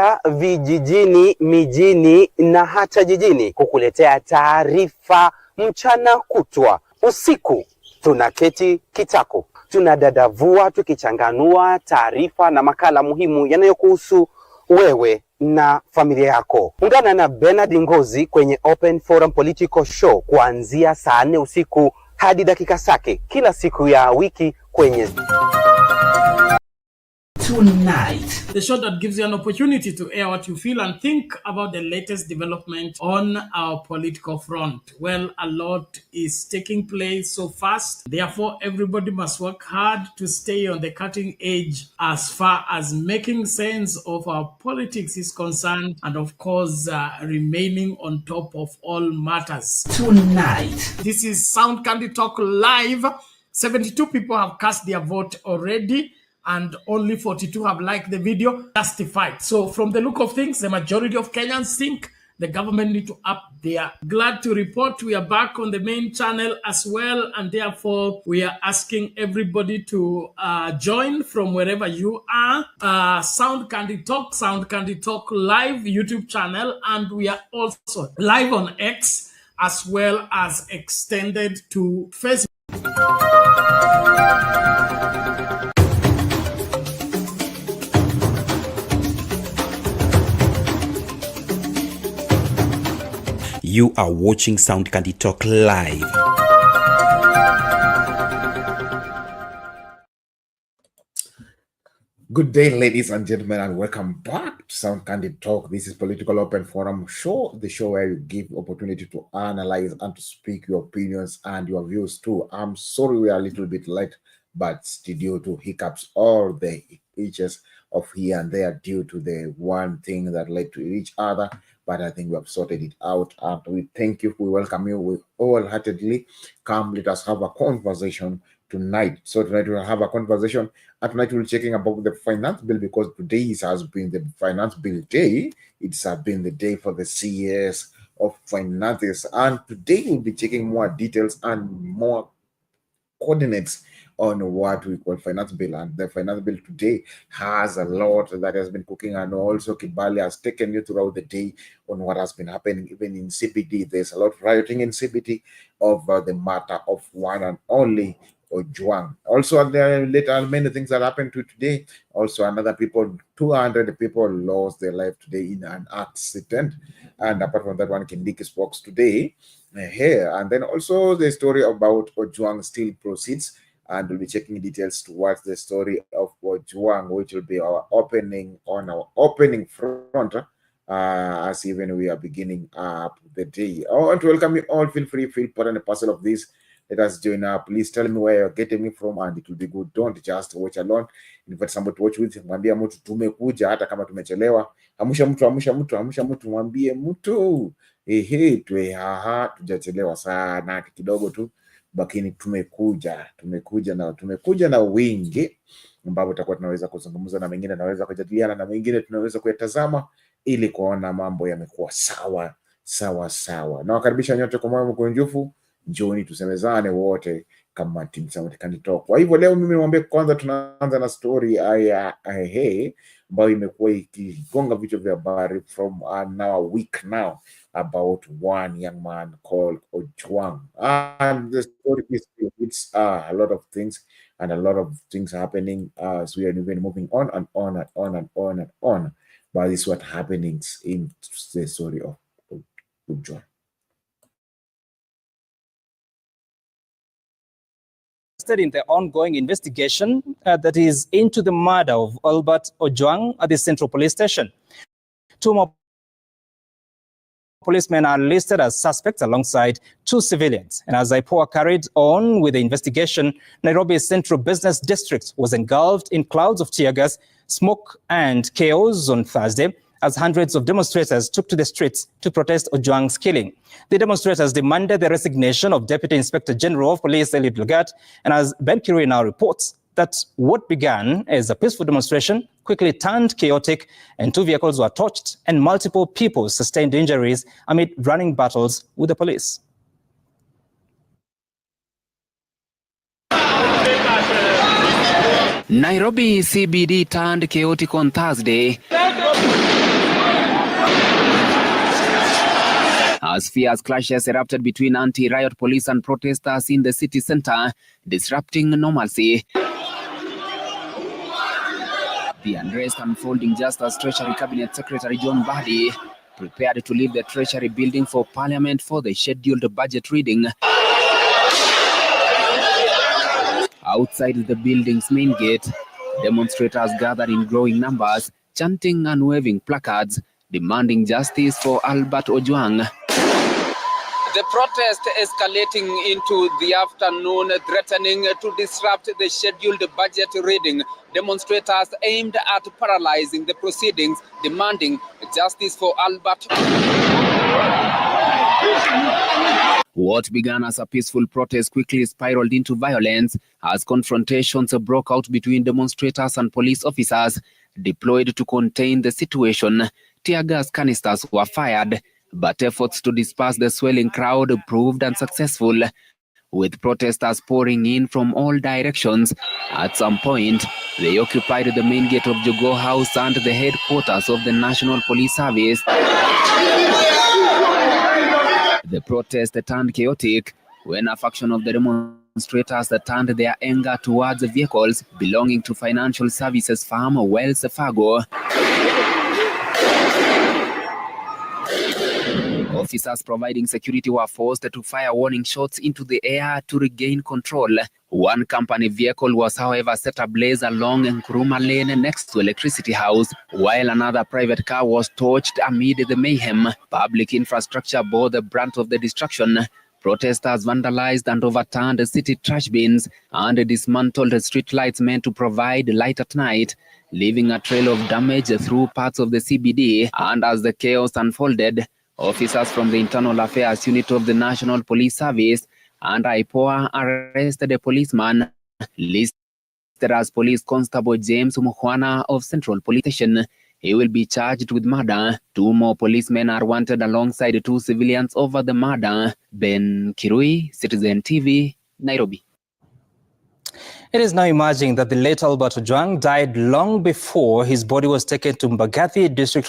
Tunaelekea vijijini, mijini na hata jijini kukuletea taarifa mchana kutwa. Usiku tunaketi kitako, tunadadavua tukichanganua taarifa na makala muhimu yanayokuhusu wewe na familia yako. Ungana na Bernard Ngozi kwenye Open Forum Political Show kuanzia saa 4 usiku hadi dakika zake kila siku ya wiki kwenye Tonight, the show that gives you an opportunity to air what you feel and think about the latest development on our political front. Well, a lot is taking place so fast. Therefore, everybody must work hard to stay on the cutting edge as far as making sense of our politics is concerned, and of course, remaining on top of all matters. Tonight, this is Sound Candy Talk Live. 72 people have cast their vote already, and only 42 have liked the video. Justified. So from the look of things, the majority of Kenyans think the government need to up their. Glad to report we are back on the main channel as well, and therefore we are asking everybody to join from wherever you are. Sound Candy Talk Live YouTube channel, and we are also live on X as well as extended to Facebook. You are watching Sound Candy Talk Live. Good day, ladies and gentlemen, and welcome back to Sound Candy Talk. This is Political Open Forum Show, the show where you give opportunity to analyze and to speak your opinions and your views too. I'm sorry we are a little bit late, but due to hiccups or the hitches of here and there due to the one thing that led to each other. But I think we have sorted it out, and we thank you. We welcome you. We wholeheartedly come. Let us have a conversation tonight. So tonight we'll have a conversation, and tonight we'll be checking about the finance bill, because today has been the finance bill day. It's been the day for the CS of finances, and today we'll be checking more details and more coordinates on what we call finance bill. And the finance bill today has a lot that has been cooking, and also Kibali has taken you throughout the day on what has been happening even in CBD. There's a lot of rioting in CBD over the matter of one and only Ojwang. Also, there are later many things that happened to today. Also, 200 people lost their life today in an accident. And apart from that one, Kindiki spoke today here. And then also the story about Ojwang still proceeds. And we'll be checking details towards the story of Ojwang, which will be our opening on our opening front, as even we are beginning up the day. I want to welcome you all. Feel free, feel part and a parcel of this. Let us join up. Please tell me where you're getting me from, and it will be good. Don't just watch alone. Invite somebody to watch with. Mwambie mtu tumekuja hata kama tumechelewa. Amusha mtu, mwambie mtu. Tuwe haha, tujachelewa sana kidogo tu. Lakini tumekuja na wingi, ambapo tutakuwa tunaweza kuzungumza na mengine, tunaweza kujadiliana na mengine, tunaweza kuyatazama ili kuona mambo yamekuwa sawa. Na wakaribisha nyote kwa moyo mkunjufu. Njoni tusemezane wote kama team Sound Candy Talk. Kwa hivyo leo mimi nimwambie, kwanza tunaanza na story ambayo imekuwa ikigonga vichwa vya habari from now a week now, about one young man called Ojwang. And the story is, it's a lot of things, and a lot of things happening as we are even moving on and on. But this is what happenings in the story of Ojwang. In the ongoing investigation that is into the murder of Albert Ojwang at the Central Police Station. 2 more policemen are listed as suspects alongside 2 civilians. And as IPOA carried on with the investigation, Nairobi's Central Business District was engulfed in clouds of tear gas, smoke and chaos on Thursday, as hundreds of demonstrators took to the streets to protest Ojwang's killing. The demonstrators demanded the resignation of Deputy Inspector General of Police Eliud Lagat, and as Ben Kirui now reports, that what began as a peaceful demonstration quickly turned chaotic, and 2 vehicles were torched and multiple people sustained injuries amid running battles with the police. Nairobi CBD turned chaotic on Thursday as fierce clashes erupted between anti-riot police and protesters in the city center, disrupting normalcy. The unrest unfolding just as Treasury Cabinet Secretary John Mbadi prepared to leave the Treasury building for Parliament for the scheduled budget reading. Outside the building's main gate, demonstrators gathered in growing numbers, chanting and waving placards, demanding justice for Albert Ojwang. The protest escalating into the afternoon, threatening to disrupt the scheduled budget reading. Demonstrators aimed at paralyzing the proceedings, demanding justice for Albert. What began as a peaceful protest quickly spiraled into violence as confrontations broke out between demonstrators and police officers deployed to contain the situation. Tear gas canisters were fired, but efforts to disperse the swelling crowd proved unsuccessful, with protesters pouring in from all directions. At some point, they occupied the main gate of Jogo House and the headquarters of the National Police Service. The protest turned chaotic when a faction of the demonstrators turned their anger towards vehicles belonging to financial services firm Wells Fargo. Officers providing security were forced to fire warning shots into the air to regain control. One company vehicle was, however, set ablaze along Nkrumah Lane next to Electricity House, while another private car was torched amid the mayhem. Public infrastructure bore the brunt of the destruction. Protesters vandalized and overturned city trash bins and dismantled streetlights meant to provide light at night, leaving a trail of damage through parts of the CBD. And as the chaos unfolded, officers from the Internal Affairs Unit of the National Police Service and IPOA arrested a policeman listed as Police Constable James Mukhwana of Central Police Station. He will be charged with murder. 2 more policemen are wanted alongside 2 civilians over the murder. Ben Kirui, Citizen TV, Nairobi. It is now emerging that the late Albert Ojwang died long before his body was taken to Mbagathi District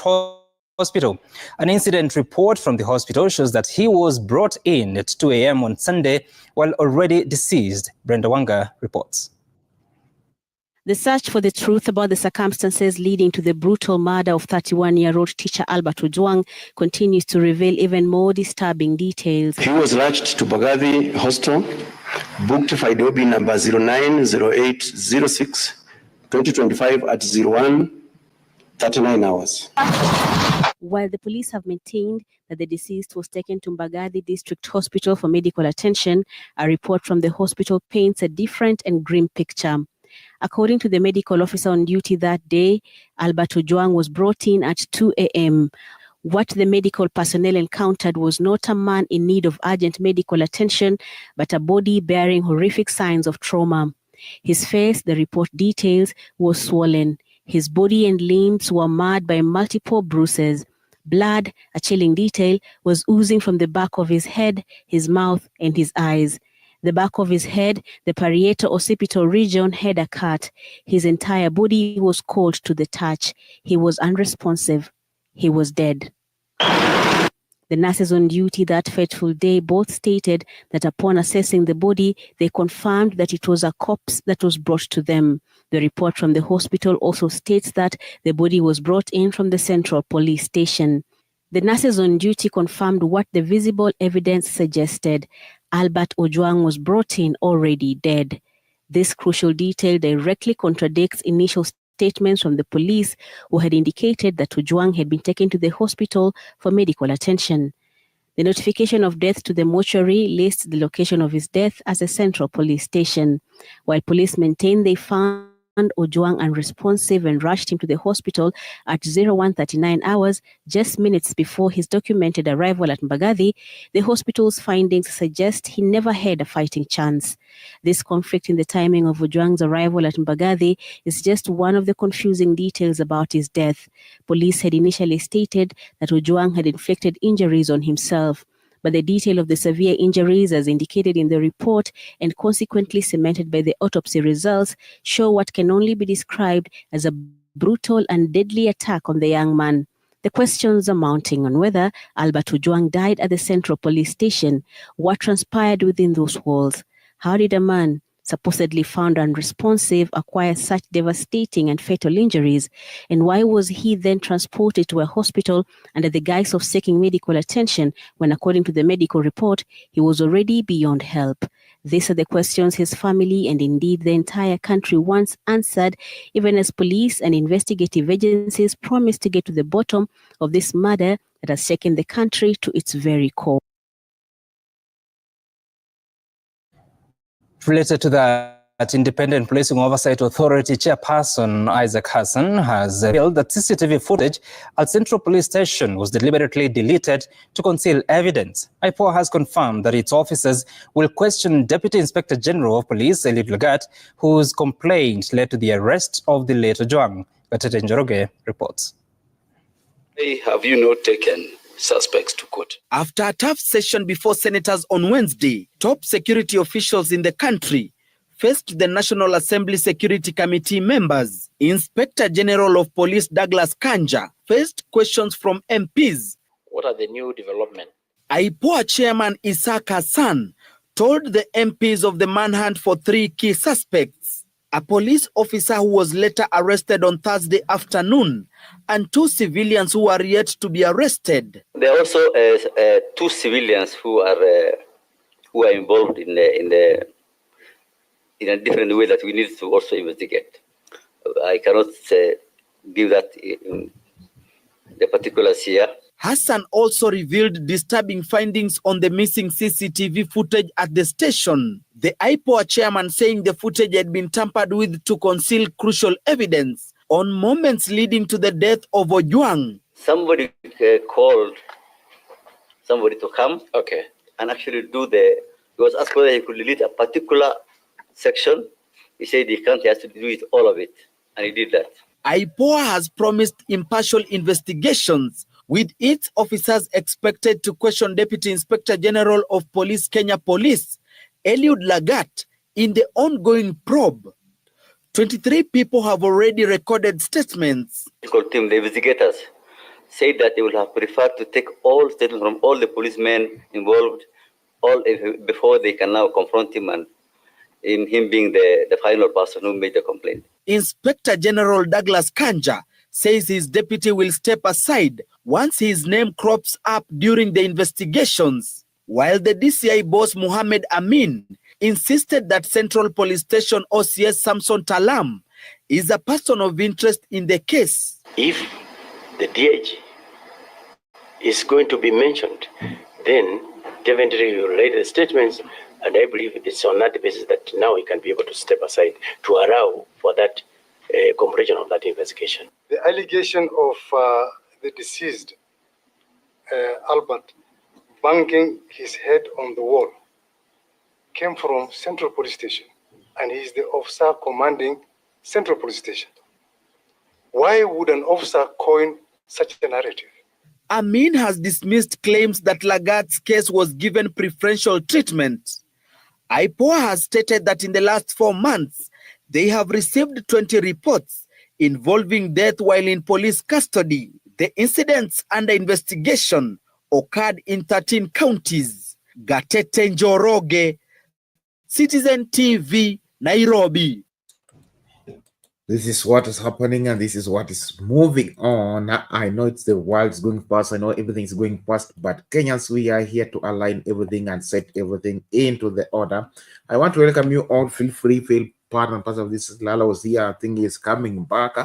Hospital. An incident report from the hospital shows that he was brought in at 2 a.m. on Sunday while already deceased. Brenda Wanga reports. The search for the truth about the circumstances leading to the brutal murder of 31-year-old teacher Albert Ojwang continues to reveal even more disturbing details. He was rushed to Mbagathi Hospital, booked for IDOB number 090806 2025 at 01:39 hours. While the police have maintained that the deceased was taken to Mbagathi District Hospital for medical attention, a report from the hospital paints a different and grim picture. According to the medical officer on duty that day, Albert Ojwang was brought in at 2 a.m. What the medical personnel encountered was not a man in need of urgent medical attention, but a body bearing horrific signs of trauma. His face, the report details, was swollen. His body and limbs were marred by multiple bruises. Blood, a chilling detail, was oozing from the back of his head, his mouth, and his eyes. The back of his head, the parieto-occipital region, had a cut. His entire body was cold to the touch. He was unresponsive. He was dead. The nurses on duty that fateful day both stated that upon assessing the body, they confirmed that it was a corpse that was brought to them. The report from the hospital also states that the body was brought in from the Central Police Station. The nurses on duty confirmed what the visible evidence suggested. Albert Ojwang was brought in already dead. This crucial detail directly contradicts initial statements from the police, who had indicated that Ojwang had been taken to the hospital for medical attention. The notification of death to the mortuary lists the location of his death as a Central Police Station. While police maintain they found Ojwang unresponsive and rushed him to the hospital at 01:39 hours, just minutes before his documented arrival at Mbagathi, the hospital's findings suggest he never had a fighting chance. This conflict in the timing of Ojwang's arrival at Mbagathi is just one of the confusing details about his death. Police had initially stated that Ojwang had inflicted injuries on himself, but the detail of the severe injuries, as indicated in the report and consequently cemented by the autopsy results, show what can only be described as a brutal and deadly attack on the young man. The questions are mounting on whether Albert Ojwang died at the Central Police Station, what transpired within those walls, how did a man supposedly found unresponsive acquire such devastating and fatal injuries, and why was he then transported to a hospital under the guise of seeking medical attention when, according to the medical report, he was already beyond help? These are the questions his family and indeed the entire country wants answered, even as police and investigative agencies promise to get to the bottom of this murder that has shaken the country to its very core. Related to that, Independent Policing Oversight Authority Chairperson Isaac Hassan has revealed that CCTV footage at Central Police Station was deliberately deleted to conceal evidence. IPOA has confirmed that its officers will question Deputy Inspector General of Police Eliud Lagat, whose complaint led to the arrest of the late Ojwang. Gatete Njoroge reports. Have you not taken suspects to court? After a tough session before senators on Wednesday, top security officials in the country faced the National Assembly Security Committee members. Inspector General of Police Douglas Kanja faced questions from MPs. What are the new developments? IPOA Chairman Isaac Hassan told the MPs of the manhunt for 3 key suspects: a police officer who was later arrested on Thursday afternoon, and 2 civilians who are yet to be arrested. There are also 2 civilians who are involved in a different way that we need to also investigate. I cannot give that in the particulars here. Hassan also revealed disturbing findings on the missing CCTV footage at the station. The IPOA chairman saying the footage had been tampered with to conceal crucial evidence on moments leading to the death of Ojwang. Somebody called somebody to come and actually he was asked whether he could delete a particular section. He said he can't, he has to do it, all of it, and he did that. IPOA has promised impartial investigations, with its officers expected to question Deputy Inspector General of Police Kenya Police, Eliud Lagat, in the ongoing probe. 23 people have already recorded statements. The investigators said that they will have preferred to take all statements from all the policemen involved before they can now confront him, and in him being the final person who made the complaint. Inspector General Douglas Kanja says his deputy will step aside once his name crops up during the investigations, while the DCI boss Mohammed Amin insisted that Central Police Station OCS Samson Talam is a person of interest in the case. If the DIG is going to be mentioned, then definitely you will write the statements, and I believe it's on that basis that now he can be able to step aside to allow for that completion of that investigation. The allegation of the deceased, Albert, banging his head on the wall came from Central Police Station, and he is the officer commanding Central Police Station. Why would an officer coin such a narrative? Amin has dismissed claims that Lagat's case was given preferential treatment. IPOA has stated that in the last 4 months, they have received 20 reports involving death while in police custody. The incidents under investigation occurred in 13 counties. Gatete Njoroge, Citizen TV, Nairobi. This is what is happening, and this is what is moving on. I know it's the world's going fast. I know everything's going fast, but Kenyans, we are here to align everything and set everything into the order. I want to welcome you all. Feel free, feel part and parcel of this. Lala was here. I think he's coming back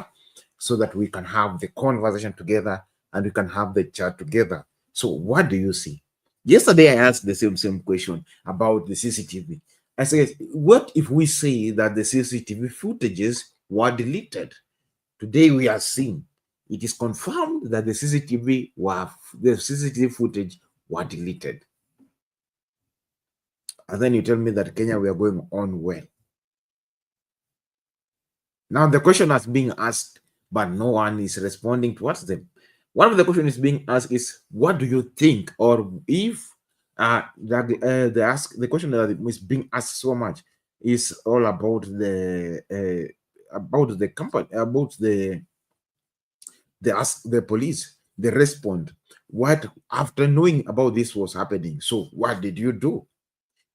so that we can have the conversation together and we can have the chat together. So what do you see? Yesterday, I asked the same question about the CCTV. I said, what if we say that the CCTV footages were deleted? Today we are seeing it is confirmed that the CCTV footage were deleted. And then you tell me that Kenya, we are going on well. Now the question has been asked, but no one is responding towards them. One of the questions is being asked is, what do you think, or if the question that is being asked so much is all about the company, about the police. they respond. What, after knowing about this was happening, so what did you do?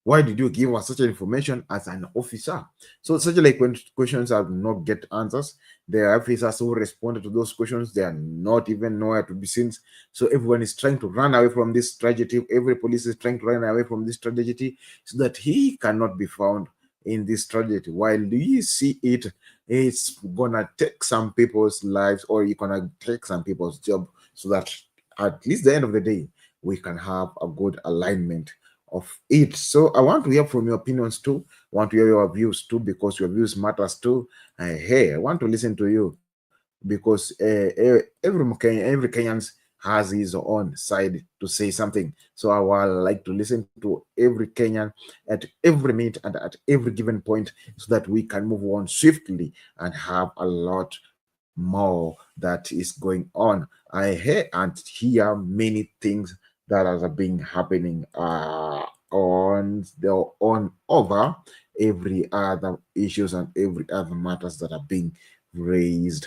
Why did you give us such information as an officer? So such like when questions have not get answers, the officers who responded to those questions, they are not even nowhere to be seen. So everyone is trying to run away from this tragedy. Every police is trying to run away from this tragedy so that he cannot be found in this tragedy. While you see it, it's gonna take some people's lives, or you're gonna take some people's job, so that at least the end of the day, we can have a good alignment of it. So I want to hear from your opinions too. I want to hear your views too, because your views matters too. Hey, I want to listen to you, because every Kenyan has his own side to say something. So I would like to listen to every Kenyan at every minute and at every given point, so that we can move on swiftly and have a lot more that is going on. I hear and hear many things that are being happening on over every other issues and every other matters that are being raised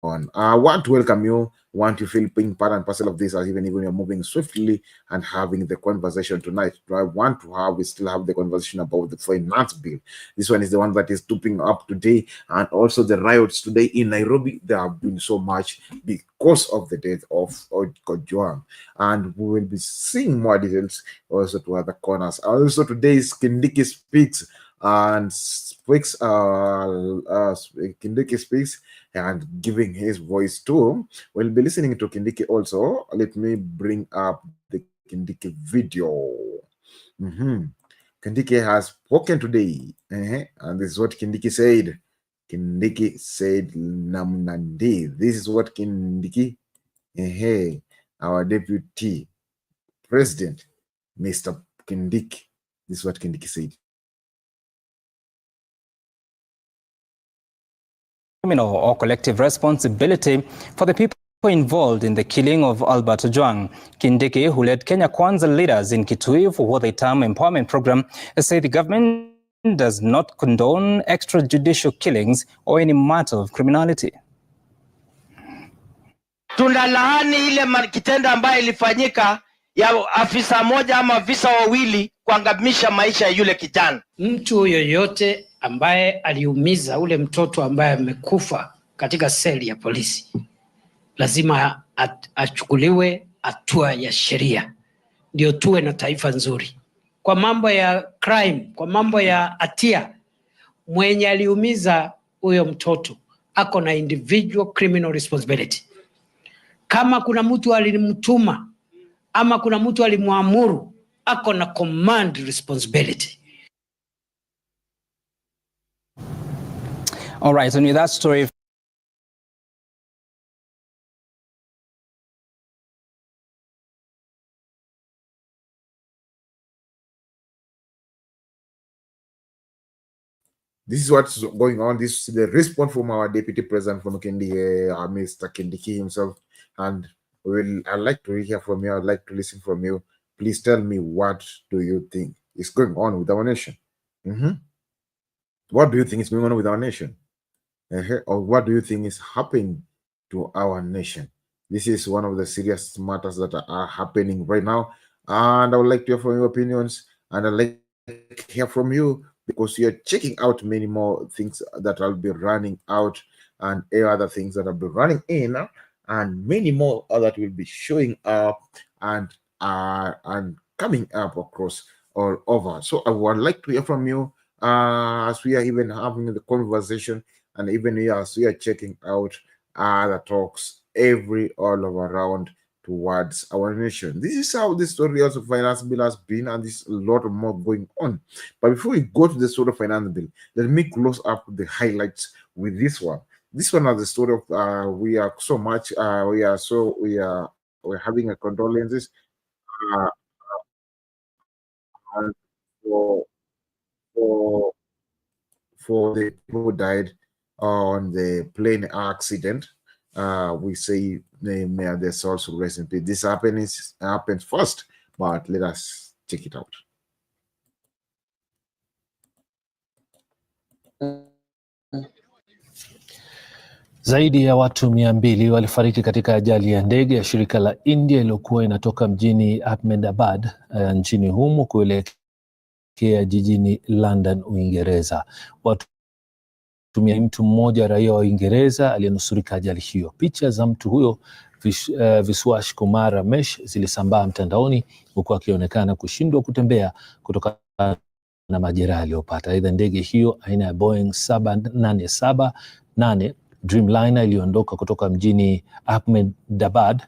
on. I want to welcome you. Want you feel being part and parcel of this, as even you're moving swiftly and having the conversation tonight. We still have the conversation about the finance bill. This one is the one that is stooping up today, and also the riots today in Nairobi. There have been so much because of the death of Ojwang, and we will be seeing more details also to other corners. Also, today's Kindiki speaks and speaks. Kindiki speaks and giving his voice too. We'll be listening to Kindiki also. Let me bring up the Kindiki video. Kindiki has spoken today, and this is what Kindiki said. Kindiki said, Namnandi. This is what Kindiki, our deputy president, Mr. Kindiki. This is what Kindiki said. Criminal or collective responsibility for the people involved in the killing of Albert Ojwang. Kindiki, who led Kenya Kwanza leaders in Kitui for what they term empowerment program, said the government does not condone extrajudicial killings or any matter of criminality. Tunalaani ile kitendo ambayo ilifanyika ya afisa moja ama afisa wawili kuangamisha maisha ya yule kijana. Mtu yoyote ambaye aliumiza ule mtoto ambaye amekufa katika seli ya polisi lazima achukuliwe hatua ya sheria, ndio tuwe na taifa nzuri. Kwa mambo ya crime, kwa mambo ya hatia, mwenye aliumiza huyo mtoto ako na individual criminal responsibility. Kama kuna mtu alimtuma ama kuna mtu alimwamuru, ako na command responsibility. All right, and with that story, this is what's going on. This is the response from our deputy president from Kindiki, Mr. Kindiki himself. And I'd like to hear from you. I'd like to listen from you. Please tell me, what do you think is going on with our nation? What do you think is going on with our nation? Or what do you think is happening to our nation? This is one of the serious matters that are happening right now. And I would like to hear from your opinions. And I'd like to hear from you, because you're checking out many more things that will be running out, and other things that will be running in, and many more that will be showing up and coming up across all over. So I would like to hear from you as we are even having the conversation, and even as we are checking out other talks all around towards our nation. This is how the story of the finance bill has been, and there's a lot more going on. But before we go to the story of finance bill, let me close up the highlights with this one. This one is the story of we're having a condolences for the people who died on the plane accident. We say may their souls rest in peace. This happens first, but let us check it out. Zaidi ya watu 200 walifariki katika ajali ya ndege ya shirika la India iliyokuwa inatoka mjini Ahmedabad nchini humo kuelekea jijini London, Uingereza. Mtu mmoja raia wa Uingereza aliyenusurika ajali hiyo. Picha za mtu huyo Vishwash Kumar Ramesh zilisambaa mtandaoni huku akionekana kushindwa kutembea kutokana na majeraha aliyopata. Aidha, ndege hiyo aina ya Boeing 787-8 Dreamliner iliondoka kutoka mjini Ahmedabad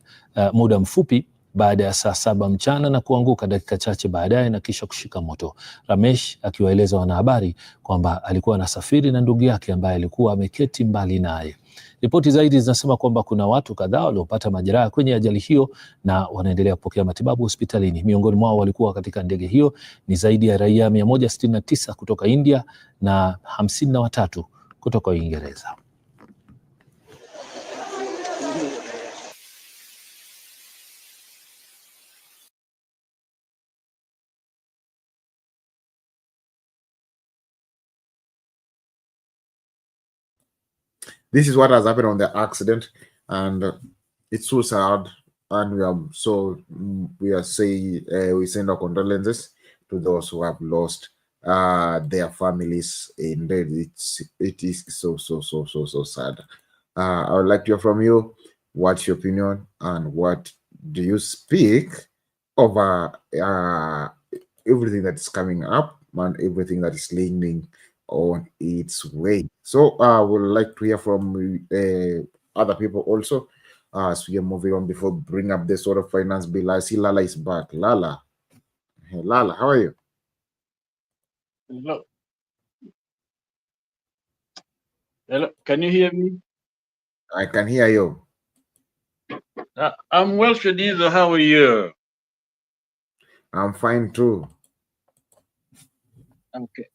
muda mfupi baada ya saa 7 mchana na kuanguka dakika chache baadaye na kisha kushika moto. Ramesh akiwaeleza wanahabari kwamba alikuwa anasafiri na ndugu yake ambaye alikuwa ameketi mbali naye. Ripoti zaidi zinasema kwamba kuna watu kadhaa waliopata majeraha kwenye ajali hiyo na wanaendelea kupokea matibabu hospitalini. Miongoni mwao walikuwa katika ndege hiyo ni zaidi ya raia 169 kutoka India na 53 kutoka Uingereza. This is what has happened on the accident, and it's so sad. And we send our condolences to those who have lost their families. Indeed, it is so sad. I would like to hear from you. What's your opinion, and what do you speak over everything that is coming up and everything that is leaning on its way? So I would like to hear from other people also as we are moving on before bring up the sort of finance bill. I see Lala is back. Lala, hey, Lala, how are you? Hello. Hello. Can you hear me? I can hear you. I'm well, Shadiza. How are you? I'm fine too. Okay.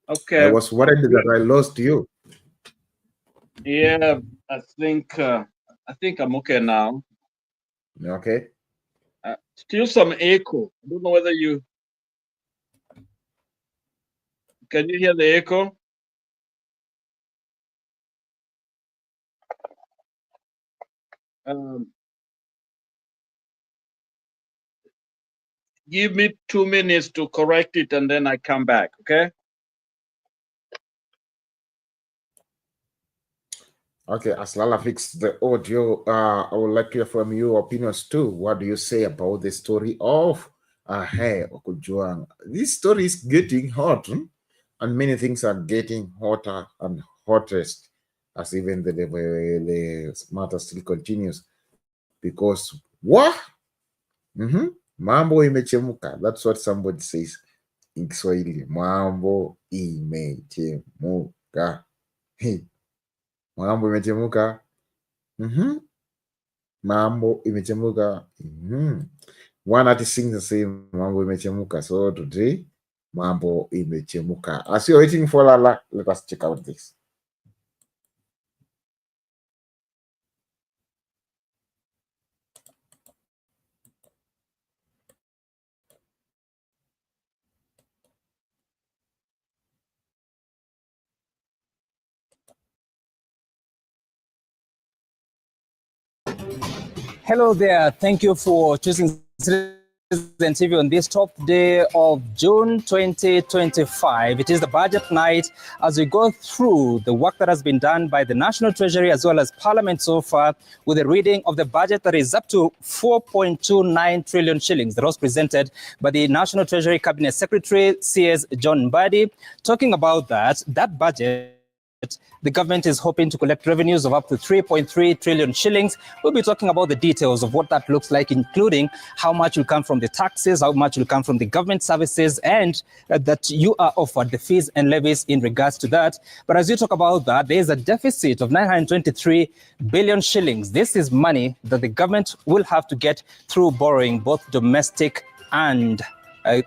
Okay. I was worried that I lost you. Yeah, I think I'm okay now. Okay. Still some echo. I don't know whether can you hear the echo? Give me 2 minutes to correct it and then I come back, okay? Okay, as Lala fixed the audio, I would like to hear from you opinions too. What do you say about the story of Hey Okujuang? This story is getting hot, and many things are getting hotter and hottest as even the matter still continues. Because what? Mambo imechemuka. That's what somebody says in Kiswahili. Mambo imechemuka. Hey. Mambo imechemuka. Mambo imechemuka. One artist sings the same, Mambo imechemuka. So today, Mambo imechemuka. As you're waiting for Lala, let us check out this. Hello there. Thank you for choosing Citizen TV on this 12th day of June 2025. It is the budget night as we go through the work that has been done by the National Treasury as well as Parliament so far with a reading of the budget that is up to 4.29 trillion shillings that was presented by the National Treasury Cabinet Secretary CS John Mbadi. Talking about that budget, the government is hoping to collect revenues of up to 3.3 trillion shillings. We'll be talking about the details of what that looks like, including how much will come from the taxes, how much will come from the government services, and that you are offered the fees and levies in regards to that. But as you talk about that, there is a deficit of 923 billion shillings. This is money that the government will have to get through borrowing, both domestic and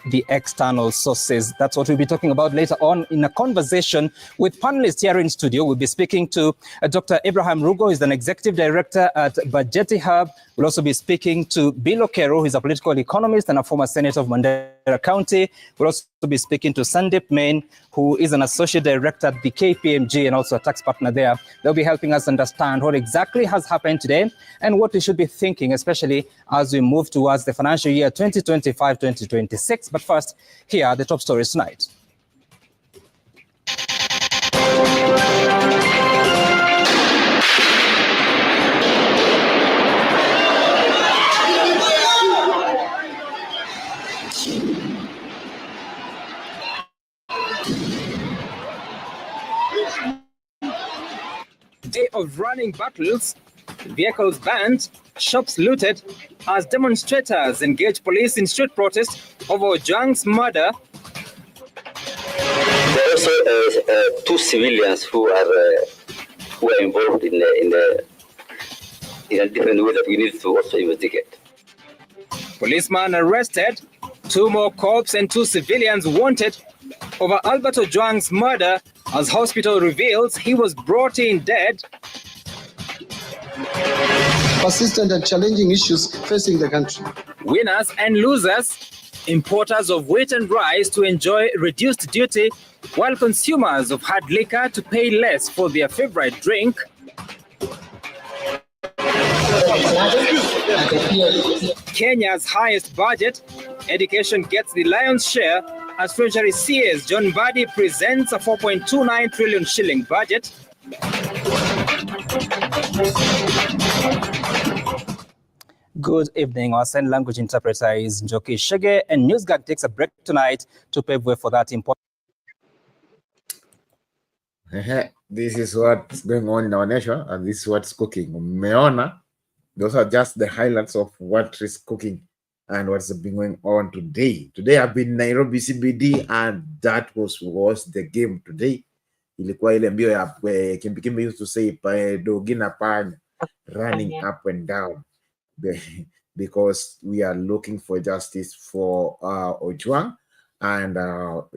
the external sources. That's what we'll be talking about later on in a conversation with panelists here in studio. We'll be speaking to Dr. Abraham Rugo, who's an executive director at Budgeti Hub. We'll also be speaking to Bill Okero, who's a political economist and a former senator of Mandela County. We'll also be speaking to Sandeep Main, who is an associate director at the KPMG and also a tax partner there. They'll be helping us understand what exactly has happened today and what we should be thinking, especially as we move towards the financial year 2025-2026. But first, here are the top stories tonight. Day of running battles, vehicles banned, shops looted as demonstrators engage police in street protest over Ojwang's murder. There are also two civilians who are involved in a different way that we need to also investigate. Policeman arrested, 2 more cops and 2 civilians wanted over Albert Ojwang's murder as hospital reveals he was brought in dead. Persistent and challenging issues facing the country. Winners and losers, importers of wheat and rice to enjoy reduced duty, while consumers of hard liquor to pay less for their favorite drink. Kenya's highest budget, education gets the lion's share as Treasury CS John Mbadi presents a 4.29 trillion shilling budget. Good evening. Our sign language interpreter is Njoki Shege, and NewsGag takes a break tonight to pave way for that important. This is what's going on in our nation, and this is what's cooking. Meona, those are just the highlights of what is cooking and what's been going on today. Today I've been Nairobi CBD, and that was the game today. Ilikuwa ile mbio ya Kimbi used to say dogina panya, running up and down, because we are looking for justice for Ojwang, and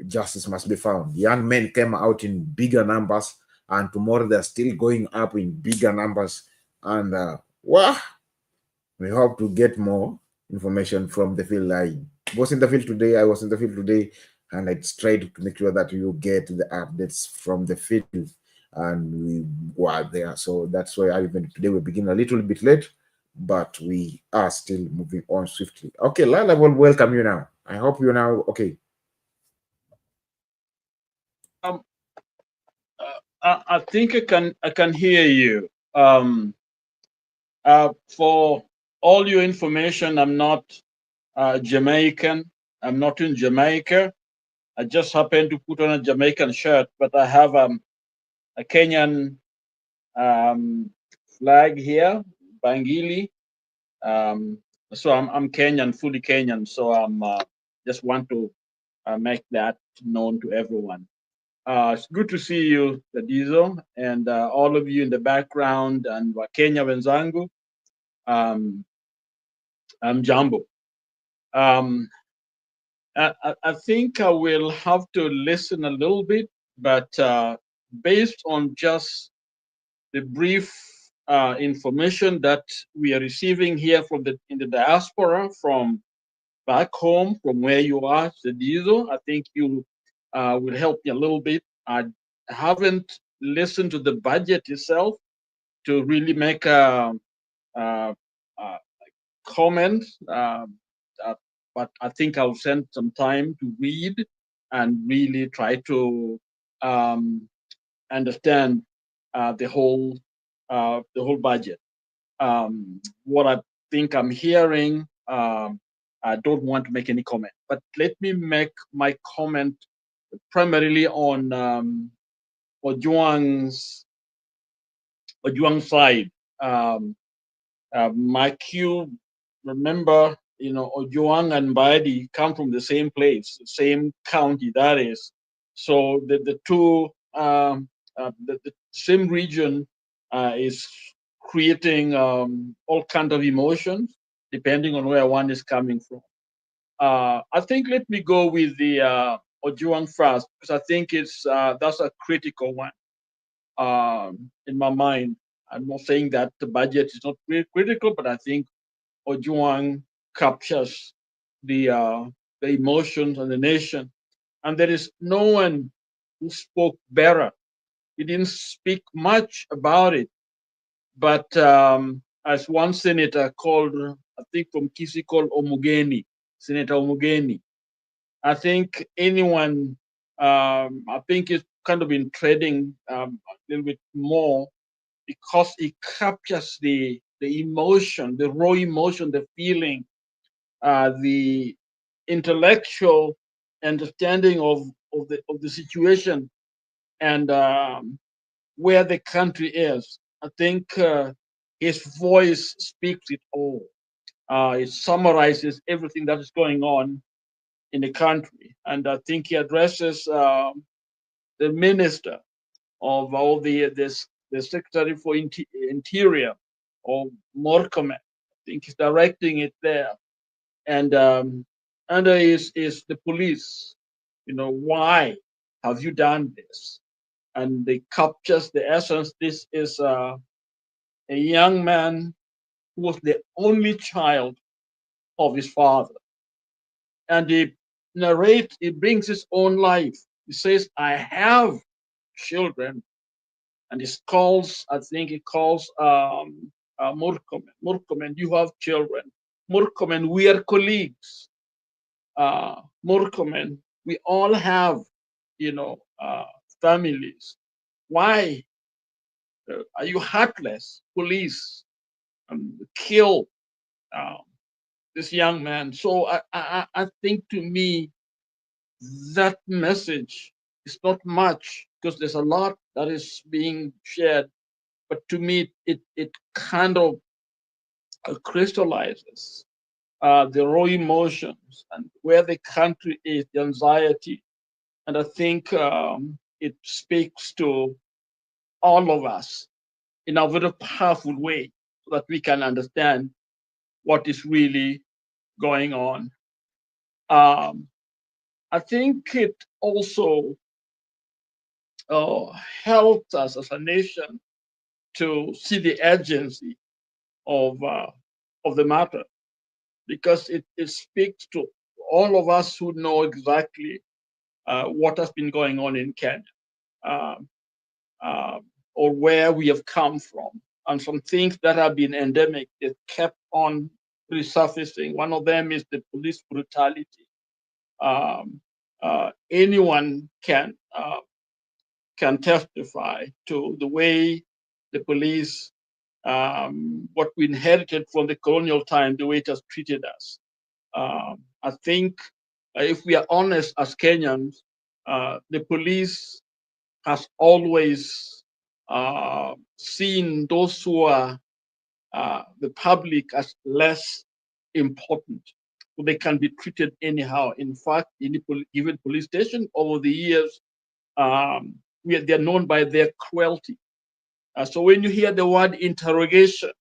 justice must be found. Young men came out in bigger numbers, and tomorrow they're still going up in bigger numbers. And we hope to get more information from the field. I was in the field today, and I tried to make sure that you get the updates from the field, and we were there. So that's why even today we begin a little bit late, but we are still moving on swiftly. Okay, Lala will welcome you now. I hope you're now okay. I think I can hear you. For all your information, I'm not Jamaican. I'm not in Jamaica. I just happened to put on a Jamaican shirt, but I have a Kenyan flag here, Bangili. So I'm Kenyan, fully Kenyan. So I'm just want to make that known to everyone. It's good to see you, Tadizo, and all of you in the background, and Wakenya wenzangu. I'm Jambo. I think I will have to listen a little bit, but based on just the brief information that we are receiving here from in the diaspora, from back home, from where you are, Tadizo, I think you will help me a little bit. I haven't listened to the budget itself to really make a comment, but I think I'll spend some time to read and really try to understand the whole budget. What I think I'm hearing, I don't want to make any comment, but let me make my comment primarily on Ojwang's side. My cue, remember, Ojwang and Mbadi come from the same place, same county, that is. So the two, the same region is creating all kinds of emotions depending on where one is coming from. I think let me go with the Ojwang first, because I think that's a critical one in my mind. I'm not saying that the budget is not critical, but I think Ojwang captures the the emotions of the nation. And there is no one who spoke better. He didn't speak much about it, but as one senator called, I think from Kisi, called Omugeni, Senator Omugeni, I think anyone, I think it's kind of been treading a little bit more, because it captures the emotion, the raw emotion, the feeling, the intellectual understanding of the situation, and where the country is. I think his voice speaks it all. It summarizes everything that is going on in the country, and I think he addresses the minister of all the Secretary for Interior, or Morcom. I think he's directing it there, and under is the police. You know, why have you done this? And they captures the essence. This is a young man who was the only child of his father, and he brings his own life. He says, "I have children," and he calls, I think he calls Murkomen. Murkomen, you have children. Murkomen, we are colleagues. Murkomen, we all have, families. Why are you heartless? Police kill this young man. So I think, to me, that message is not much, because there's a lot that is being shared. But to me, it kind of crystallizes the raw emotions and where the country is, the anxiety. And I think it speaks to all of us in a very powerful way, so that we can understand what is really going on. I think it also helps us as a nation to see the urgency of the matter, because it speaks to all of us who know exactly what has been going on in Kenya, or where we have come from, and some things that have been endemic that kept on resurfacing. One of them is the police brutality. Anyone can testify to the way the police, what we inherited from the colonial time, the way it has treated us. I think if we are honest as Kenyans, the police has always seen those who are the public as less important. So they can be treated anyhow. In fact, in the given police station over the years, they're known by their cruelty. So when you hear the word interrogation,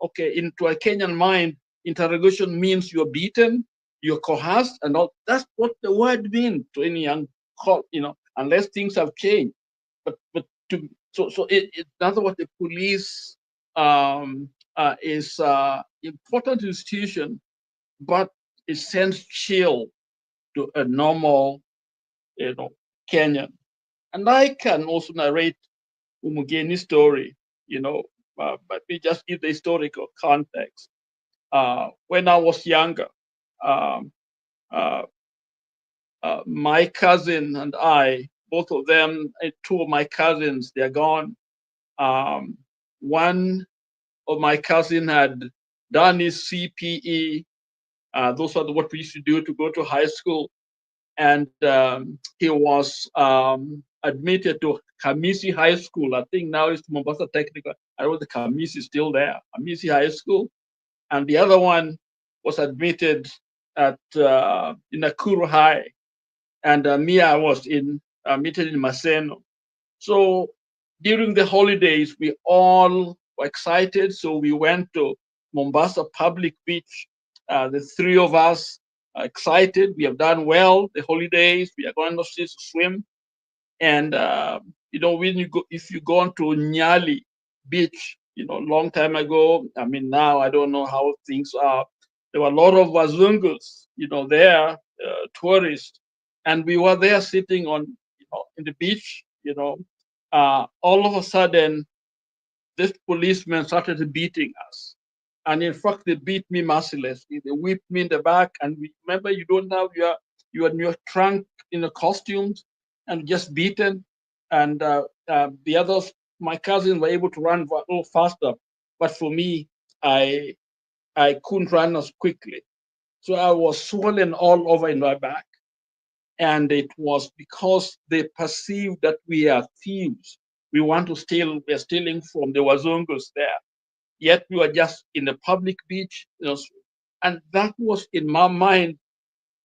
okay, into a Kenyan mind, interrogation means you're beaten, you're coerced, and all. That's what the word means to any young, unless things have changed. But in other words, the police is important institution, but it sends chill to a normal, Kenyan. And I can also narrate Umugeni's story, but we just give the historical context. When I was younger, my cousin and I, both of them, two of my cousins, they're gone. One of my cousin had done his CPE. Those are what we used to do to go to high school. And he was admitted to Kamisi High School. I think now it's Mombasa Technical. I know the Kamisi is still there, Kamisi High School. And the other one was admitted at Nakuru High. And me, I was admitted in Maseno. So during the holidays, we all were excited. So we went to Mombasa Public Beach. The three of us are excited. We have done well the holidays. We are going to swim. And, when you go, if you go on to Nyali Beach, long time ago, I mean, now I don't know how things are. There were a lot of Wazungus, there tourists, and we were there sitting on, in the beach, all of a sudden, this policeman started beating us. And in fact, they beat me mercilessly. They whipped me in the back. And remember, you don't have your trunk in the costumes, and just beaten. And the others, my cousins, were able to run a little faster. But for me, I couldn't run as quickly. So I was swollen all over in my back. And it was because they perceived that we are thieves. We want to steal, we're stealing from the Wazungus there. Yet we were just in the public beach, and that was in my mind,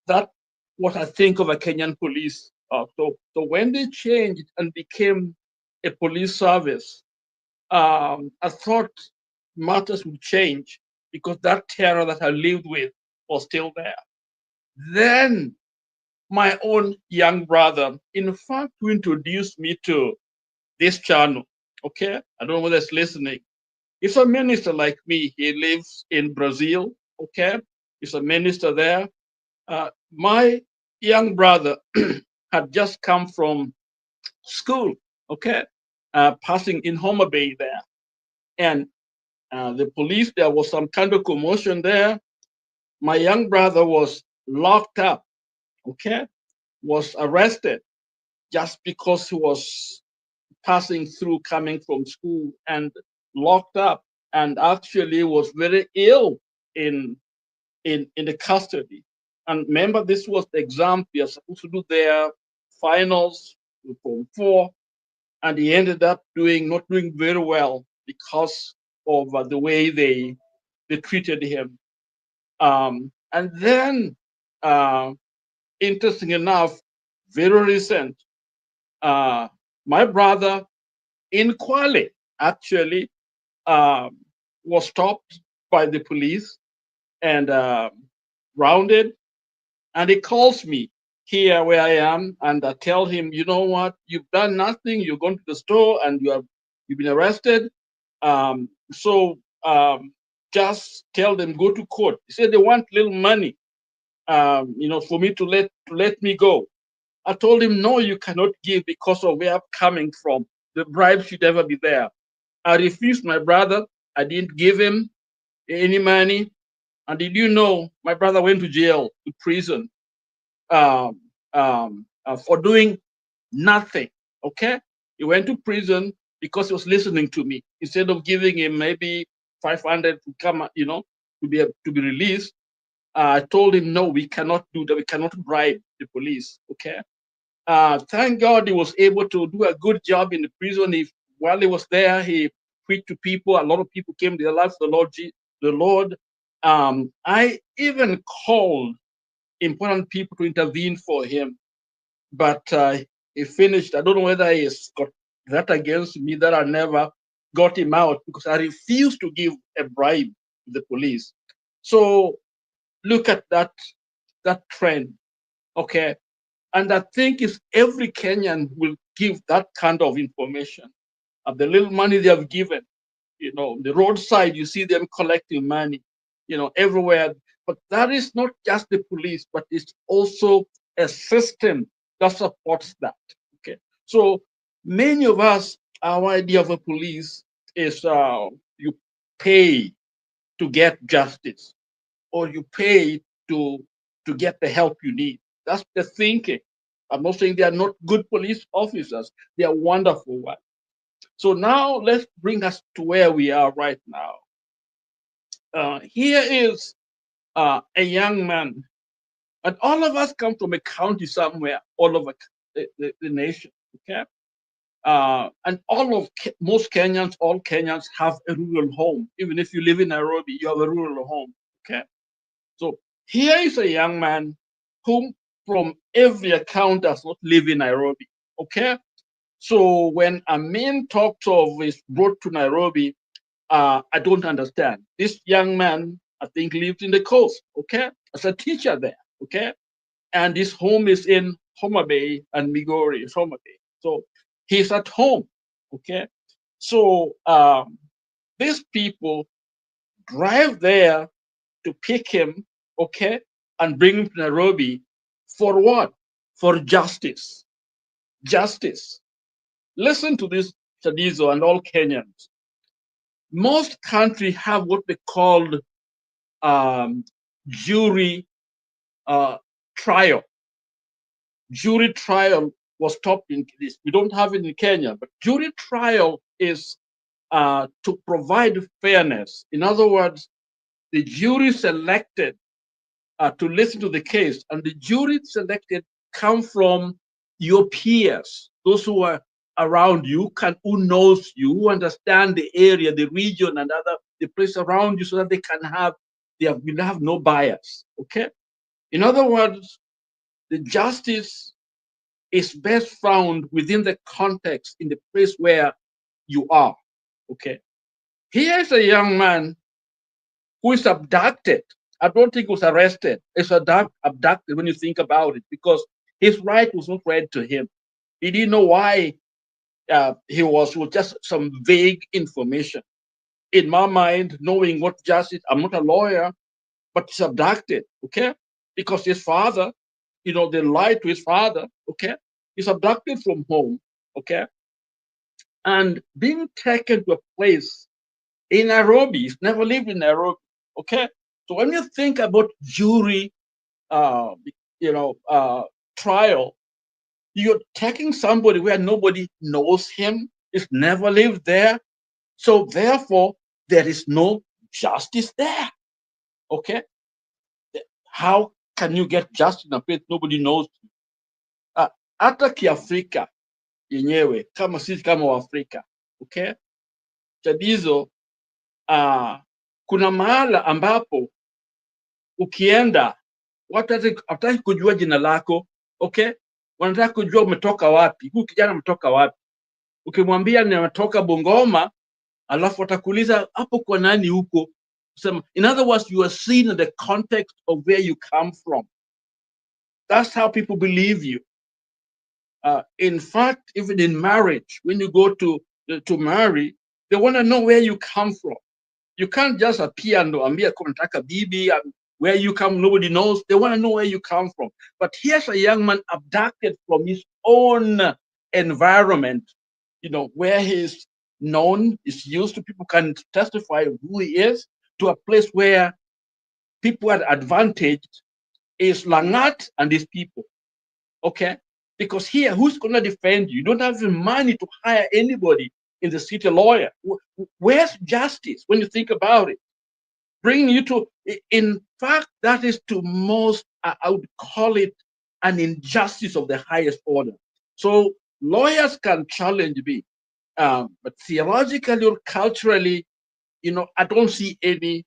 that what I think of a Kenyan police. So when they changed and became a police service, I thought matters would change, because that terror that I lived with was still there. Then my own young brother, in fact, who introduced me to this channel, okay? I don't know whether it's listening. He's a minister like me. He lives in Brazil, okay? He's a minister there. My young brother had just come from school, okay? Passing in Homer Bay there. And the police, there was some kind of commotion there. My young brother was locked up, okay? Was arrested just because he was passing through, coming from school, and locked up, and actually was very ill in the custody. And remember, this was the exam. We are supposed to do their finals from 4, and he ended up not doing very well because of the way they treated him. And then, interesting enough, very recent, my brother in Kwale actually was stopped by the police and rounded, and he calls me here where I am, and I tell him, you know what, you've done nothing, you've gone to the store and you've been arrested, so just tell them, go to court. He said they want little money, for me to let me go. I told him, no, you cannot give because of where I'm coming from. The bribe should never be there. I refused my brother. I didn't give him any money. And did you know my brother went to jail, to prison, for doing nothing? Okay, he went to prison because he was listening to me. Instead of giving him maybe 500 to come, to be released, I told him, no, we cannot do that. We cannot bribe the police. Okay. Thank God he was able to do a good job in the prison. While he was there, he preached to people. A lot of people came to the life of the Lord. I even called important people to intervene for him, but he finished. I don't know whether he's got that against me that I never got him out, because I refused to give a bribe to the police. So look at that trend, okay? And I think if every Kenyan will give that kind of information, the little money they have given, the roadside, you see them collecting money, everywhere. But that is not just the police, but it's also a system that supports that. Okay. So many of us, our idea of a police is you pay to get justice, or you pay to get the help you need. That's the thinking. I'm not saying they are not good police officers. They are wonderful ones. So now let's bring us to where we are right now. Here is a young man, and all of us come from a county somewhere all over the nation, okay? And most Kenyans, all Kenyans have a rural home. Even if you live in Nairobi, you have a rural home, okay? So here is a young man whom from every account does not live in Nairobi, okay? So when a man talks of is brought to Nairobi, I don't understand. This young man, I think, lives in the coast, okay? As a teacher there, okay? And his home is in Homa Bay and Migori, Homa Bay. So he's at home, okay? So these people drive there to pick him, okay, and bring him to Nairobi For what? For justice. Justice. Listen to this, Chadizo and all Kenyans. Most countries have what they call jury trial. Jury trial was stopped in this. We don't have it in Kenya, but jury trial is to provide fairness. In other words, the jury selected to listen to the case, and the jury selected come from your peers, those who are around you, who knows you, who understand the area, the region, and the place around you, so that they will have no bias. Okay. In other words, the justice is best found within the context in the place where you are. Okay. Here's a young man who is abducted. I don't think he was arrested. It's abducted when you think about it, because his right was not read to him. He didn't know why he was with just some vague information. In my mind, knowing what justice, I'm not a lawyer, but he's abducted, okay? Because his father, they lied to his father, okay? He's abducted from home, okay? And being taken to a place in Nairobi, he's never lived in Nairobi, okay? So when you think about jury, trial, you're taking somebody where nobody knows him, he's never lived there, so therefore there is no justice there, okay? How can you get justice in a place nobody knows you? Hata kiafrika yenyewe, kama sisi kama Waafrika, okay? Chadizo, kuna mahala ambapo ukienda watu hataki kujua jina lako, okay? Wanataka kujua umetoka wapi, huyu kijana umetoka wapi. Ukimwambia nimetoka Bungoma, alafu watakuuliza hapo kwa nani huko. In other words, you are seen in the context of where you come from. That's how people believe you. In fact, even in marriage, when you go to marry, they want to know where you come from. You can't just appear and ambia nataka bibi, where you come, nobody knows. They want to know where you come from. But here's a young man abducted from his own environment, where he's known, is used to, people can testify who he is, to a place where people are advantaged, is Langat and his people, okay? Because here, who's going to defend you? You don't have the money to hire anybody in the city lawyer. Where's justice when you think about it? Bringing you to, in fact, that is to most, I would call it an injustice of the highest order. So lawyers can challenge me, but theologically or culturally, I don't see any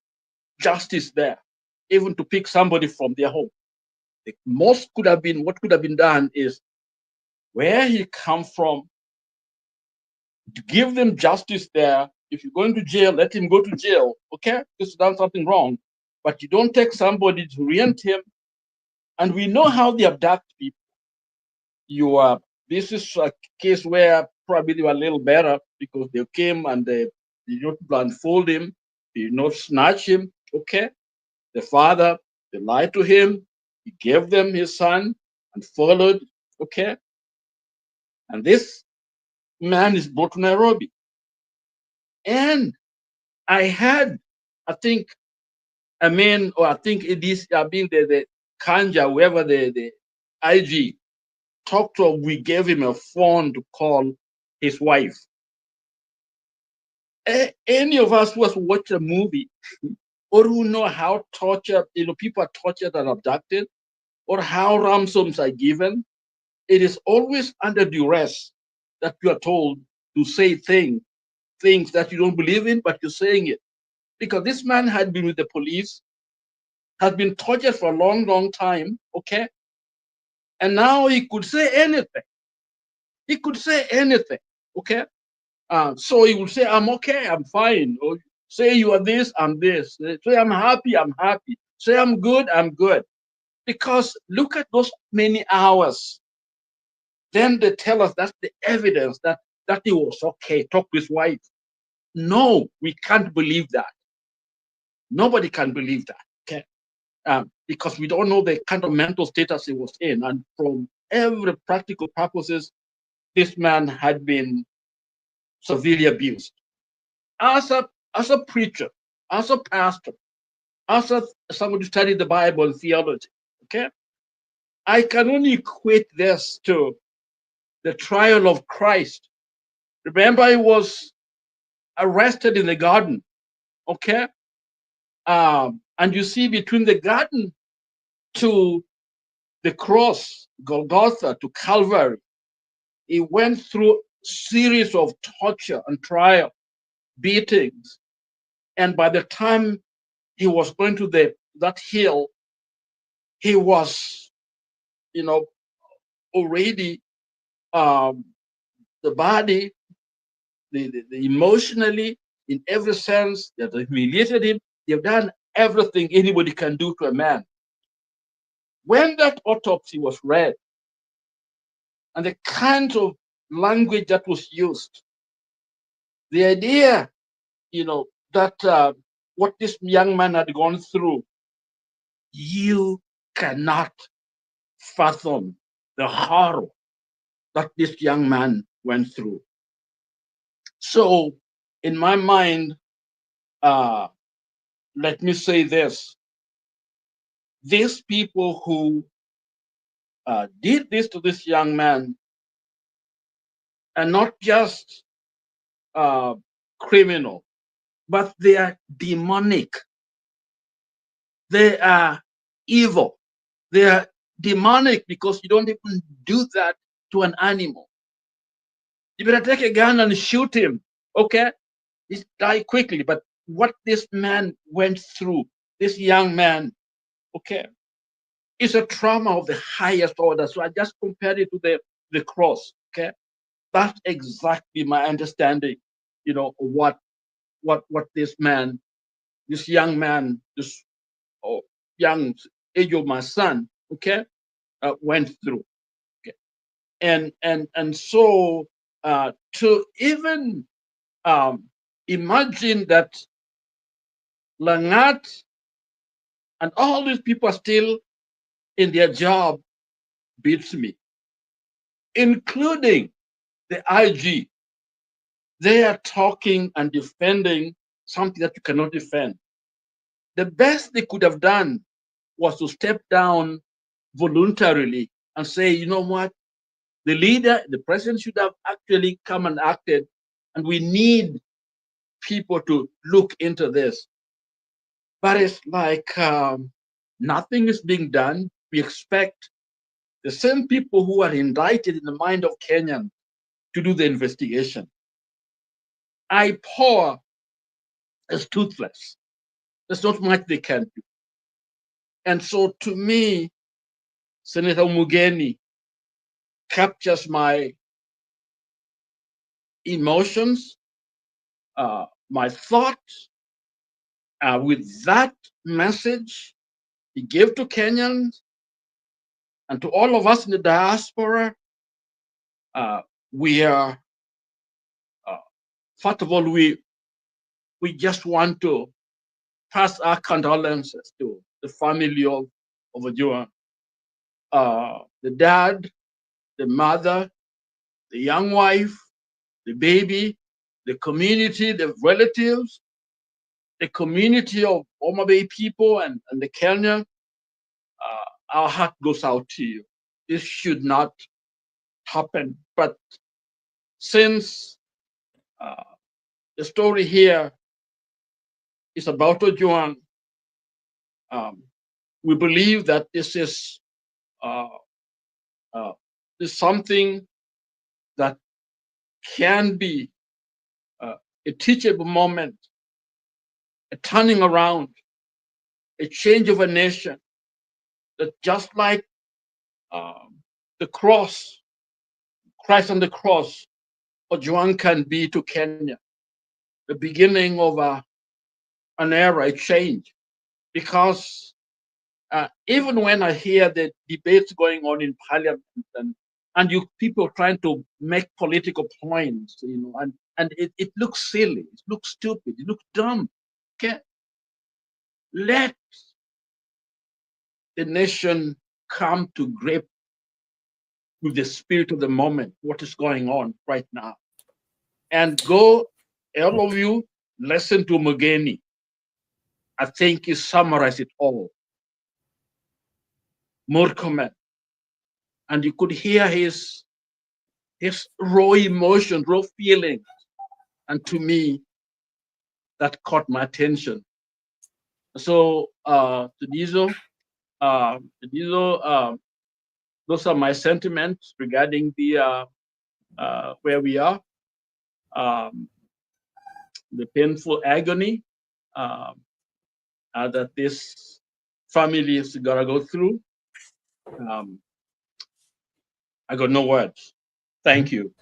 justice there, even to pick somebody from their home. What could have been done is where he come from, to give them justice there. If you're going to jail, let him go to jail, okay? He's done something wrong. But you don't take somebody to orient him. And we know how they abduct people. This is a case where probably they were a little better, because they came and they did not blindfold him, they did not snatch him, okay? The father, they lied to him, he gave them his son and followed, okay? And this man is brought to Nairobi. And I had, I think it is being the Kanja, whoever the IG talked to, we gave him a phone to call his wife. Any of us who has watched a movie or who know how tortured, people are tortured and abducted, or how ransoms are given, it is always under duress that you are told to say things that you don't believe in, but you're saying it. Because this man had been with the police, had been tortured for a long, long time, okay? And now he could say anything. He could say anything, okay? So he would say, I'm okay, I'm fine. Or say you are this, I'm this. Say I'm happy, I'm happy. Say I'm good, I'm good. Because look at those many hours. Then they tell us that's the evidence that he was okay, talk to his wife. No, we can't believe that. Nobody can believe that, okay? because we don't know the kind of mental status he was in. And from every practical purposes, this man had been severely abused. As a preacher, as a pastor, as somebody who studied the Bible and theology, okay, I can only equate this to the trial of Christ. Remember, he was arrested in the garden, okay? And you see, between the garden to the cross, Golgotha, to Calvary, he went through a series of torture and trial, beatings. And by the time he was going to that hill, he was, already the body, the emotionally, in every sense, they have humiliated him. They've done everything anybody can do to a man. When that autopsy was read, and the kind of language that was used, the idea, that what this young man had gone through, you cannot fathom the horror that this young man went through. So, in my mind, let me say this. These people who did this to this young man are not just criminal, but they are demonic. They are evil. They are demonic because you don't even do that to an animal. You better take a gun and shoot him, okay? He die quickly. But what this man went through, this young man, okay, is a trauma of the highest order. So I just compared it to the cross, okay? That's exactly my understanding, what this man, this young man, this young age of my son, okay, went through. Okay? And so to even imagine that Langat and all these people are still in their job beats me, including the IG. They are talking and defending something that you cannot defend. The best they could have done was to step down voluntarily and say, you know what, the leader, the president should have actually come and acted, and we need people to look into this. But it's like nothing is being done. We expect the same people who are indicted in the mind of Kenyan to do the investigation. IPOA is toothless. There's not much they can do. And so to me, Senator Mugeni captures my emotions, my thoughts, with that message he gave to Kenyans and to all of us in the diaspora. We are, first of all, we just want to pass our condolences to the family of Ojwang. The dad, the mother, the young wife, the baby, the community, the relatives, the community of Homa Bay people and the Kenya. Our heart goes out to you. This should not happen. But since the story here is about Ojwang, we believe that this is something that can be a teachable moment, a turning around, a change of a nation. That just like the cross, Christ on the cross, Ojwang can be to Kenya, the beginning of an era, a change. Because even when I hear the debates going on in Parliament and you people trying to make political points, and it looks silly, it looks stupid, it looks dumb. Okay, let the nation come to grip with the spirit of the moment, what is going on right now. And go, all of you, listen to Mugeni. I think he summarized it all. Murkomen. And you could hear his raw emotion, raw feelings. And to me, that caught my attention. So, Tudizo, those are my sentiments regarding the where we are, the painful agony that this family is gonna go through. I got no words. Thank you.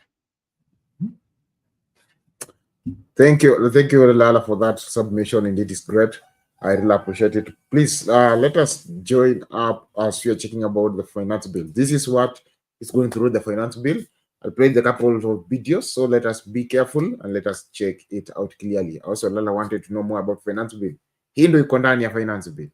Thank you, Lala, for that submission. Indeed, it's great. I really appreciate it. Please let us join up as we are checking about the finance bill. This is what is going through the finance bill. I'll play the couple of videos, so let us be careful and let us check it out clearly. Also, Lala wanted to know more about finance bill. Hii ndio iko ndani ya finance bill.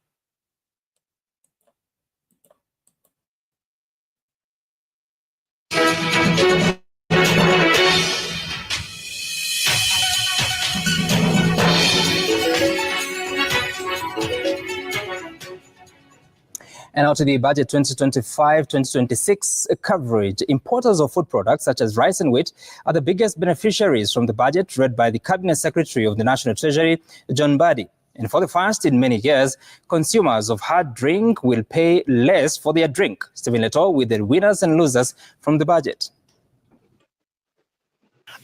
And now to the budget 2025-2026 coverage. Importers of food products such as rice and wheat are the biggest beneficiaries from the budget read by the Cabinet Secretary of the National Treasury, John Mbadi. And for the first in many years, consumers of hard drink will pay less for their drink. Stephen Leto with the winners and losers from the budget.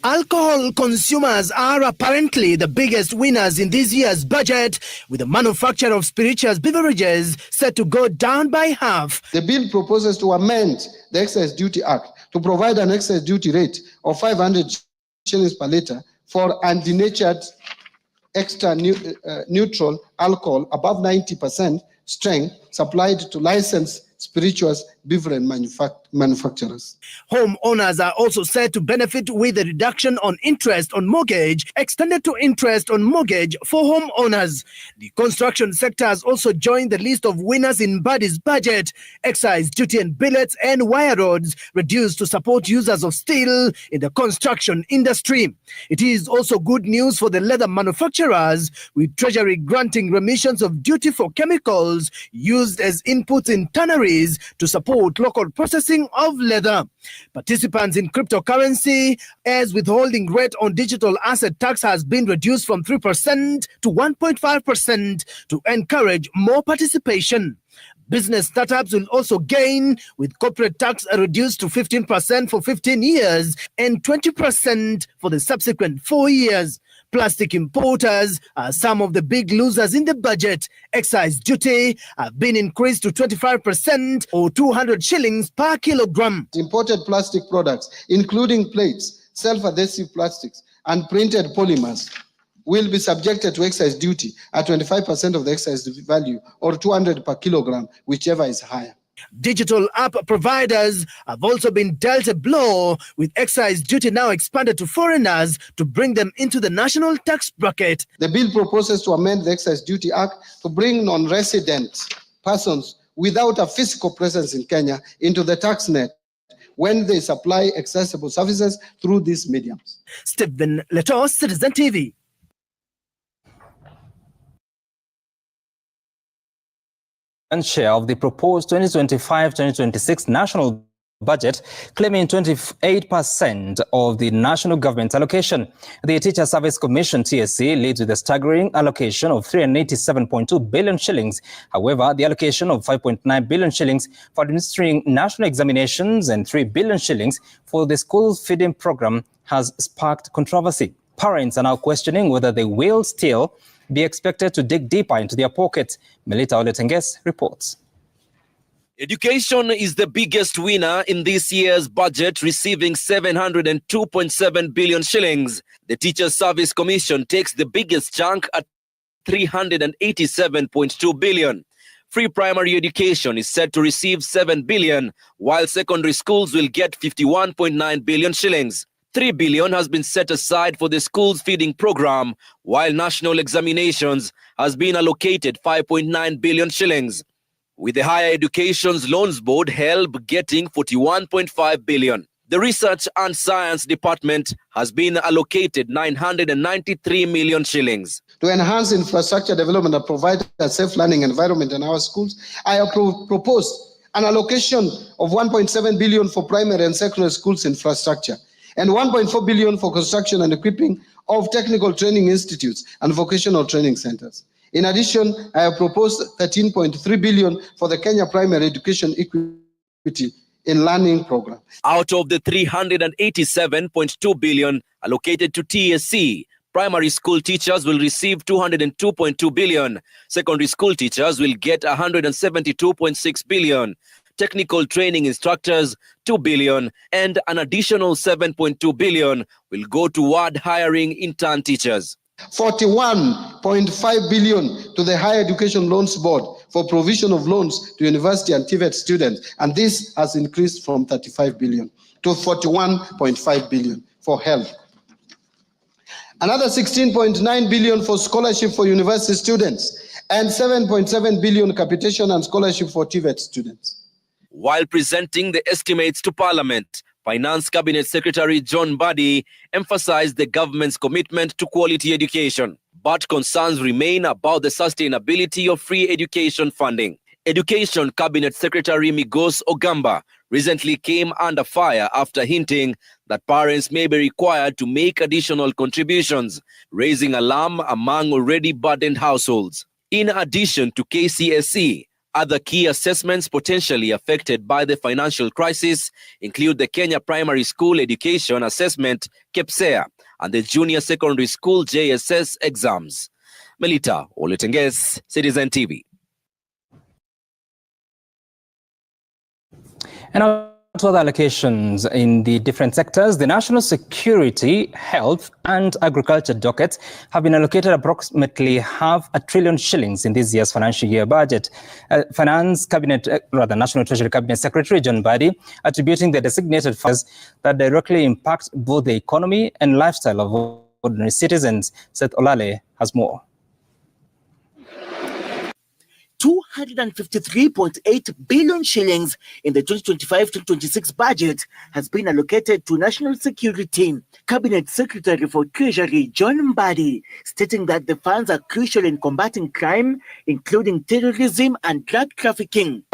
Alcohol consumers are apparently the biggest winners in this year's budget, with the manufacture of spirituous beverages set to go down by half. The bill proposes to amend the Excise Duty Act to provide an excise duty rate of 500 shillings per litre for undenatured extra neutral alcohol above 90% strength supplied to licensed spirituous beverage manufacturers. Homeowners are also said to benefit with the reduction on interest on mortgage extended to interest on mortgage for homeowners. The construction sector has also joined the list of winners in Mbadi's budget. Excise duty and billets and wire rods reduced to support users of steel in the construction industry. It is also good news for the leather manufacturers, with Treasury granting remissions of duty for chemicals used as inputs in tanneries to support local processing of leather. Participants in cryptocurrency, as withholding rate on digital asset tax has been reduced from 3% to 1.5% to encourage more participation. Business startups will also gain, with corporate tax reduced to 15% for 15 years and 20% for the subsequent 4 years. Plastic importers are some of the big losers in the budget. Excise duty have been increased to 25% or 200 shillings per kilogram. Imported plastic products, including plates, self-adhesive plastics, and printed polymers, will be subjected to excise duty at 25% of the excise value or 200 per kilogram, whichever is higher. Digital app providers have also been dealt a blow, with excise duty now expanded to foreigners to bring them into the national tax bracket. The bill proposes to amend the Excise Duty Act to bring non-resident persons without a physical presence in Kenya into the tax net when they supply accessible services through these mediums. Stephen Leto, Citizen TV. And share of the proposed 2025-2026 national budget, claiming 28% of the national government allocation. The Teacher Service Commission, TSC, leads with a staggering allocation of 387.2 billion shillings. However, the allocation of 5.9 billion shillings for administering national examinations and 3 billion shillings for the school feeding program has sparked controversy. Parents are now questioning whether they will still be expected to dig deeper into their pockets. Melita Oletenges reports. Education is the biggest winner in this year's budget, receiving 702.7 billion shillings. The Teacher Service Commission takes the biggest chunk at 387.2 billion. Free primary education is set to receive 7 billion, while secondary schools will get 51.9 billion shillings. 3 billion has been set aside for the school's feeding program, while national examinations has been allocated 5.9 billion shillings. with the Higher Education's Loans Board HELB getting 41.5 billion. The Research and Science Department has been allocated 993 million shillings. To enhance infrastructure development and provide a safe learning environment in our schools, I have proposed an allocation of 1.7 billion for primary and secondary schools infrastructure and 1.4 billion for construction and equipping of technical training institutes and vocational training centers. In addition, I have proposed 13.3 billion for the Kenya Primary Education Equity in Learning Program. Out of the 387.2 billion allocated to TSC, primary school teachers will receive 202.2 billion. Secondary school teachers will get 172.6 billion. Technical training instructors 2 billion, and an additional 7.2 billion will go toward hiring intern teachers. 41.5 billion to the Higher Education Loans Board for provision of loans to university and TVET students, and this has increased from 35 billion to 41.5 billion for health. Another 16.9 billion for scholarship for university students and 7.7 billion capitation and scholarship for TVET students. While presenting the estimates to Parliament, Finance Cabinet Secretary John Mbadi emphasized the government's commitment to quality education, but concerns remain about the sustainability of free education funding. Education Cabinet Secretary Migos Ogamba recently came under fire after hinting that parents may be required to make additional contributions, raising alarm among already burdened households. In addition to KCSE, other key assessments potentially affected by the financial crisis include the Kenya Primary School Education Assessment, KEPSEA, and the Junior Secondary School JSS exams. Melita Olutenges, Citizen TV. And to other allocations in the different sectors, the national security, health and agriculture dockets have been allocated approximately ₹500 billion shillings in this year's financial year budget. National Treasury Cabinet Secretary John Mbadi attributing the designated funds that directly impact both the economy and lifestyle of ordinary citizens. Seth Olale has more. 253.8 billion shillings in the 2025-2026 budget has been allocated to national security. Cabinet Secretary for Treasury John Mbadi stating that the funds are crucial in combating crime, including terrorism and drug trafficking.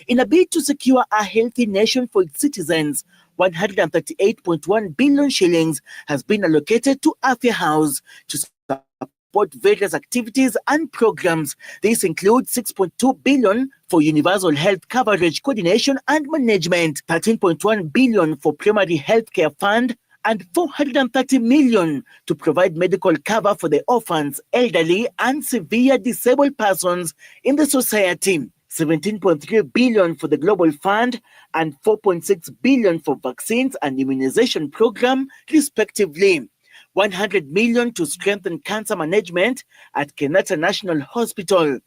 In a bid to secure a healthy nation for its citizens, 138.1 billion shillings has been allocated to Afya House to support various activities and programs. This includes 6.2 billion for universal health coverage coordination and management, 13.1 billion for primary healthcare fund, and 430 million to provide medical cover for the orphans, elderly, and severe disabled persons in the society. 17.3 billion for the Global Fund and 4.6 billion for vaccines and immunization program, respectively. 100 million to strengthen cancer management at Kenyatta National Hospital.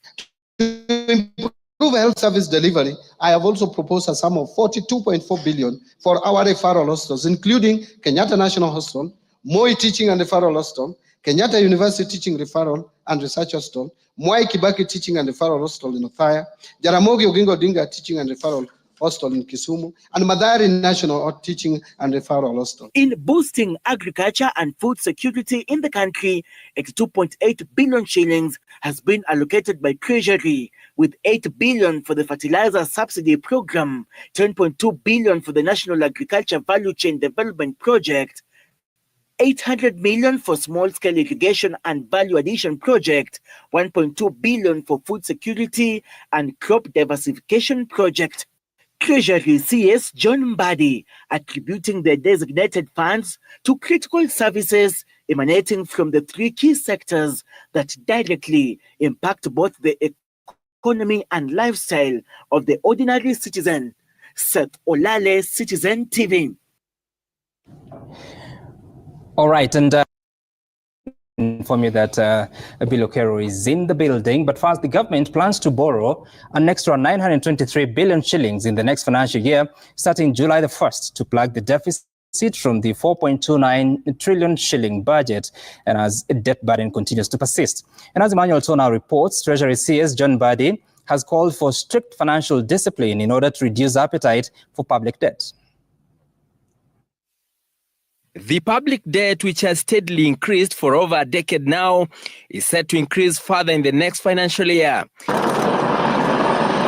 To improve health service delivery, I have also proposed a sum of 42.4 billion for our referral hospitals, including Kenyatta National Hospital, Moi Teaching and Referral Hospital, Kenyatta University Teaching Referral and Research Hospital, Mwai Kibaki Teaching and Referral Hospital in Othaya, Jaramogi Oginga Odinga Teaching and Referral Hospital in Kisumu, and Mathare National Teaching and Referral Hospital. In boosting agriculture and food security in the country, 82.8 billion shillings has been allocated by Treasury, with 8 billion for the fertilizer subsidy program, 10.2 billion for the National Agriculture Value Chain Development Project, 800 million for small-scale irrigation and value addition project, 1.2 billion for food security and crop diversification project. Treasury CS John Mbadi attributing the designated funds to critical services emanating from the three key sectors that directly impact both the economy and lifestyle of the ordinary citizen. Seth Olale, Citizen TV. All right, and inform you that Bill Okero is in the building. But first, the government plans to borrow an extra 923 billion shillings in the next financial year, starting July the 1st, to plug the deficit from the 4.29 trillion shilling budget, and as debt burden continues to persist. And as Emmanuel Tona reports, Treasury CS John Mbadi has called for strict financial discipline in order to reduce appetite for public debt. The public debt, which has steadily increased for over a decade now, is set to increase further in the next financial year.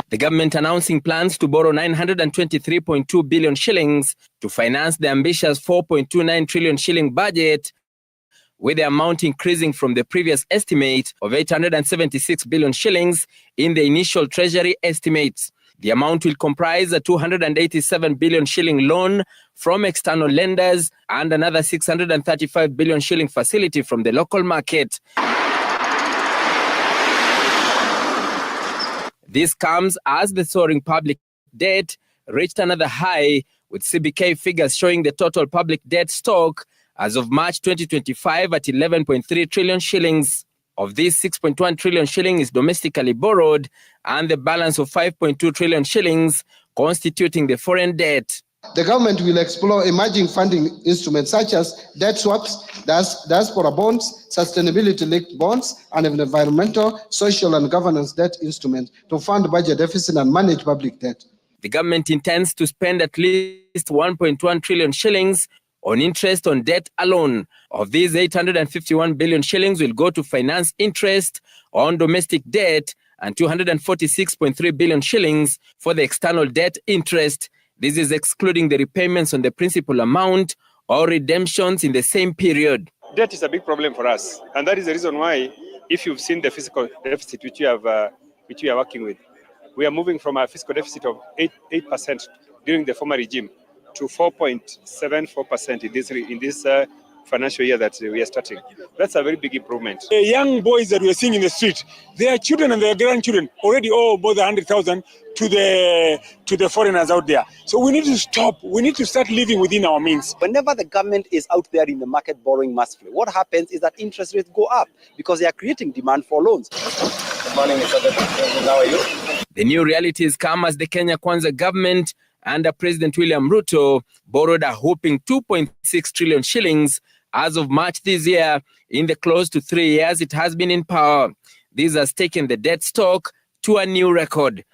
The government announcing plans to borrow 923.2 billion shillings to finance the ambitious 4.29 trillion shilling budget, with the amount increasing from the previous estimate of 876 billion shillings in the initial Treasury estimates. The amount will comprise a 287 billion shilling loan from external lenders and another 635 billion shilling facility from the local market. This comes as the soaring public debt reached another high, with CBK figures showing the total public debt stock as of March 2025 at 11.3 trillion shillings. Of this, 6.1 trillion shilling is domestically borrowed, and the balance of 5.2 trillion shillings constituting the foreign debt. The government will explore emerging funding instruments such as debt swaps, diaspora bonds, sustainability-linked bonds, and an environmental, social, and governance debt instrument to fund budget deficit and manage public debt. The government intends to spend at least 1.1 trillion shillings on interest on debt alone. Of these, 851 billion shillings will go to finance interest on domestic debt and 246.3 billion shillings for the external debt interest. This is excluding the repayments on the principal amount or redemptions in the same period. Debt is a big problem for us, and that is the reason why, if you've seen the fiscal deficit which we are working with, we are moving from a fiscal deficit of 8% during the former regime to 4.74% in this financial year that we are starting. That's a very big improvement. The young boys that we are seeing in the street, their children and their grandchildren already owe more than 100,000 to the foreigners out there. So we need to stop. We need to start living within our means. Whenever the government is out there in the market borrowing massively, what happens is that interest rates go up because they are creating demand for loans. Good morning, Mr. Deputy. How are you? The new realities come as the Kenya Kwanza government under President William Ruto borrowed a whopping 2.6 trillion shillings as of March this year in the close to 3 years it has been in power. This has taken the debt stock to a new record.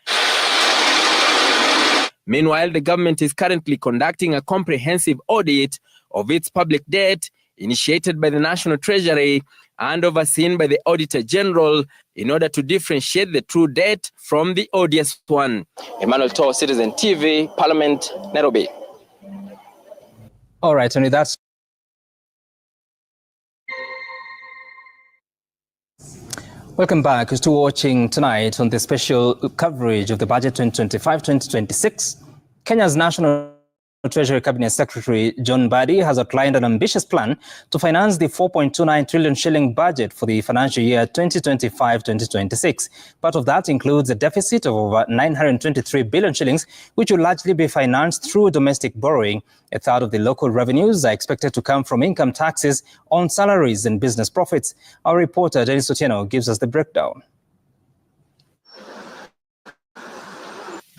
Meanwhile, the government is currently conducting a comprehensive audit of its public debt initiated by the National Treasury and overseen by the Auditor General in order to differentiate the true debt from the odious one. Emmanuel Toh, Citizen TV, Parliament, Nairobi. All right, and with that, welcome back to watching tonight on the special coverage of the budget 2025-2026. Kenya's National Treasury Cabinet Secretary John Mbadi has outlined an ambitious plan to finance the 4.29 trillion shilling budget for the financial year 2025-2026. Part of that includes a deficit of over 923 billion shillings, which will largely be financed through domestic borrowing. A third of the local revenues are expected to come from income taxes on salaries and business profits. Our reporter Dennis Otieno gives us the breakdown.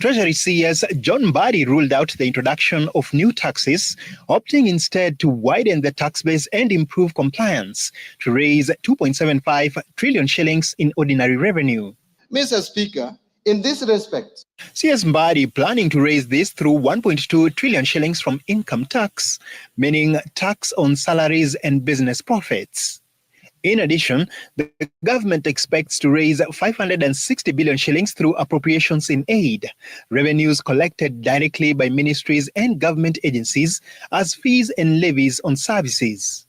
Treasury CS John Mbadi ruled out the introduction of new taxes, opting instead to widen the tax base and improve compliance to raise 2.75 trillion shillings in ordinary revenue. Mr. Speaker, in this respect, CS Mbadi planning to raise this through 1.2 trillion shillings from income tax, meaning tax on salaries and business profits. In addition, the government expects to raise 560 billion shillings through appropriations in aid, revenues collected directly by ministries and government agencies as fees and levies on services.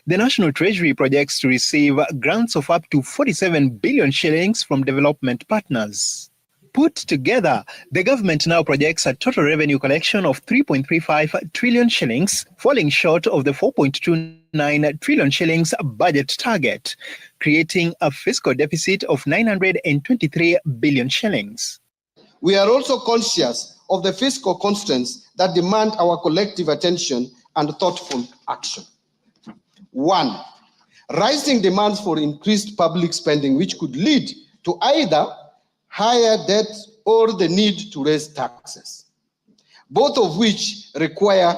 The National Treasury projects to receive grants of up to 47 billion shillings from development partners. Put together, the government now projects a total revenue collection of 3.35 trillion shillings, falling short of the 4.29 trillion shillings budget target, creating a fiscal deficit of 923 billion shillings. We are also conscious of the fiscal constraints that demand our collective attention and thoughtful action. 1. Rising demands for increased public spending, which could lead to either higher debt or the need to raise taxes, both of which require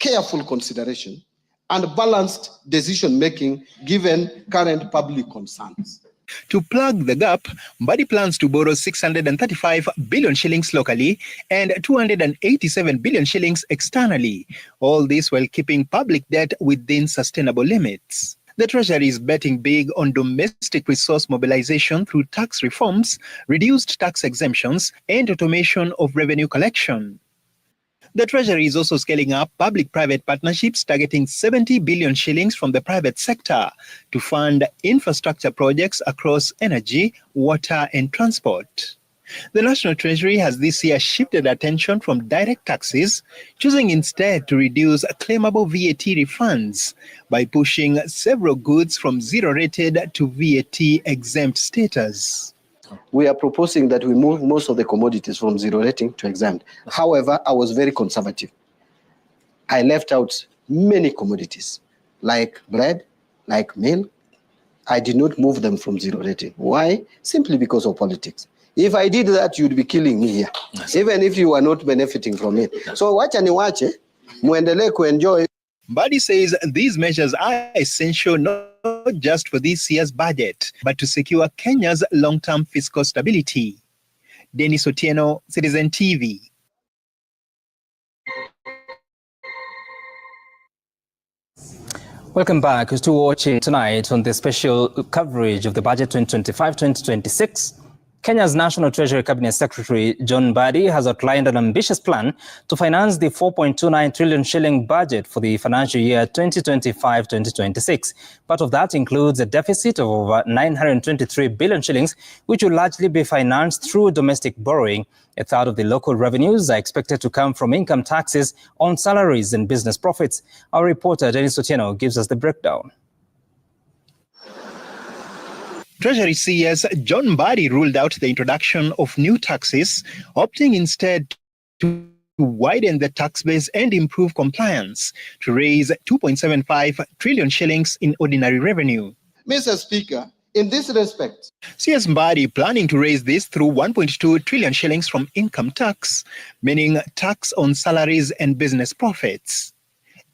careful consideration and balanced decision-making given current public concerns. To plug the gap, Mbadi plans to borrow 635 billion shillings locally and 287 billion shillings externally, all this while keeping public debt within sustainable limits. The Treasury is betting big on domestic resource mobilization through tax reforms, reduced tax exemptions, and automation of revenue collection. The Treasury is also scaling up public-private partnerships targeting 70 billion shillings from the private sector to fund infrastructure projects across energy, water, and transport. The National Treasury has this year shifted attention from direct taxes, choosing instead to reduce claimable VAT refunds by pushing several goods from zero-rated to VAT-exempt status. We are proposing that we move most of the commodities from zero rating to exempt. However, I was very conservative. I left out many commodities, like bread, like milk. I did not move them from zero rating. Why? Simply because of politics. If I did that, you'd be killing me here, even if you are not benefiting from it. So wacha niwache, muendelee kuenjoy. Mbadi says these measures are essential not just for this year's budget, but to secure Kenya's long-term fiscal stability. Dennis Otieno, Citizen TV. Welcome back to watching tonight on the special coverage of the budget 2025-2026. Kenya's National Treasury Cabinet Secretary John Mbadi has outlined an ambitious plan to finance the 4.29 trillion shilling budget for the financial year 2025-2026. Part of that includes a deficit of over 923 billion shillings, which will largely be financed through domestic borrowing. A third of the local revenues are expected to come from income taxes on salaries and business profits. Our reporter Dennis Otieno gives us the breakdown. Treasury CS John Mbadi ruled out the introduction of new taxes, opting instead to widen the tax base and improve compliance to raise 2.75 trillion shillings in ordinary revenue. Mr. Speaker, in this respect, CS Mbadi planning to raise this through 1.2 trillion shillings from income tax, meaning tax on salaries and business profits.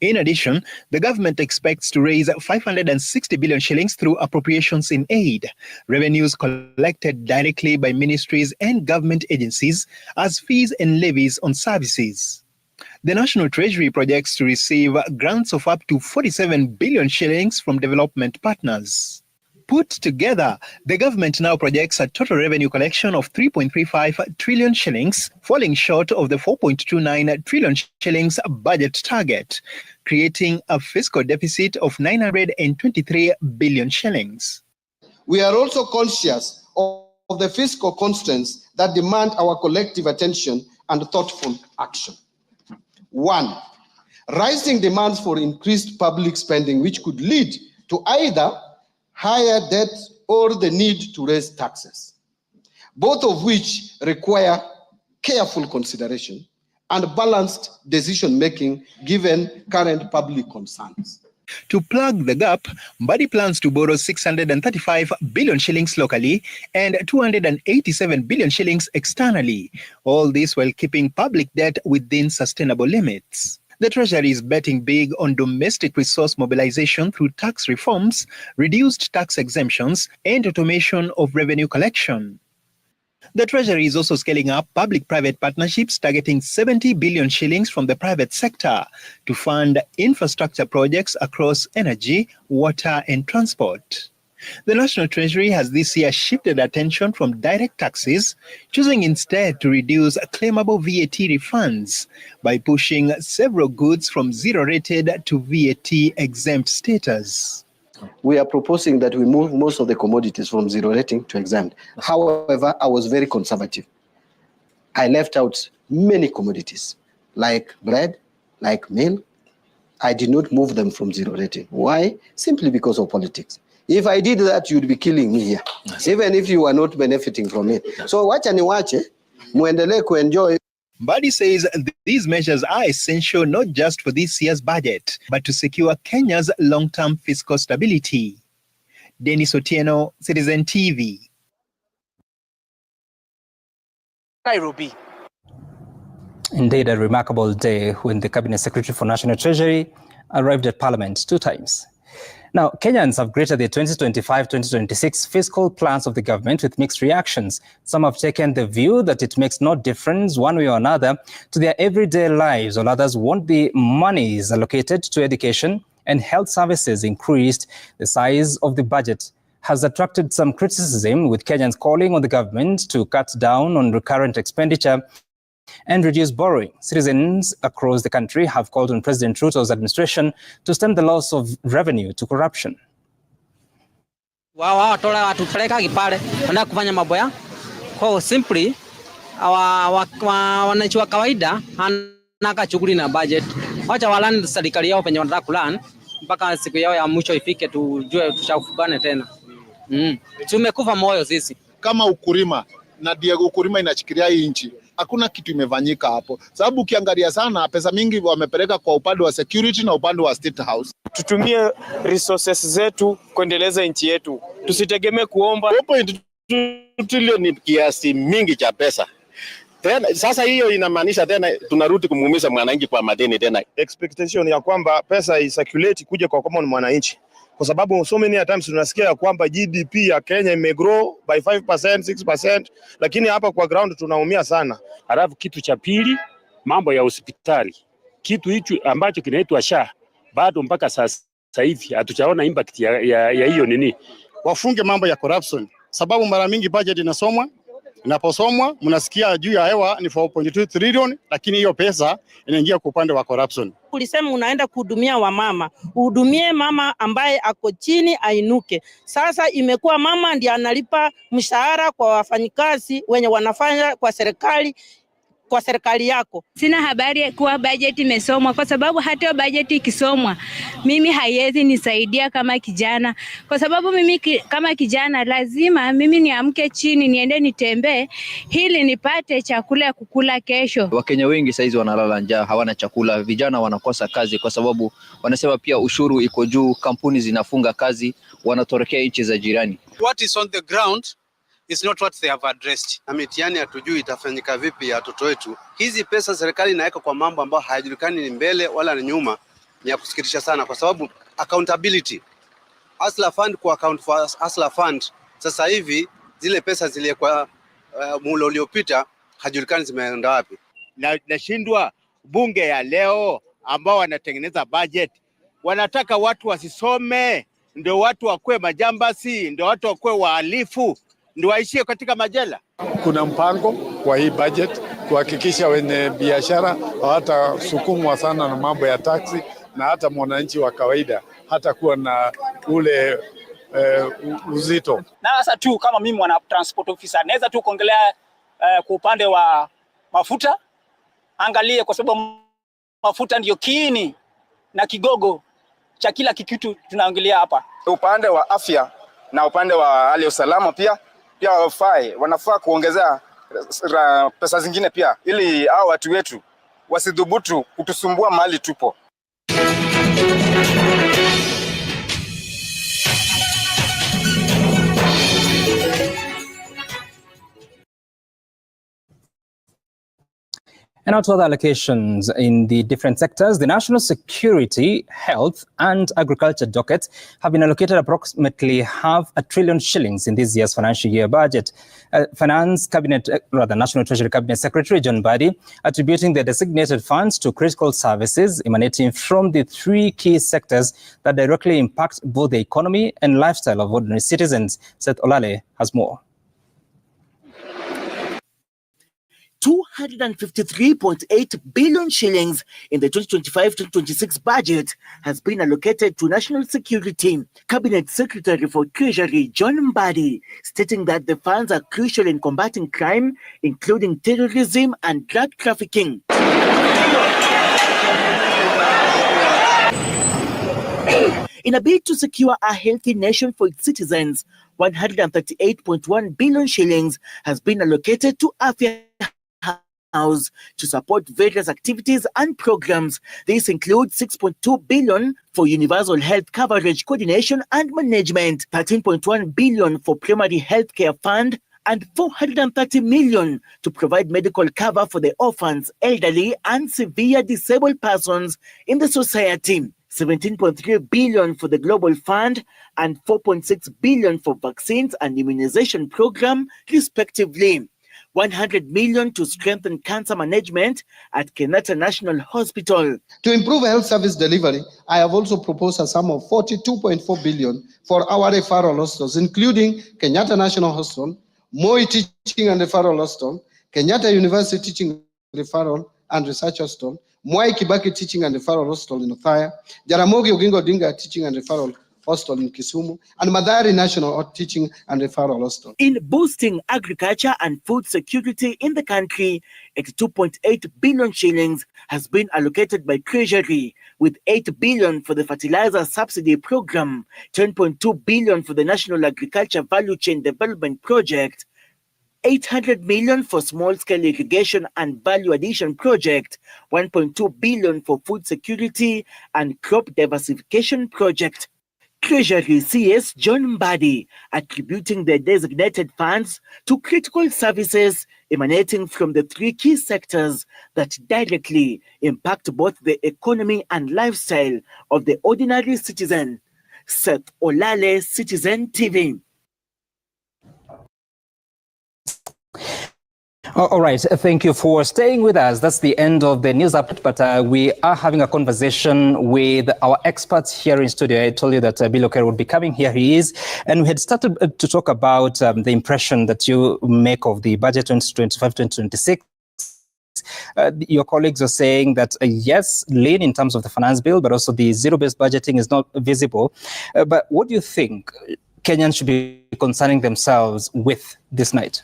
In addition, the government expects to raise 560 billion shillings through appropriations in aid, revenues collected directly by ministries and government agencies as fees and levies on services. The National Treasury projects to receive grants of up to 47 billion shillings from development partners. Put together, the government now projects a total revenue collection of 3.35 trillion shillings, falling short of the 4.29 trillion shillings budget target, creating a fiscal deficit of 923 billion shillings. We are also conscious of the fiscal constraints that demand our collective attention and thoughtful action. 1. Rising demands for increased public spending, which could lead to either higher debt or the need to raise taxes, both of which require careful consideration and balanced decision-making given current public concerns. To plug the gap, Mbadi plans to borrow 635 billion shillings locally and 287 billion shillings externally, all this while keeping public debt within sustainable limits. The Treasury is betting big on domestic resource mobilization through tax reforms, reduced tax exemptions, and automation of revenue collection. The Treasury is also scaling up public-private partnerships targeting 70 billion shillings from the private sector to fund infrastructure projects across energy, water, and transport. The National Treasury has this year shifted attention from direct taxes, choosing instead to reduce claimable VAT refunds by pushing several goods from zero-rated to VAT-exempt status. We are proposing that we move most of the commodities from zero rating to exempt. However, I was very conservative. I left out many commodities, like bread, like milk. I did not move them from zero rating. Why? Simply because of politics. If I did that, you'd be killing me here, even if you are not benefiting from it. So wacha niwache, muendelee kuenjoy. Mbadi says these measures are essential not just for this year's budget, but to secure Kenya's long-term fiscal stability. Dennis Otieno, Citizen TV. Nairobi. Indeed, a remarkable day when the Cabinet Secretary for National Treasury arrived at Parliament 2 times. Now, Kenyans have greeted the 2025-2026 fiscal plans of the government with mixed reactions. Some have taken the view that it makes no difference one way or another to their everyday lives, while others want the monies allocated to education and health services increased. The size of the budget has attracted some criticism, with Kenyans calling on the government to cut down on recurrent expenditure and reduce borrowing. Citizens across the country have called on President Ruto's administration to stem the loss of revenue to corruption. Simply, wananchi wa kawaida hana shughuli na budget. Wacha walani serikali yao penye wanataka kulani mpaka siku yao ya mwisho ifike, tujue tushafukane tena. Tumekufa moyo sisi kama ukulima na Diego, ukulima inachikilia hii nchi. Hakuna kitu imefanyika hapo, sababu ukiangalia sana pesa mingi wamepeleka kwa upande wa security na upande wa State House. Tutumie resources zetu kuendeleza nchi yetu, tusitegemee kuomba. 4.2 trillion ni kiasi mingi cha pesa. Tena sasa hiyo inamaanisha tena tunarudi kumuumiza mwananchi kwa madeni tena. Expectation ya kwamba pesa isirculate kuja kwa common mwananchi, kwa sababu so many times tunasikia ya kwamba GDP ya Kenya imegrow by 5%, 6%, lakini hapa kwa ground tunaumia sana. Halafu kitu cha pili, mambo ya hospitali, kitu hicho ambacho kinaitwa SHA, bado mpaka sasa hivi hatujaona impact ya hiyo nini. Wafunge mambo ya corruption, sababu mara mingi budget inasomwa, inaposomwa mnasikia juu ya hewa ni 4.2 trillion, lakini hiyo pesa inaingia kwa upande wa corruption. Ulisema unaenda kuhudumia wamama, uhudumie mama ambaye ako chini ainuke. Sasa imekuwa mama ndiye analipa mshahara kwa wafanyikazi wenye wanafanya kwa serikali yako. Sina habari kuwa bajeti imesomwa, kwa sababu hata bajeti ikisomwa mimi haiwezi nisaidia kama kijana, kwa sababu mimi kama kijana lazima mimi niamke chini niende nitembee ili nipate chakula ya kukula kesho. Wakenya wengi saizi wanalala njaa, hawana chakula, vijana wanakosa kazi kwa sababu wanasema pia ushuru iko juu, kampuni zinafunga kazi, wanatorokea nchi za jirani. What is on the ground is not what they have addressed. Na mitihani hatujui itafanyika vipi ya watoto wetu. Hizi pesa serikali inaweka kwa mambo ambayo hayajulikani ni mbele wala ni nyuma, ni ya kusikitisha sana, kwa sababu accountability, Hustler Fund kwa account for Hustler Fund, sasa hivi zile pesa zile kwa muhula uliopita hajulikani zimeenda wapi. Nashindwa bunge ya leo ambao wanatengeneza budget wanataka watu wasisome, ndio watu wakue majambasi, ndio watu wakue wahalifu, ndio waishie katika majela. Kuna mpango kwa hii budget kuhakikisha wenye biashara hawatasukumwa sana na mambo ya taksi, na hata mwananchi wa kawaida hata kuwa na ule uzito. Na sasa tu kama mimi mwana transport officer naweza tu kuongelea kwa upande wa mafuta. Angalie, kwa sababu mafuta ndio kiini na kigogo cha kila kitu tunaongelea hapa. Upande wa afya na upande wa hali ya usalama pia wanafaa kuongezea pesa zingine pia, ili hao watu wetu wasidhubutu kutusumbua mahali tupo. And now to other allocations in the different sectors. The National Security, Health and Agriculture dockets have been allocated approximately $500 billion in this year's financial year budget. National Treasury Cabinet Secretary John Mbadi attributing the designated funds to critical services emanating from the 3 key sectors that directly impact both the economy and lifestyle of ordinary citizens. Seth Olale has more. 253.8 billion shillings in the 2025-2026 budget has been allocated to national security. Cabinet Secretary for Treasury John Mbadi stating that the funds are crucial in combating crime, including terrorism and drug trafficking. In a bid to secure a healthy nation for its citizens, 138.1 billion shillings has been allocated to Afya House to support various activities and programs. This includes 6.2 billion for universal health coverage coordination and management, 13.1 billion for primary healthcare fund, and 430 million to provide medical cover for the orphans, elderly, and severe disabled persons in the society. 17.3 billion for the Global Fund and 4.6 billion for vaccines and immunization program, respectively. 100 million to strengthen cancer management at Kenyatta National Hospital. To improve health service delivery, I have also proposed a sum of 42.4 billion for our referral hospitals, including Kenyatta National Hospital, Moi Teaching and Referral Hospital, Kenyatta University Teaching Referral and Research Hospital, Mwai Kibaki Teaching and Referral Hospital in Othaya, Jaramogi Oginga Odinga Teaching and Referral Hospital in Kisumu, and Mathare National Teaching and Referral Hospital. In boosting agriculture and food security in the country, 82.8 billion shillings has been allocated by Treasury, with 8 billion for the fertilizer subsidy program, 10.2 billion for the National Agriculture Value Chain Development Project, 800 million for small-scale irrigation and value addition project, 1.2 billion for food security and crop diversification project. Treasury CS John Mbadi attributing the designated funds to critical services emanating from the three key sectors that directly impact both the economy and lifestyle of the ordinary citizen. Seth Olale, Citizen TV. All right, thank you for staying with us. That's the end of the news update, but we are having a conversation with our experts here in studio. I told you that Bill Okero would be coming. Here he is. And we had started to talk about the impression that you make of the budget 2025-2026. Your colleagues are saying that, yes, lean in terms of the finance bill, but also the zero-based budgeting is not visible. But what do you think Kenyans should be concerning themselves with this night?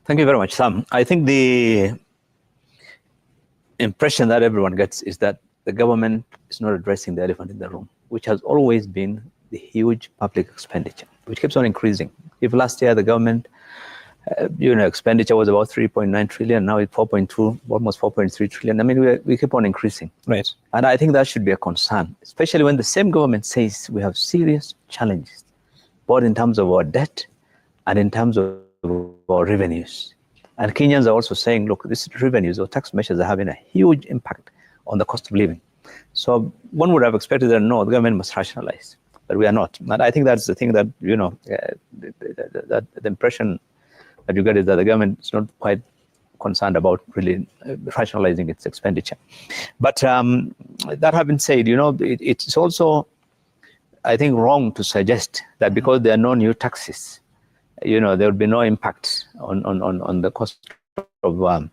Thank you very much, Sam. I think the impression that everyone gets is that the government is not addressing the elephant in the room, which has always been the huge public expenditure, which keeps on increasing. If last year the government, expenditure was about 3.9 trillion, now it's 4.2, almost 4.3 trillion. I mean, we keep on increasing. Right. And I think that should be a concern, especially when the same government says we have serious challenges, both in terms of our debt and in terms of our revenues. And Kenyans are also saying, look, these revenues or tax measures are having a huge impact on the cost of living. So one would have expected that, no, the government must rationalize, but we are not. And I think that's the thing that, the impression that you get is that the government is not quite concerned about really rationalizing its expenditure. But that having said, it's also, I think, wrong to suggest that because there are no new taxes, there will be no impact on the cost of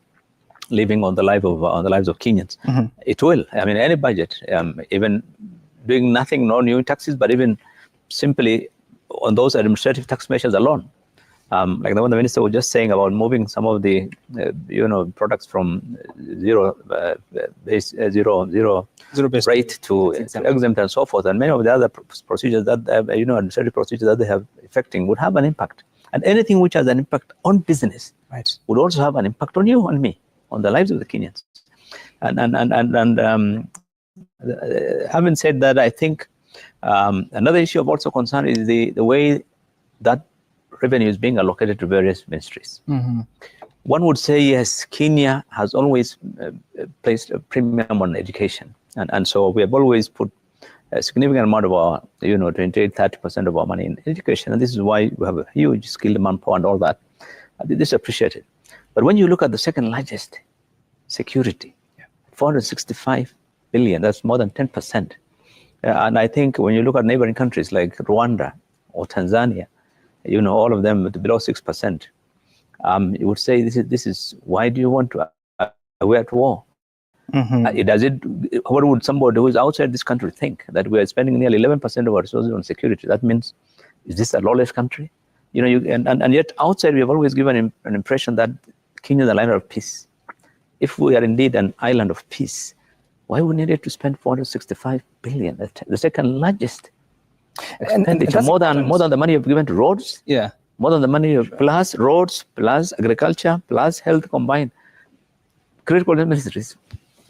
living, on the lives of Kenyans. Mm-hmm. It will. I mean, any budget, even doing nothing, no new taxes, but even simply on those administrative tax measures alone, like the one the minister was just saying about moving some of the products from zero base rate to exempt and so forth, and many of the other procedures that administrative procedures that they have affecting would have an impact. And anything which has an impact on business, right, would also have an impact on you, on me, on the lives of the Kenyans. And having said that, I think another issue of also concern is the way that revenue is being allocated to various ministries. Mm-hmm. One would say, yes, Kenya has always placed a premium on education. And so we have always put a significant amount of our, 28-30% of our money in education. And this is why we have a huge skilled manpower and all that. This is appreciated. But when you look at the second largest, security, 465 billion, that's more than 10%. And I think when you look at neighboring countries like Rwanda or Tanzania, all of them below 6%, you would say this is why do you want to we're at war? Mm-hmm. What would somebody who is outside this country think? That we are spending nearly 11% of our resources on security? That means, is this a lawless country? And yet outside we have always given an impression that Kenya is an island of peace. If we are indeed an island of peace, why we needed to spend 465 billion, the second largest expenditure, more than the money you've given to roads? Yeah. More than the money plus roads, plus agriculture, plus health combined. Critical ministries.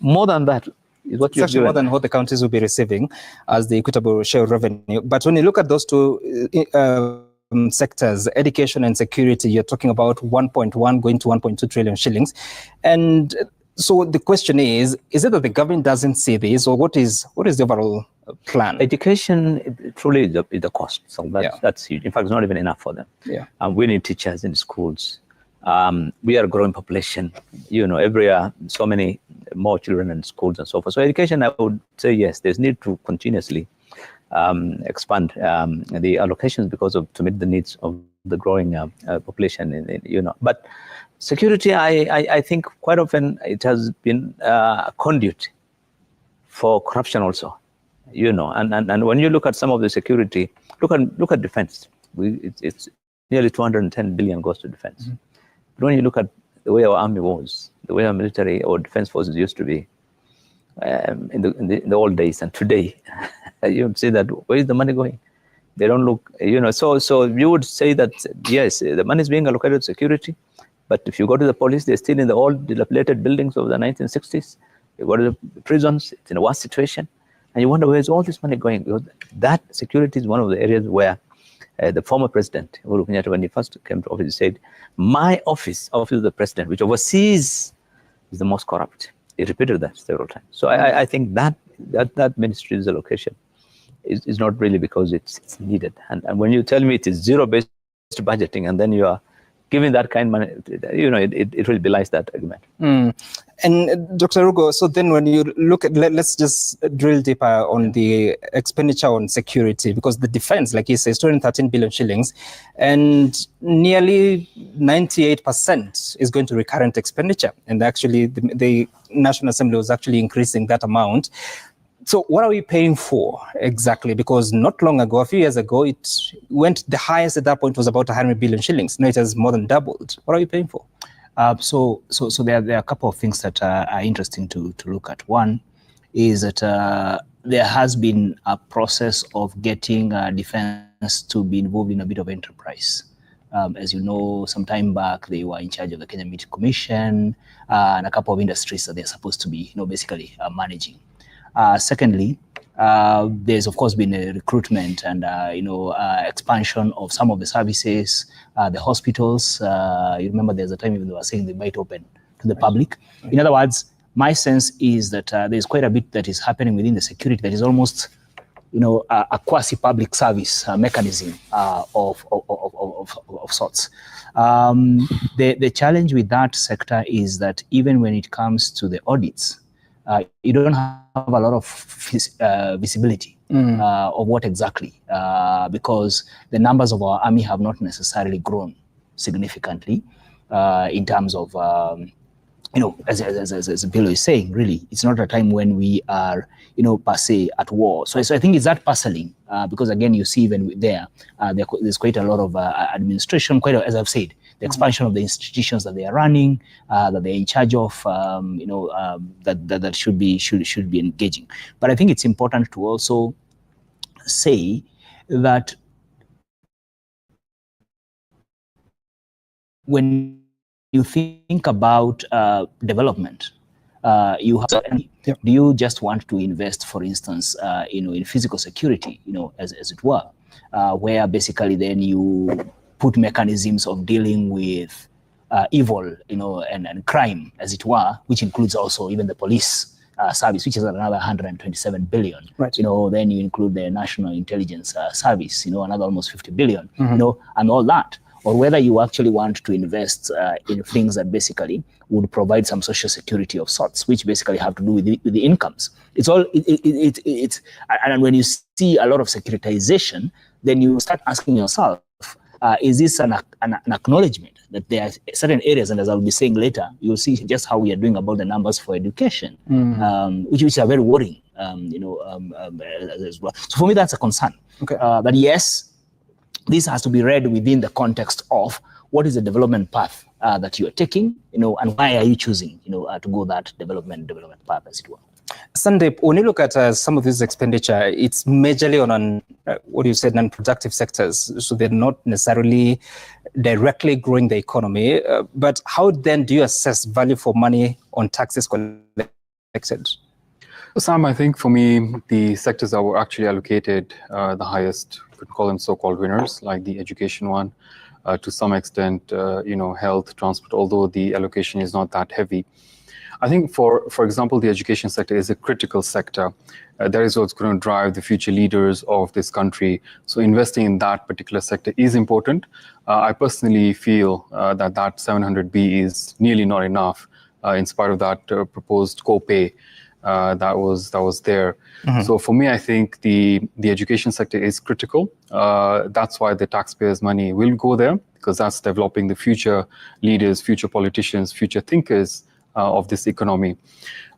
More than that is what you've given. More than what the counties will be receiving as the equitable share of revenue. But when you look at those two sectors, education and security, you're talking about 1.1 going to 1.2 trillion shillings. And so the question is it that the government doesn't see this, or what is the overall plan? Education truly is the cost. So that's huge. In fact, it's not even enough for them. Yeah. We need teachers in schools. We are a growing population. Every year, so many more children in schools and so forth. So education, I would say yes, there's need to continuously expand the allocations to meet the needs of the growing population. But security, I think quite often it has been a conduit for corruption also. And when you look at some of the security, look at defense. It's nearly 210 billion goes to defense. Mm-hmm. But when you look at the way our army was, the way our military or defense forces used to be in the old days and today, you see that where is the money going? They don't look, so you would say that yes, the money is being allocated to security, but if you go to the police, they're still in the old dilapidated buildings of the 1960s. You go to the prisons, it's in a worse situation. And you wonder, where's all this money going? Because that security is one of the areas where the former president, Uhuru Kenyatta, when he first came to office, he said, my office of the president, which oversees, is the most corrupt. He repeated that several times. So I think that ministry's allocation is not really because it's needed. And when you tell me it is zero-based budgeting, and then you are giving that kind of money, it really belies that argument. And Dr. Rugo, so then when you look at, let's just drill deeper on the expenditure on security, because the defense, like he says, 213 billion shillings, and nearly 98% is going to recurrent expenditure. And actually, the National Assembly was actually increasing that amount. So what are we paying for exactly? Because not long ago, a few years ago, it went, the highest at that point was about 100 billion shillings. Now it has more than doubled. What are we paying for? So there are a couple of things that are interesting to look at. One is that there has been a process of getting defense to be involved in a bit of enterprise. As you know, some time back, they were in charge of the Kenya Meat Commission and a couple of industries that they're supposed to be, basically managing. Secondly, there's of course been a recruitment and expansion of some of the services, the hospitals. You remember there's a time even they were saying they might open to the public. In other words, my sense is that there's quite a bit that is happening within the security that is almost, a quasi-public service mechanism of sorts. The challenge with that sector is that even when it comes to the audits, you don't have a lot of visibility of what exactly, because the numbers of our army have not necessarily grown significantly in terms of, as Bill is saying, really, it's not a time when we are, per se at war. So I think it's that puzzling, because again, you see even there's quite a lot of administration, as I've said, the expansion of the institutions that they are running, that they're in charge of, that should be engaging. But I think it's important to also say that when you think about development, you have. Yep. Do you just want to invest, for instance, in physical security, as it were, where basically then you put mechanisms of dealing with evil, and crime, as it were, which includes also even the police service, which is another 127 billion. Right. Then you include the National Intelligence Service, another almost 50 billion, and all that. Or whether you actually want to invest in things that basically would provide some social security of sorts, which basically have to do with the incomes. It's and when you see a lot of securitization, then you start asking yourself, is this an acknowledgement that there are certain areas, and as I'll be saying later, you'll see just how we are doing about the numbers for education, which are very worrying, as well. So for me, that's a concern. Okay. But yes, this has to be read within the context of what is the development path that you are taking, and why are you choosing, to go that development path, as it were. Sandeep, when you look at some of this expenditure, it's majorly on what you said, non-productive sectors. So they're not necessarily directly growing the economy. But how then do you assess value for money on taxes collected? Sam, I think for me, the sectors that were actually allocated the highest, we could call them so-called winners, like the education one, to some extent, health, transport, although the allocation is not that heavy. I think for example, the education sector is a critical sector. That is what's going to drive the future leaders of this country. So investing in that particular sector is important. I personally feel that 700B is nearly not enough in spite of that proposed co-pay that was there. Mm-hmm. So for me, I think the education sector is critical. That's why the taxpayers' money will go there, because that's developing the future leaders, future politicians, future thinkers of this economy.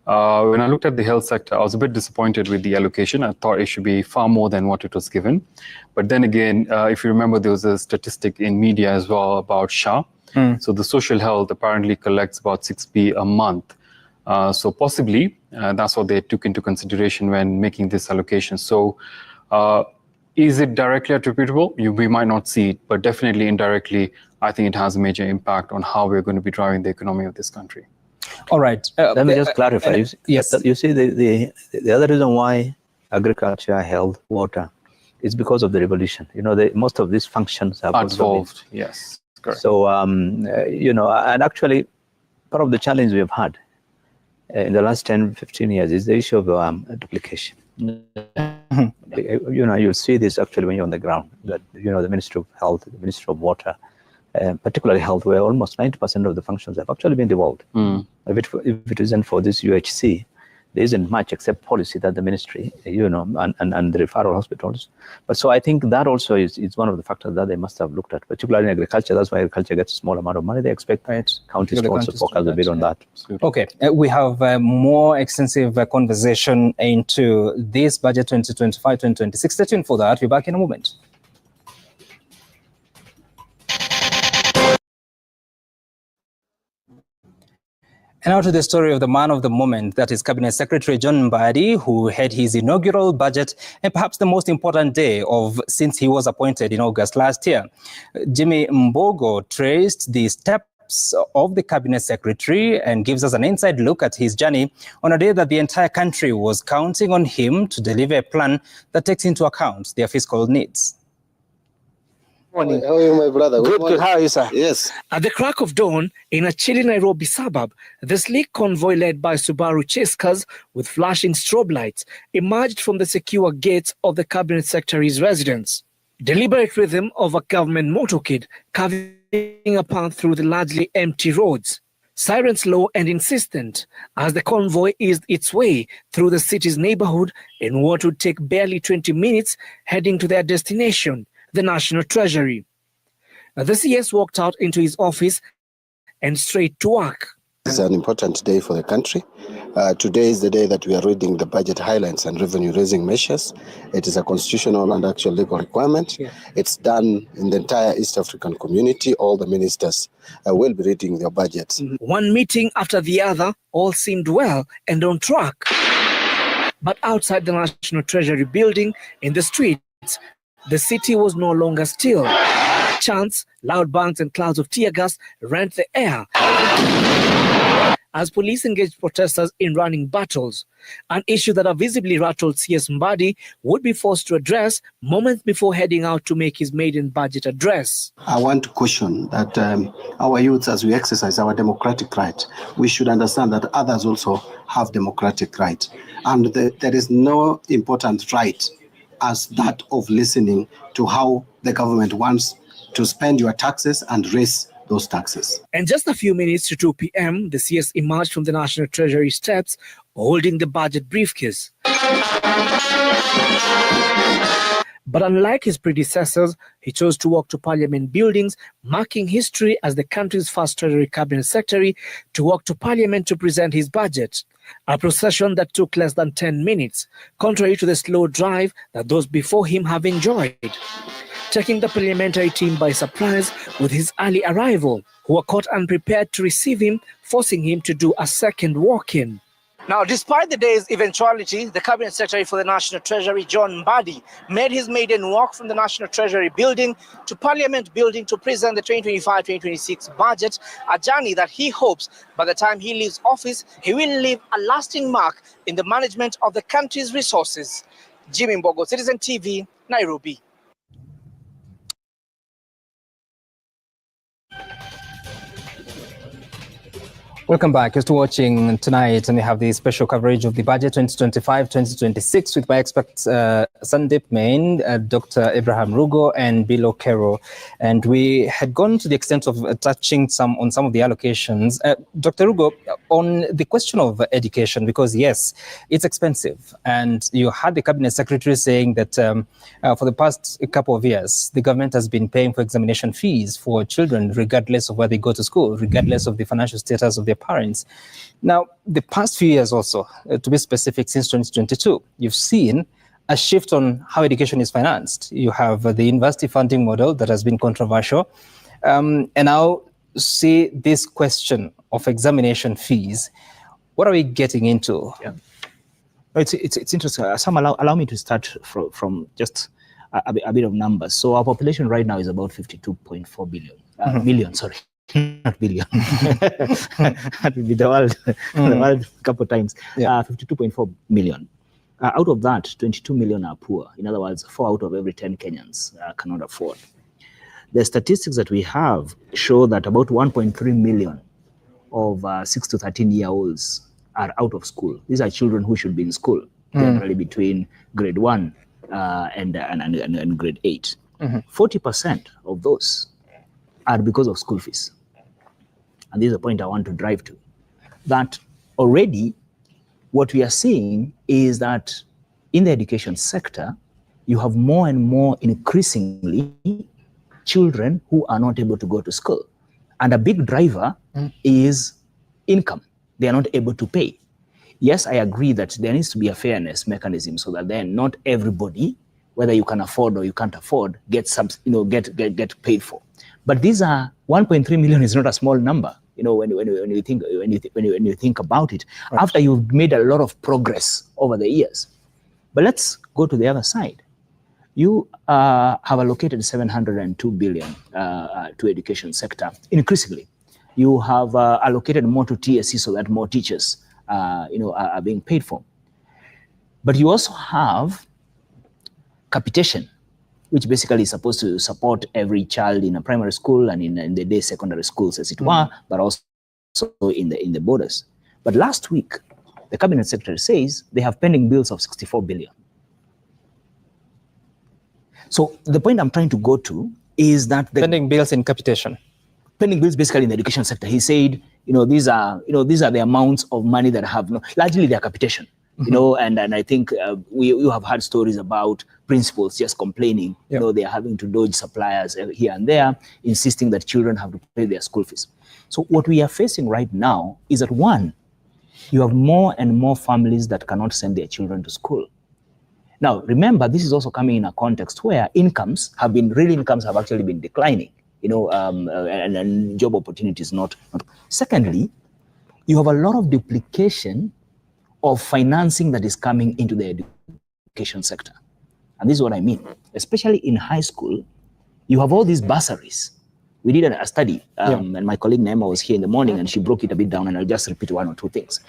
When I looked at the health sector, I was a bit disappointed with the allocation. I thought it should be far more than what it was given. But then again, if you remember, there was a statistic in media as well about SHA. So the social health apparently collects about 6p a month. So possibly that's what they took into consideration when making this allocation. So is it directly attributable? We might not see it, but definitely indirectly, I think it has a major impact on how we're going to be driving the economy of this country. All right. Let me just clarify. Yes. You see, the other reason why agriculture, health, water is because of the revolution. Most of these functions have solved. Yes, correct. So, and actually, part of the challenge we have had in the last 10, 15 years is the issue of duplication. You'll see this actually when you're on the ground, that, the Ministry of Health, the Ministry of Water, particularly health, where almost 90% of the functions have actually been devolved. If it isn't for this UHC, there isn't much except policy that the ministry, and the referral hospitals. But so I think that also is one of the factors that they must have looked at, particularly in agriculture. That's why agriculture gets a small amount of money. They expect counties to also focus a bit on that. Okay, we have more extensive conversation into this budget 2025-2026. Stay tuned for that. We're back in a moment. And now to the story of the man of the moment, that is Cabinet Secretary John Mbadi, who had his inaugural budget and perhaps the most important day since he was appointed in August last year. Jimmy Mbogo traced the steps of the Cabinet Secretary and gives us an inside look at his journey on a day that the entire country was counting on him to deliver a plan that takes into account their fiscal needs. Morning. How are you, my brother? Good. How are you, sir? Yes. At the crack of dawn, in a chilly Nairobi suburb, the sleek convoy led by Subaru chase cars with flashing strobe lights emerged from the secure gates of the Cabinet Secretary's residence. Deliberate rhythm of a government motorcade carving a path through the largely empty roads. Sirens low and insistent as the convoy eased its way through the city's neighborhood in what would take barely 20 minutes, heading to their destination, the National Treasury. The CS walked out into his office and straight to work. It's an important day for the country. Today is the day that we are reading the budget highlights and revenue-raising measures. It is a constitutional and actual legal requirement. Yeah. It's done in the entire East African community. All the ministers will be reading their budgets. One meeting after the other, all seemed well and on track. But outside the National Treasury building, in the streets, the city was no longer still. Chants, loud bangs and clouds of tear gas rent the air as police engaged protesters in running battles, an issue that visibly rattled CS Mbadi would be forced to address moments before heading out to make his maiden budget address. I want to caution that our youths, as we exercise our democratic right, we should understand that others also have democratic right. And there is no important right as that of listening to how the government wants to spend your taxes and raise those taxes. And just a few minutes to 2 p.m., the CS emerged from the National Treasury steps holding the budget briefcase. But unlike his predecessors, he chose to walk to Parliament buildings, marking history as the country's first Treasury Cabinet Secretary to walk to Parliament to present his budget. A procession that took less than 10 minutes, contrary to the slow drive that those before him have enjoyed. Taking the parliamentary team by surprise with his early arrival, who were caught unprepared to receive him, forcing him to do a second walk-in. Now, despite the day's eventuality, the Cabinet Secretary for the National Treasury, John Mbadi, made his maiden walk from the National Treasury building to Parliament building to present the 2025-2026 budget, a journey that he hopes by the time he leaves office, he will leave a lasting mark in the management of the country's resources. Jimmy Mbogo, Citizen TV, Nairobi. Welcome back. You're still watching tonight, and we have the special coverage of the budget 2025-2026 with my experts Sandeep Main, Dr. Abraham Rugo, and Bilo Kero. And we had gone to the extent of touching on some of the allocations. Dr. Rugo, on the question of education, because yes, it's expensive, and you had the Cabinet Secretary saying that for the past couple of years, the government has been paying for examination fees for children, regardless of where they go to school, regardless of the financial status of their parents. Now, the past few years also, to be specific, since 2022, you've seen a shift on how education is financed. You have the university funding model that has been controversial. And now see this question of examination fees. What are we getting into? Yeah. It's interesting. Sam, allow me to start from just a bit of numbers. So our population right now is about 52.4 billion, million, sorry. Not billion. That would be the world a couple of times. 52.4 million. Out of that, 22 million are poor. In other words, 4 out of every 10 Kenyans cannot afford. The statistics that we have show that about 1.3 million of 6 to 13-year-olds are out of school. These are children who should be in school, generally between grade 1 and grade 8. 40% of those are because of school fees. And this is a point I want to drive to. That already what we are seeing is that in the education sector, you have more and more increasingly children who are not able to go to school. And a big driver is income. They are not able to pay. Yes, I agree that there needs to be a fairness mechanism so that then not everybody, whether you can afford or you can't afford, get paid for. But these are 1.3 million is not a small number. You know, when you think about it, after you've made a lot of progress over the years. But let's go to the other side. You have allocated 702 billion to education sector. Increasingly, you have allocated more to TSC so that more teachers, are being paid for. But you also have capitation, which basically is supposed to support every child in a primary school and in the day secondary schools, as it were, but also in the borders. But last week, the Cabinet Secretary says they have pending bills of 64 billion. So the point I'm trying to go to is that pending bills in capitation. Pending bills basically in the education sector. He said, these are the amounts of money that have largely their capitation. And I think you have heard stories about principals just complaining, they are having to dodge suppliers here and there, insisting that children have to pay their school fees. So what we are facing right now is that, one, you have more and more families that cannot send their children to school. Now, remember, this is also coming in a context where real incomes have actually been declining, and job opportunities not. Secondly, you have a lot of duplication of financing that is coming into the education sector. And this is what I mean. Especially in high school, you have all these bursaries. We did a study, and my colleague Naima was here in the morning, and she broke it a bit down, and I'll just repeat one or two things.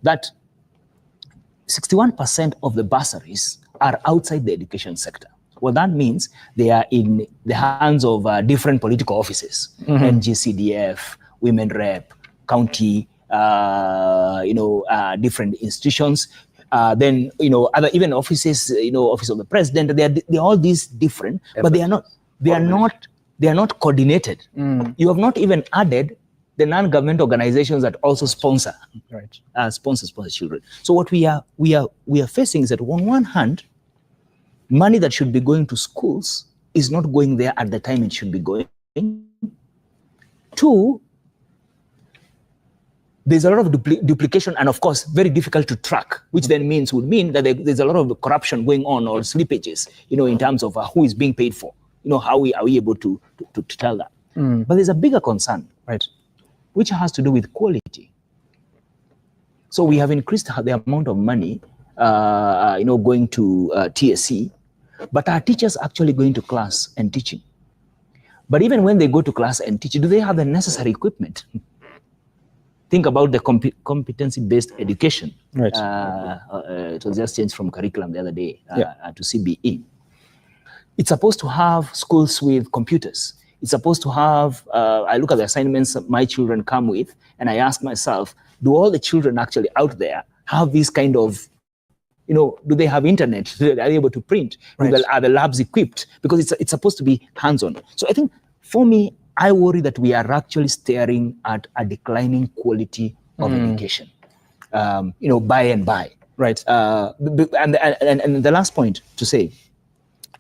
That 61% of the bursaries are outside the education sector. What that means, they are in the hands of different political offices, NGCDF, Women Rep, county, different institutions, then other even offices, office of the president. They're all these different, but they are not coordinated. You have not even added the non-government organizations that also sponsor children. So what we are facing is that on one hand, money that should be going to schools is not going there at the time it should be going. Two, there's a lot of duplication and, of course, very difficult to track, which then would mean that there's a lot of corruption going on or slippages, in terms of who is being paid for. How are we able to tell that? But there's a bigger concern, which has to do with quality. So we have increased the amount of money, going to TSC, but are teachers actually going to class and teaching? But even when they go to class and teach, do they have the necessary equipment? Think about the competency-based education. Right. It was just changed from curriculum the other day to CBE. It's supposed to have schools with computers. It's supposed to have, I look at the assignments my children come with, and I ask myself, do all the children actually out there have this kind of, do they have internet? Are they able to print? Right. Are the labs equipped? Because it's supposed to be hands-on. So I think, for me, I worry that we are actually staring at a declining quality of education, by and by. Right. And the last point to say,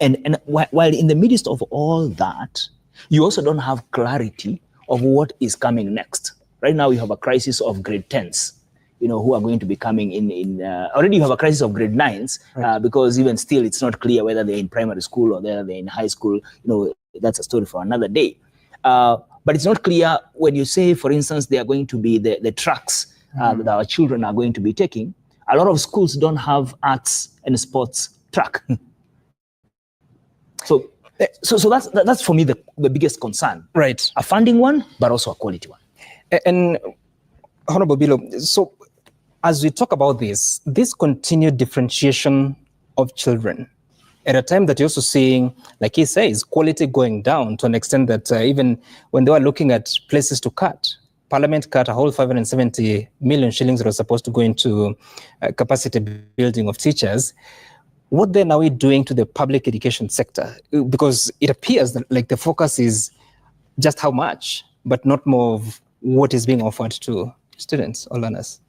and while in the midst of all that, you also don't have clarity of what is coming next. Right now, you have a crisis of grade 10s, who are going to be coming in. Already you have a crisis of grade 9s, because even still, it's not clear whether they're in primary school or whether they're in high school. That's a story for another day. But it's not clear when you say, for instance, they are going to be the tracks that our children are going to be taking. A lot of schools don't have arts and sports track. So that's for me the biggest concern. Right. A funding one, but also a quality one. And Honorable Bilo, so as we talk about this continued differentiation of children, at a time that you're also seeing, like he says, quality going down to an extent that even when they were looking at places to cut, Parliament cut a whole 570 million shillings that was supposed to go into capacity building of teachers. What then are we doing to the public education sector? Because it appears that like the focus is just how much, but not more of what is being offered to students or learners.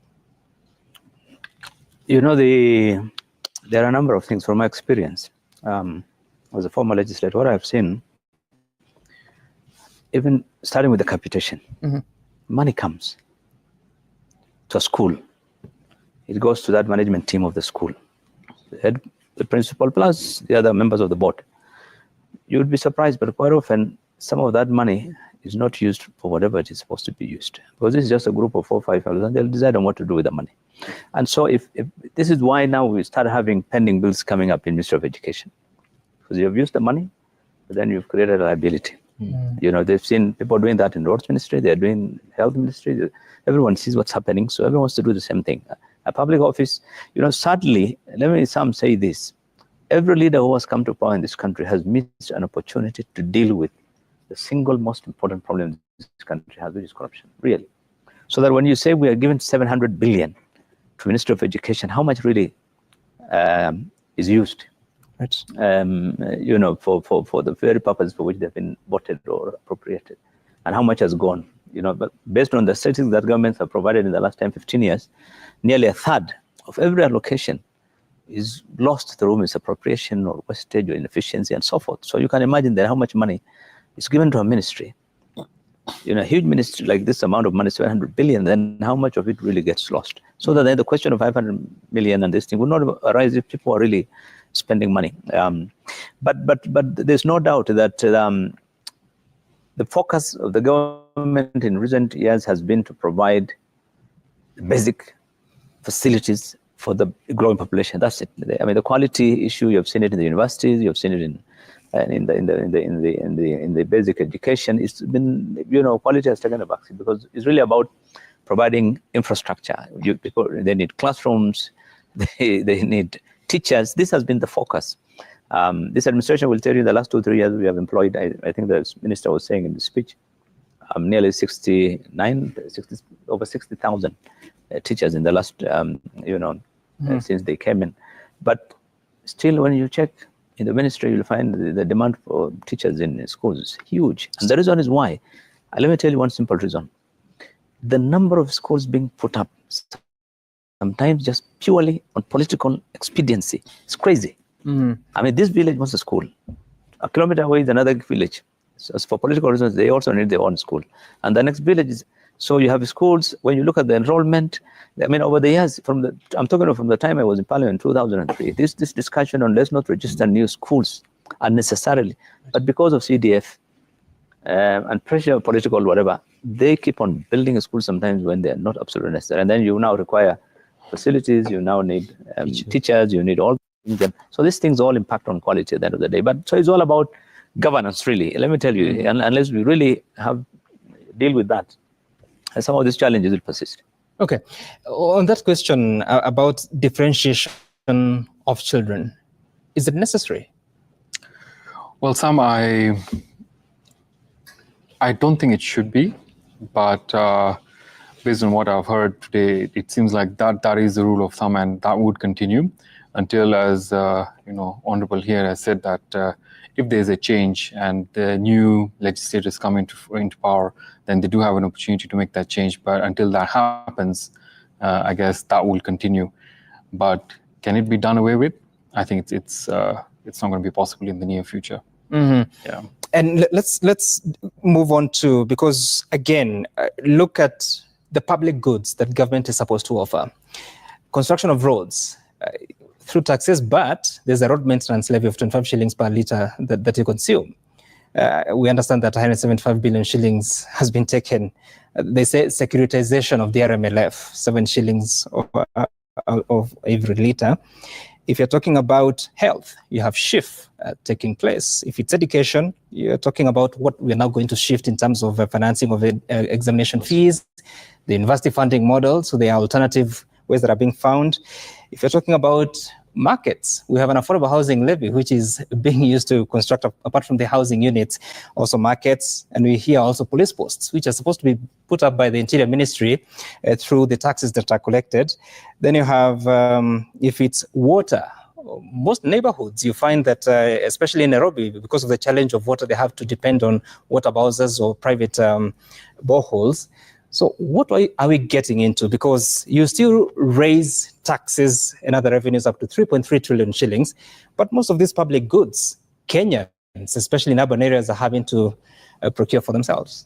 There are a number of things from my experience. As a former legislator, what I've seen, even starting with the capitation, money comes to a school. It goes to that management team of the school, the principal plus the other members of the board. You would be surprised, but quite often some of that money is not used for whatever it is supposed to be used. Because this is just a group of 4 or 5 families, and they'll decide on what to do with the money. And so if this is why now we start having pending bills coming up in Ministry of Education. Because you've used the money, but then you've created a liability. They've seen people doing that in the Roads Ministry, they're doing Health Ministry. Everyone sees what's happening, so everyone wants to do the same thing. A public office, sadly, some say this, every leader who has come to power in this country has missed an opportunity to deal with the single most important problem this country has, which is corruption, really. So that when you say we are given 700 billion to Ministry of Education, how much really is used? Right. For the very purpose for which they've been voted or appropriated, and how much has gone. But based on the statistics that governments have provided in the last 10, 15 years, nearly a third of every allocation is lost through misappropriation or wastage or inefficiency and so forth. So you can imagine that how much money is given to a ministry. A huge ministry like this amount of money, 700 billion, then how much of it really gets lost? So that then the question of 500 million and this thing would not arise if people are really spending money. But there's no doubt that the focus of the government in recent years has been to provide basic facilities for the growing population. That's it. The quality issue, you've seen it in the universities, you've seen it in the basic education. It's been, quality has taken a backseat because it's really about providing infrastructure. They need classrooms, they need teachers. This has been the focus. This administration will tell you the last 2 or 3 years we have employed, I think the minister was saying in the speech, nearly over 60,000 teachers in the last, since they came in. But still, when you check in the ministry, you'll find the demand for teachers in schools is huge. And the reason is why. Let me tell you one simple reason. The number of schools being put up, sometimes just purely on political expediency, it's crazy. This village wants a school. A kilometer away is another village. So for political reasons, they also need their own school. And the next village is, so you have schools, when you look at the enrollment, over the years, I'm talking from the time I was in Parliament in 2003, this discussion on let's not register new schools unnecessarily, but because of CDF and pressure, political, whatever, they keep on building a school sometimes when they're not absolutely necessary. And then you now require facilities, you now need teachers, you need all things. And so these things all impact on quality at the end of the day. But so it's all about governance, really. Let me tell you, unless we really deal with that, and some of these challenges will persist. Okay. On that question about differentiation of children, is it necessary? Well, Sam, I don't think it should be, but based on what I've heard today, it seems like that is the rule of thumb, and that would continue until, as Honorable here has said, that if there's a change and the new legislators come into power, then they do have an opportunity to make that change. But until that happens, I guess that will continue. But can it be done away with? I think it's not going to be possible in the near future. Mm-hmm. Yeah. And let's move on to, because again, look at the public goods that government is supposed to offer. Construction of roads through taxes, but there's a road maintenance levy of 25 shillings per litre that you consume. We understand that 175 billion shillings has been taken. They say securitization of the RMLF, 7 shillings of every litre. If you're talking about health, you have shift taking place. If it's education, you're talking about what we're now going to shift in terms of financing of examination fees, the university funding model, so there are alternative ways that are being found. If you're talking about markets, we have an affordable housing levy, which is being used to construct, apart from the housing units, also markets, and we hear also police posts, which are supposed to be put up by the Interior Ministry through the taxes that are collected. Then you have, if it's water, most neighborhoods, you find that, especially in Nairobi, because of the challenge of water, they have to depend on water bowsers or private boreholes. So what are we getting into? Because you still raise taxes and other revenues up to 3.3 trillion shillings, but most of these public goods, Kenyans, especially in urban areas, are having to procure for themselves.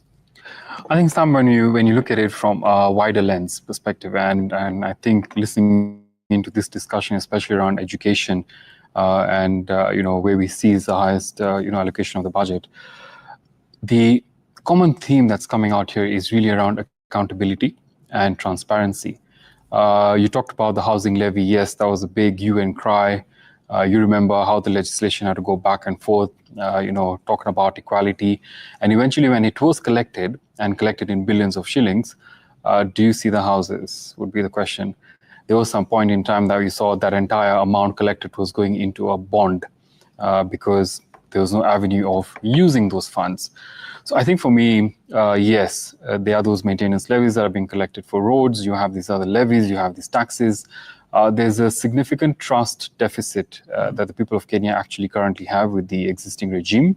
I think, Sam, when you look at it from a wider lens perspective, and I think listening into this discussion, especially around education, and where we see is the highest allocation of the budget, the common theme that's coming out here is really around accountability and transparency. You talked about the housing levy. Yes, that was a big hue and cry. You remember how the legislation had to go back and forth, talking about equality. And eventually when it was collected in billions of shillings, do you see the houses, would be the question. There was some point in time that we saw that entire amount collected was going into a bond because there was no avenue of using those funds. So I think for me, yes, there are those maintenance levies that are being collected for roads. You have these other levies, you have these taxes. There's a significant trust deficit that the people of Kenya actually currently have with the existing regime.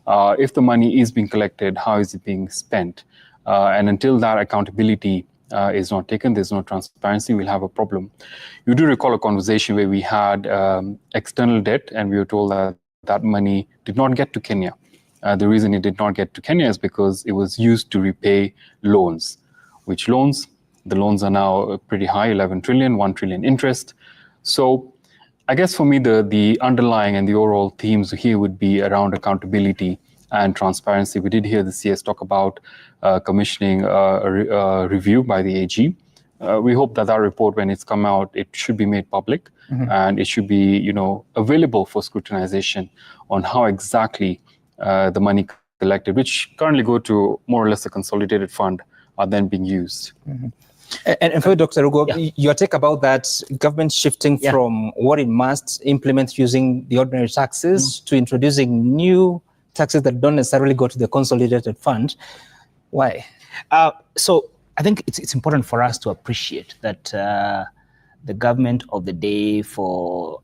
If the money is being collected, how is it being spent? And until that accountability is not taken, there's no transparency, we'll have a problem. You do recall a conversation where we had external debt and we were told that that money did not get to Kenya. The reason it did not get to Kenya is because it was used to repay loans. Which loans? The loans are now pretty high, 11 trillion, 1 trillion interest. So I guess for me, the underlying and the overall themes here would be around accountability and transparency. We did hear the CS talk about commissioning a review by the AG. We hope that report, when it's come out, it should be made public and it should be, available for scrutinization on how exactly the money collected, which currently go to more or less a consolidated fund, are then being used. And for Dr. Rugo, your take about that government shifting from what it must implement using the ordinary taxes to introducing new taxes that don't necessarily go to the consolidated fund. Why? So I think it's important for us to appreciate that the government of the day, for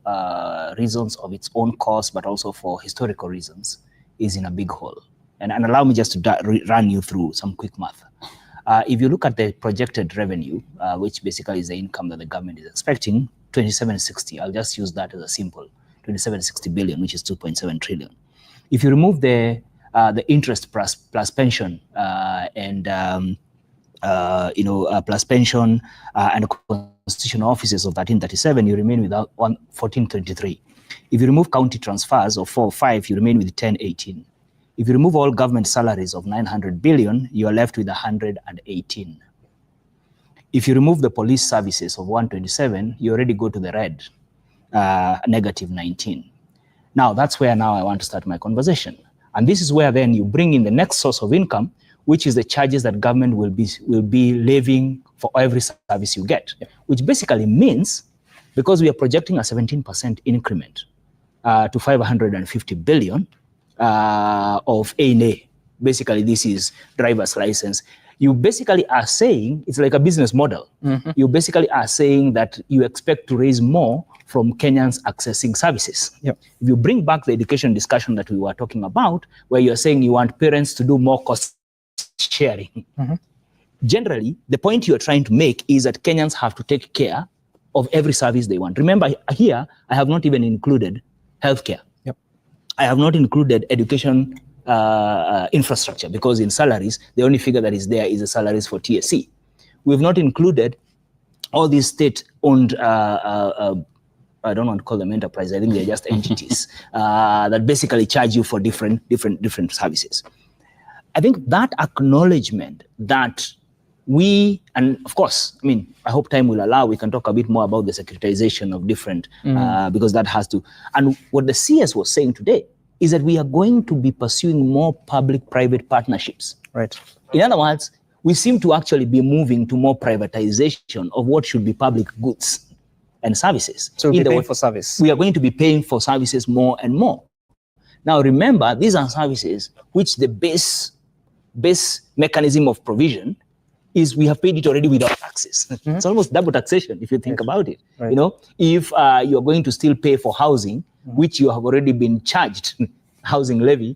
reasons of its own course, but also for historical reasons, is in a big hole. And allow me just to run you through some quick math. If you look at the projected revenue, which basically is the income that the government is expecting, 2760, I'll just use that as a simple, 2760 billion, which is 2.7 trillion. If you remove the interest plus pension plus pension and constitutional offices of 1337, you remain with 1423. If you remove county transfers of 405, you remain with 1018. If you remove all government salaries of 900 billion, you are left with 118. If you remove the police services of 127, you already go to the red, negative 19. Now, that's where now I want to start my conversation. And this is where then you bring in the next source of income, which is the charges that government will be levying for every service you get, which basically means, because we are projecting a 17% increment to 550 billion of A&A. Basically, this is driver's license. You basically are saying, it's like a business model. You basically are saying that you expect to raise more from Kenyans accessing services. If you bring back the education discussion that we were talking about, where you're saying you want parents to do more cost sharing. Generally, the point you're trying to make is that Kenyans have to take care of every service they want. Remember, here, I have not even included healthcare. I have not included education infrastructure, because in salaries, the only figure that is there is the salaries for TSC. We've not included all these state-owned, I don't want to call them enterprise, I think they're just entities that basically charge you for different services. I think that acknowledgement that we, and of course, I mean, I hope time will allow, we can talk a bit more about the securitization of different, because that has to, and what the CS was saying today is that we are going to be pursuing more public-private partnerships. Right. In other words, we seem to actually be moving to more privatization of what should be public goods and services. So we'll be paying for service. We are going to be paying for services more and more. Now remember, these are services which the base mechanism of provision is we have paid it already without taxes. It's almost double taxation if you think about it. Right. You know, if you're going to still pay for housing, which you have already been charged, housing levy,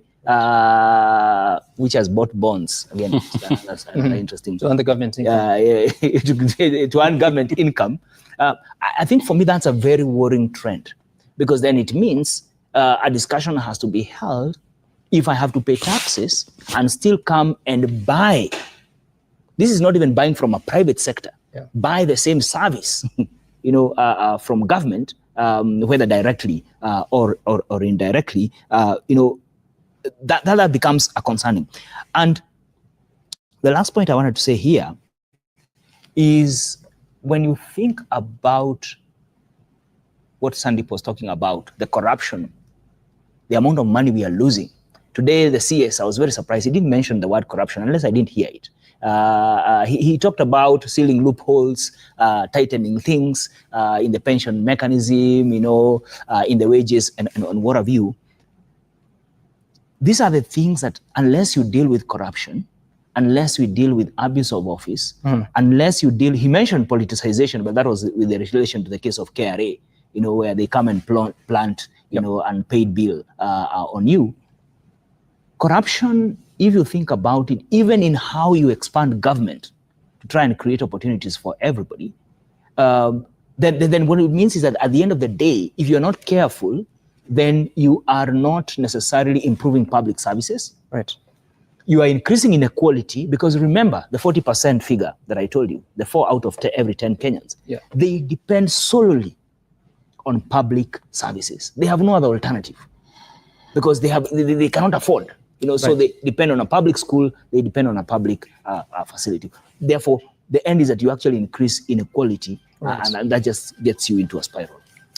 which has bought bonds. Again, that's interesting. To earn the government income. To earn government income. I think for me, that's a very worrying trend, because then it means a discussion has to be held if I have to pay taxes and still come and buy. This is not even buying from a private sector. Buy the same service, you know, from government, whether directly or indirectly, you know, that becomes a concerning. And the last point I wanted to say here is, when you think about what Sandeep was talking about, the corruption, the amount of money we are losing. Today, the CS, I was very surprised. He didn't mention the word corruption unless I didn't hear it. He talked about sealing loopholes, tightening things in the pension mechanism, you know, in the wages and what have you. These are the things that, unless you deal with corruption, unless we deal with abuse of office, unless you deal, he mentioned politicization, but that was with relation to the case of KRA, you know, where they come and plant, you know, unpaid bill on you. Corruption, if you think about it, even in how you expand government to try and create opportunities for everybody, then what it means is that at the end of the day, if you're not careful, then you are not necessarily improving public services. Right. You are increasing inequality, because remember the 40% figure that I told you, the 4 out of every 10 Kenyans, they depend solely on public services. They have no other alternative, because they cannot afford, you know, so they depend on a public school, they depend on a public facility. Therefore, the end is that you actually increase inequality, and that just gets you into a spiral.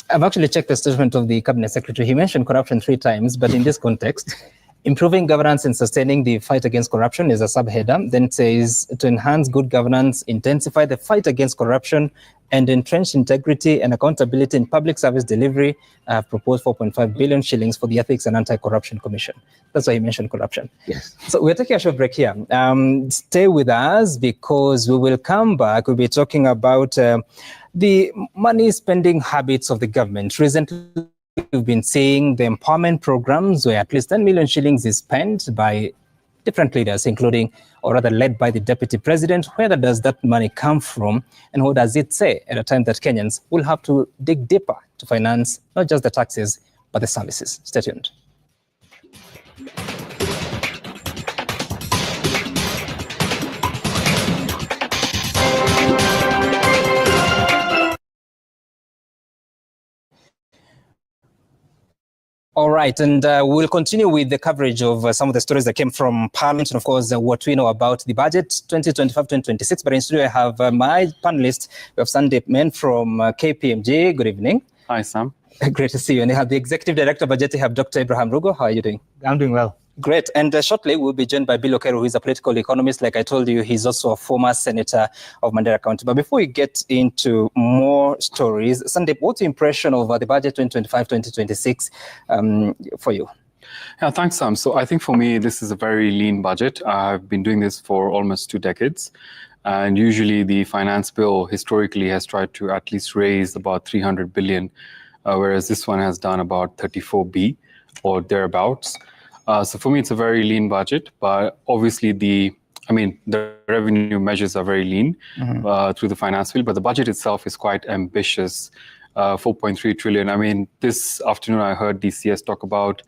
I've actually checked the statement of the Cabinet Secretary. He mentioned corruption 3 times, but in this context, improving governance and sustaining the fight against corruption is a subheader. Then it says, to enhance good governance, intensify the fight against corruption, and entrench integrity and accountability in public service delivery. I have proposed 4.5 billion shillings for the Ethics and Anti-Corruption Commission. That's why he mentioned corruption. Yes. So we're taking a short break here. Stay with us, because we will come back. We'll be talking about the money spending habits of the government. Recently, we've been seeing the empowerment programs where at least 10 million shillings is spent by different leaders, including, or rather led by the deputy president. Where does that money come from, and what does it say at a time that Kenyans will have to dig deeper to finance not just the taxes, but the services? Stay tuned. All All right, and we'll continue with the coverage of some of the stories that came from Parliament and, of course, what we know about the budget 2025-2026. But in studio, I have my panelists. We have Sandeep Men from KPMG. Good evening. Hi, Sam. Great to see you. And I have the Executive Director of Budget. I have Dr. Abraham Rugo. How are you doing? I'm doing well. Great. And shortly, we'll be joined by Bill Okero, who is a political economist. Like I told you, he's also a former senator of Mandera County. But before we get into more stories, Sandeep, what's your impression of the budget 2025-2026 for you? Yeah, thanks, Sam. So I think for me, this is a very lean budget. I've been doing this for almost 2 decades. And usually the finance bill historically has tried to at least raise about 300 billion, whereas this one has done about 34B or thereabouts. So for me, it's a very lean budget, but obviously the revenue measures are very lean through the finance bill, but the budget itself is quite ambitious, 4.3 trillion. I mean, this afternoon I heard DCS talk about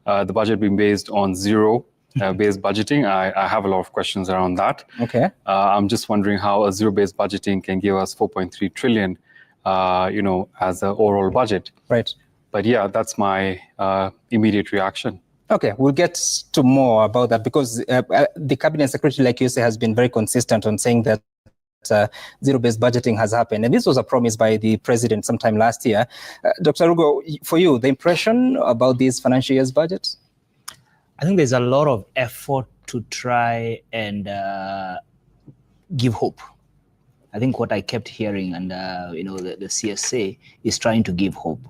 the budget being based on zero-based budgeting. I have a lot of questions around that. Okay. I'm just wondering how a zero-based budgeting can give us 4.3 trillion, as an overall budget. Right. But yeah, that's my immediate reaction. Okay, we'll get to more about that because the Cabinet Secretary, like you say, has been very consistent on saying that zero-based budgeting has happened. And this was a promise by the President sometime last year. Dr. Rugo, for you, the impression about this financial year's budget? I think there's a lot of effort to try and give hope. I think what I kept hearing and, the CSA is trying to give hope.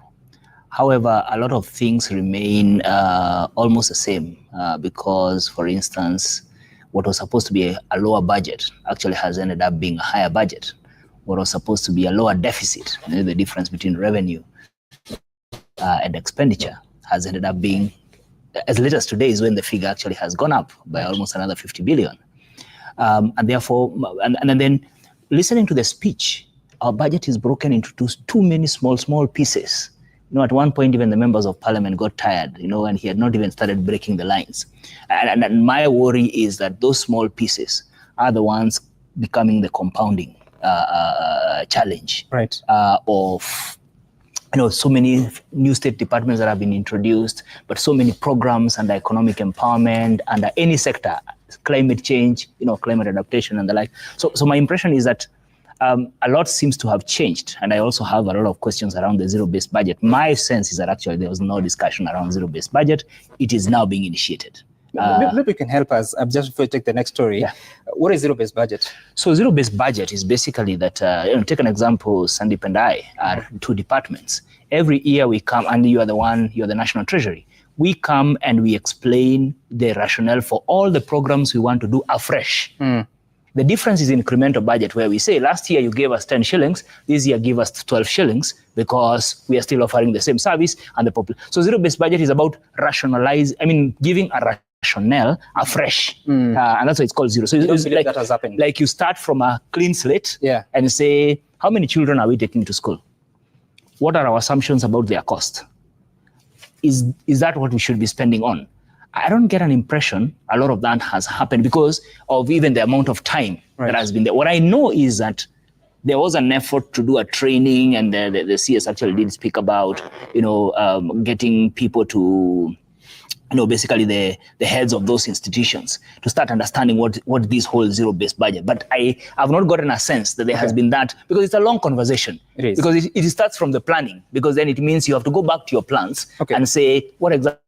However, a lot of things remain almost the same because, for instance, what was supposed to be a lower budget actually has ended up being a higher budget. What was supposed to be a lower deficit, the difference between revenue and expenditure, has ended up being, as late as today is when the figure actually has gone up by almost another 50 billion. And therefore, and then listening to the speech, our budget is broken into too many small pieces. At one point, even the members of parliament got tired, and he had not even started breaking the lines. And my worry is that those small pieces are the ones becoming the compounding challenge. Right. Of so many new state departments that have been introduced, but so many programs under economic empowerment, under any sector, climate change, climate adaptation and the like. So my impression is that a lot seems to have changed, and I also have a lot of questions around the zero-based budget. My sense is that actually there was no discussion around zero-based budget. It is now being initiated. Maybe you can help us, just before we take the next story. Yeah. What is zero-based budget? So zero-based budget is basically that, take an example, Sandeep and I are 2 departments. Every year we come, and you're the National Treasury. We come and we explain the rationale for all the programs we want to do afresh. The difference is incremental budget, where we say, last year you gave us 10 shillings, this year give us 12 shillings because we are still offering the same service and the popular. So zero-based budget is about giving a rationale afresh. And that's why it's called zero. So it's like, that has happened. Like you start from a clean slate and say, how many children are we taking to school? What are our assumptions about their cost? Is that what we should be spending on? I don't get an impression a lot of that has happened because of even the amount of time that has been there. What I know is that there was an effort to do a training, and the CS actually did speak about, getting people to, basically the heads of those institutions to start understanding what this whole zero-based budget. But I have not gotten a sense that there has been that, because it's a long conversation. It is. Because it starts from the planning, because then it means you have to go back to your plans and say, what exactly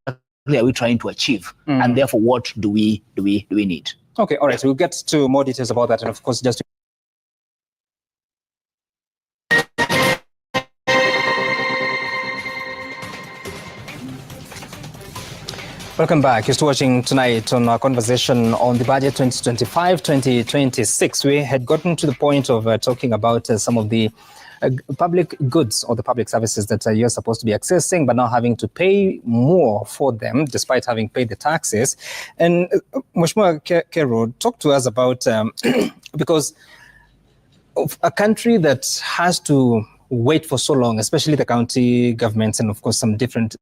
are we trying to achieve, and therefore what do we need? Okay, all right, so we'll get to more details about that, and of course just Welcome back. You're still watching tonight on our conversation on the budget 2025-2026. We had gotten to the point of talking about some of the public goods or the public services that you're supposed to be accessing, but now having to pay more for them despite having paid the taxes. And Mheshimiwa Kero, talk to us about, because of a country that has to wait for so long, especially the county governments and of course some different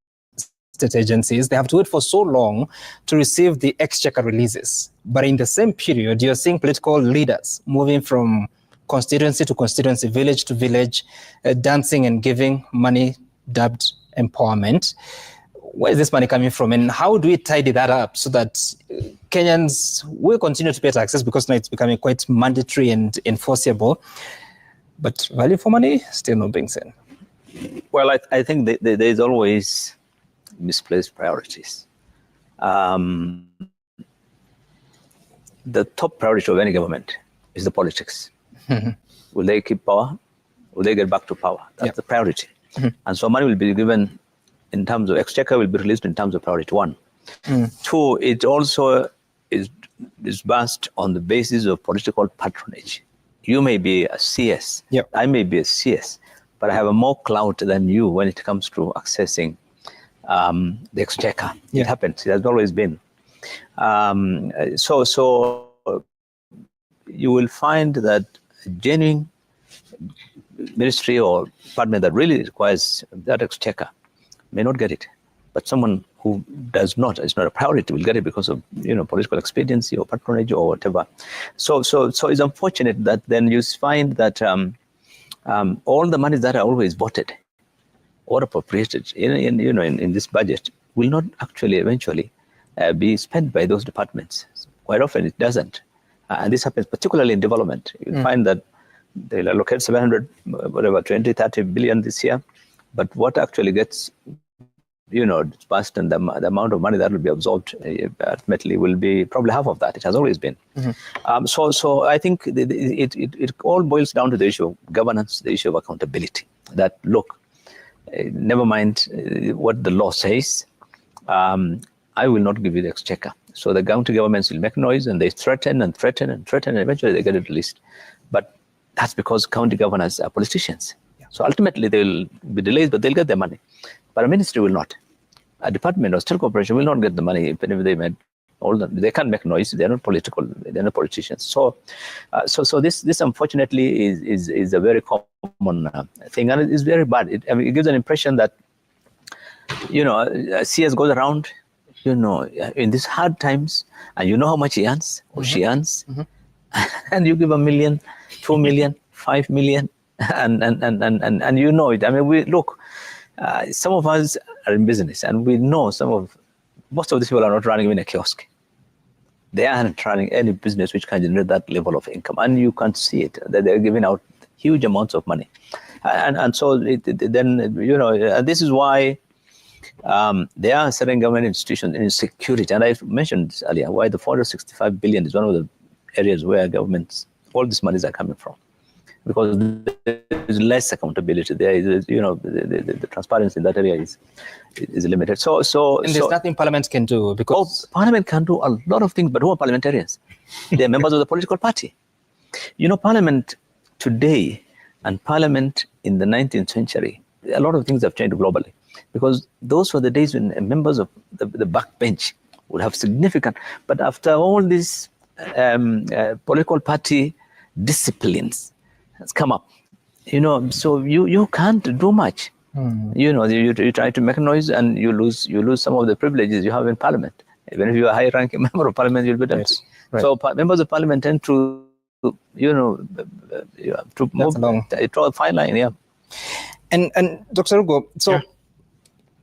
state agencies, they have to wait for so long to receive the exchequer releases. But in the same period, you're seeing political leaders moving from constituency to constituency, village to village, dancing and giving money, dubbed empowerment. where is this money coming from, and how do we tidy that up so that Kenyans will continue to pay taxes, because now it's becoming quite mandatory and enforceable, but value for money still not being seen? Well, I think there is always misplaced priorities. The top priority of any government is the politics. Will they keep power? Will they get back to power? That's the priority. And so money will be given in terms of exchequer, will be released in terms of priority one. Two, it also is disbursed on the basis of political patronage. You may be a CS, I may be a CS, but I have a more clout than you when it comes to accessing the exchequer. It happens. It has always been. So you will find that a genuine ministry or department that really requires that exchequer may not get it, but someone who does not, it's not a priority, will get it because of political expediency or patronage or whatever. So it's unfortunate that then you find that all the monies that are always voted or appropriated in this budget will not actually eventually be spent by those departments. Quite often it doesn't. And this happens particularly in development. You'll find that they'll allocate 20, 30 billion this year, but what actually gets disbursed and the amount of money that will be absorbed ultimately will be probably half of that. It has always been. So I think it all boils down to the issue of governance, the issue of accountability. That look, never mind what the law says, I will not give you the exchequer. So the county governments will make noise and they threaten and threaten and threaten, and eventually they get it released. But that's because county governors are politicians. So ultimately they will be delays, but they'll get their money. But a ministry will not. A department or state corporation will not get the money even if they made all that. They can't make noise. They're not political. They're not politicians. So this unfortunately is a very common thing, and it is very bad. It gives an impression that a CS goes around, in these hard times, and how much he earns or she earns, and you give 1 million, 2 million, 5 million, and it. I mean, we look. Some of us are in business, and we know most of these people are not running in a kiosk. They aren't running any business which can generate that level of income, and you can see it that they're giving out huge amounts of money, and so this is why there are certain government institutions in security, and I mentioned this earlier, why the 465 billion is one of the areas where governments, all these monies are coming from. Because there is less accountability. There is, the transparency in that area is limited. So there's nothing Parliament can do, because Parliament can do a lot of things, but who are parliamentarians? They are members of the political party. Parliament today and Parliament in the 19th century, a lot of things have changed globally, because those were the days when members of the backbench would have significant. But after all these political party disciplines has come up, so you can't do much. You try to make noise and you lose some of the privileges you have in Parliament. Even if you are a high-ranking member of Parliament, you'll be done. Right. So members of Parliament tend to, to move along. Draw a fine line, And Dr. Ugo, so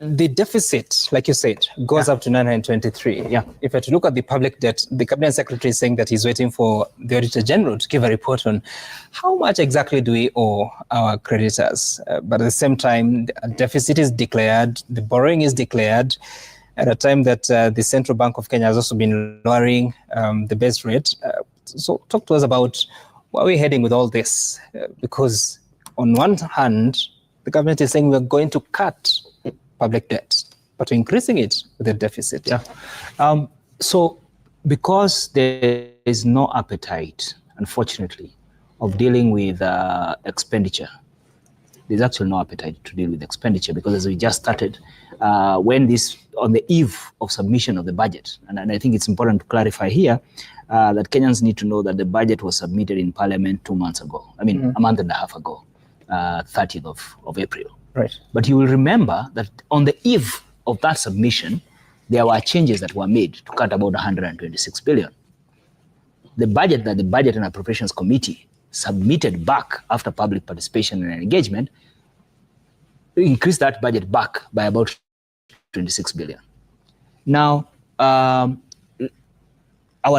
the deficit, like you said, goes up to 923. If I had to look at the public debt, the Cabinet Secretary is saying that he's waiting for the Auditor General to give a report on how much exactly do we owe our creditors. But at the same time, the deficit is declared, the borrowing is declared at a time that the Central Bank of Kenya has also been lowering the base rate. So talk to us about where we're heading with all this, because on one hand, the government is saying we're going to cut public debt, but we're increasing it with the deficit. So because there is no appetite, unfortunately, of dealing with expenditure, there's actually no appetite to deal with expenditure, because as we just started, when this, on the eve of submission of the budget, and I think it's important to clarify here, that Kenyans need to know that the budget was submitted in Parliament 2 months ago. I mean, a month and a half ago, 30th of April. Right. But you will remember that on the eve of that submission, there were changes that were made to cut about 126 billion. The budget that the Budget and Appropriations Committee submitted back after public participation and engagement increased that budget back by about 26 billion. Now, our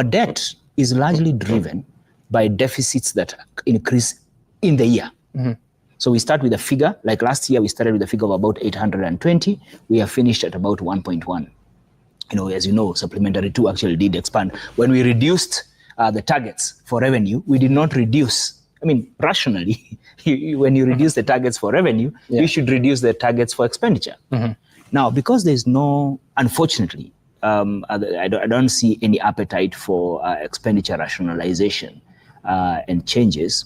debt is largely driven by deficits that increase in the year. So we start with a figure, like last year we started with a figure of about 820. We have finished at about 1.1. As you know, Supplementary 2 actually did expand. When we reduced the targets for revenue, we did not reduce. Rationally, when you reduce the targets for revenue, you should reduce the targets for expenditure. Now, because there's no, unfortunately, I don't see any appetite for expenditure rationalization and changes.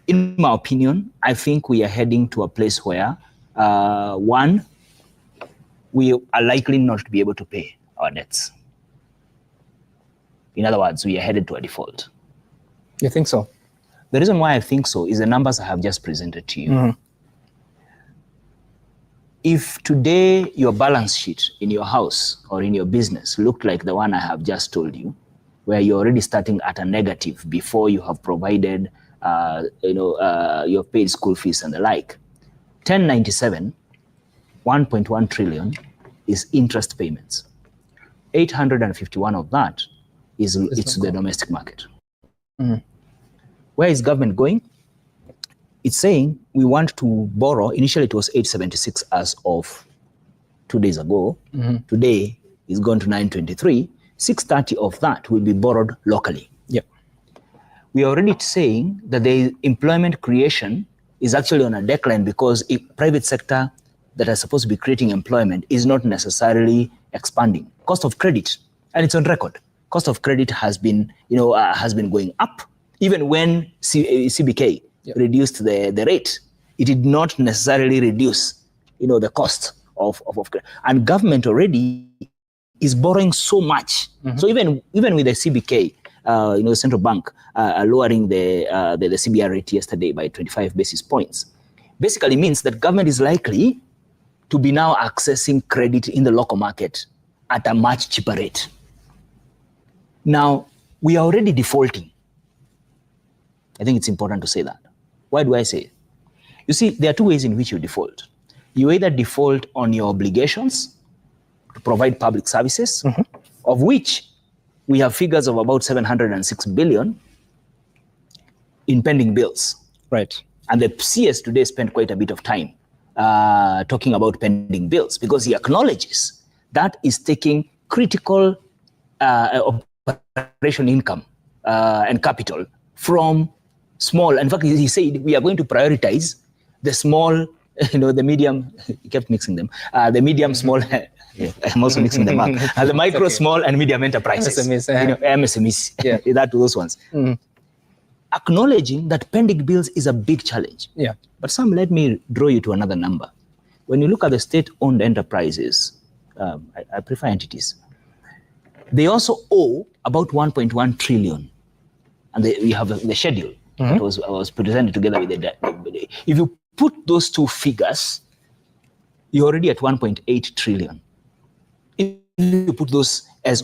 In my opinion, I think we are heading to a place where, one, we are likely not to be able to pay our debts. In other words, we are headed to a default. You think so? The reason why I think so is the numbers I have just presented to you. If today your balance sheet in your house or in your business looked like the one I have just told you, where you're already starting at a negative before you have provided, you've paid school fees and the like, 1097, 1.1 trillion is interest payments. 851 of that it's the domestic market. Where is government going? It's saying we want to borrow. Initially it was 876 as of 2 days ago. Today it's gone to 923. 630 of that will be borrowed locally. We are already saying that the employment creation is actually on a decline because a private sector that are supposed to be creating employment is not necessarily expanding. Cost of credit, and it's on record. Cost of credit has been going up. Even when CBK reduced the rate, it did not necessarily reduce, the cost of credit. And government already is borrowing so much. So even with the CBK, central bank lowering the CBR rate yesterday by 25 basis points, basically means that government is likely to be now accessing credit in the local market at a much cheaper rate. Now, we are already defaulting. I think it's important to say that. Why do I say it? You see, there are two ways in which you default. You either default on your obligations to provide public services, of which we have figures of about 706 billion in pending bills. Right. And the CS today spent quite a bit of time talking about pending bills because he acknowledges that is taking critical operation income and capital from small. In fact, he said we are going to prioritize the small, the medium, he kept mixing them, the medium, small, I'm also mixing them up, the micro, small, and medium enterprises, MSMEs, MSMEs, that those ones. Acknowledging that pending bills is a big challenge. But Sam, let me draw you to another number. When you look at the state-owned enterprises, I prefer entities, they also owe about 1.1 trillion. And we have the schedule that was presented together with the debt. If you put those two figures, you're already at 1.8 trillion. If you put those as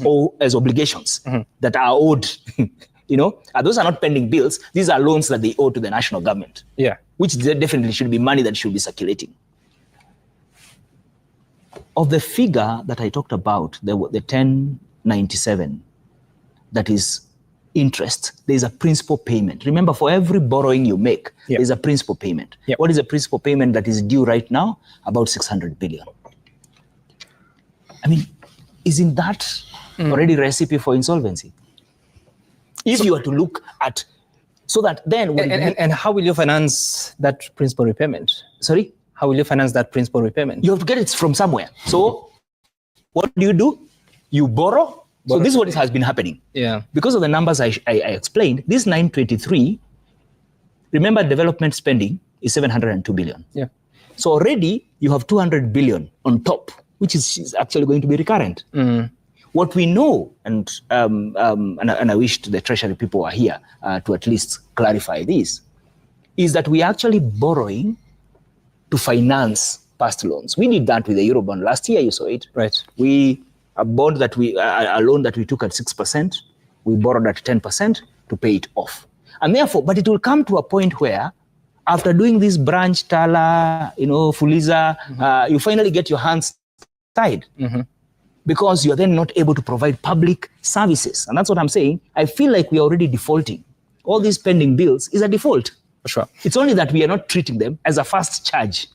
obligations that are owed, those are not pending bills. These are loans that they owe to the national government. Which definitely should be money that should be circulating. Of the figure that I talked about, the 1097, that is interest, there's a principal payment. Remember, for every borrowing you make, there's a principal payment. What is a principal payment that is due right now? About 600 billion. I mean, isn't that already a recipe for insolvency? If you were to look at, so that then... And how will you finance that principal repayment? Sorry? How will you finance that principal repayment? You have to get it from somewhere. So what do? You borrow. So this is what has been happening. Because of the numbers I explained, this 923, remember development spending is 702 billion. So already you have 200 billion on top, which is actually going to be recurrent. What we know, and I wish the Treasury people are here to at least clarify this, is that we are actually borrowing to finance past loans. We did that with the Eurobond last year, you saw it. A loan that we took at 6%, we borrowed at 10% to pay it off. And therefore, but it will come to a point where After doing this branch, Tala, Fuliza, you finally get your hands tied. Because you are then not able to provide public services. And that's what I'm saying. I feel like we are already defaulting. All these pending bills is a default. For sure. It's only that we are not treating them as a first charge.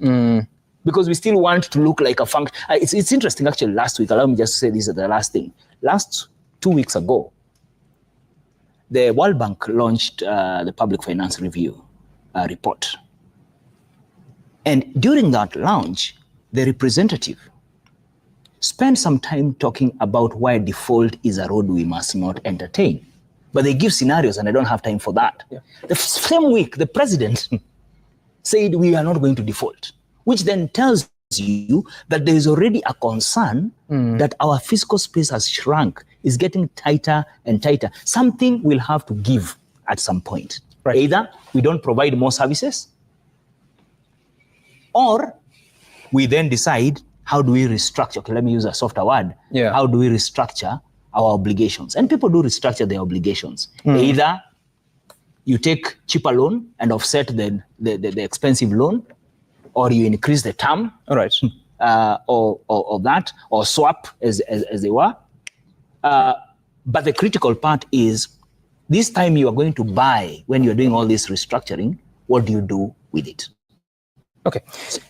Because we still want to look like a function. It's interesting, actually, last week, allow me just to say this as the last thing. Last 2 weeks ago, the World Bank launched the Public Finance Review report. And during that launch, the representative spend some time talking about why default is a road we must not entertain. But they give scenarios, and I don't have time for that. The same week, the president said we are not going to default, which then tells you that there is already a concern that our fiscal space has shrunk, is getting tighter and tighter. Something will have to give at some point. Right. Either we don't provide more services, or we then decide, how do we restructure? Okay, let me use a softer word. How do we restructure our obligations? And people do restructure their obligations. Either you take cheaper loan and offset the expensive loan, or you increase the term, or that, or swap as they were. But the critical part is, this time you are going to buy, when you're doing all this restructuring, what do you do with it? Okay.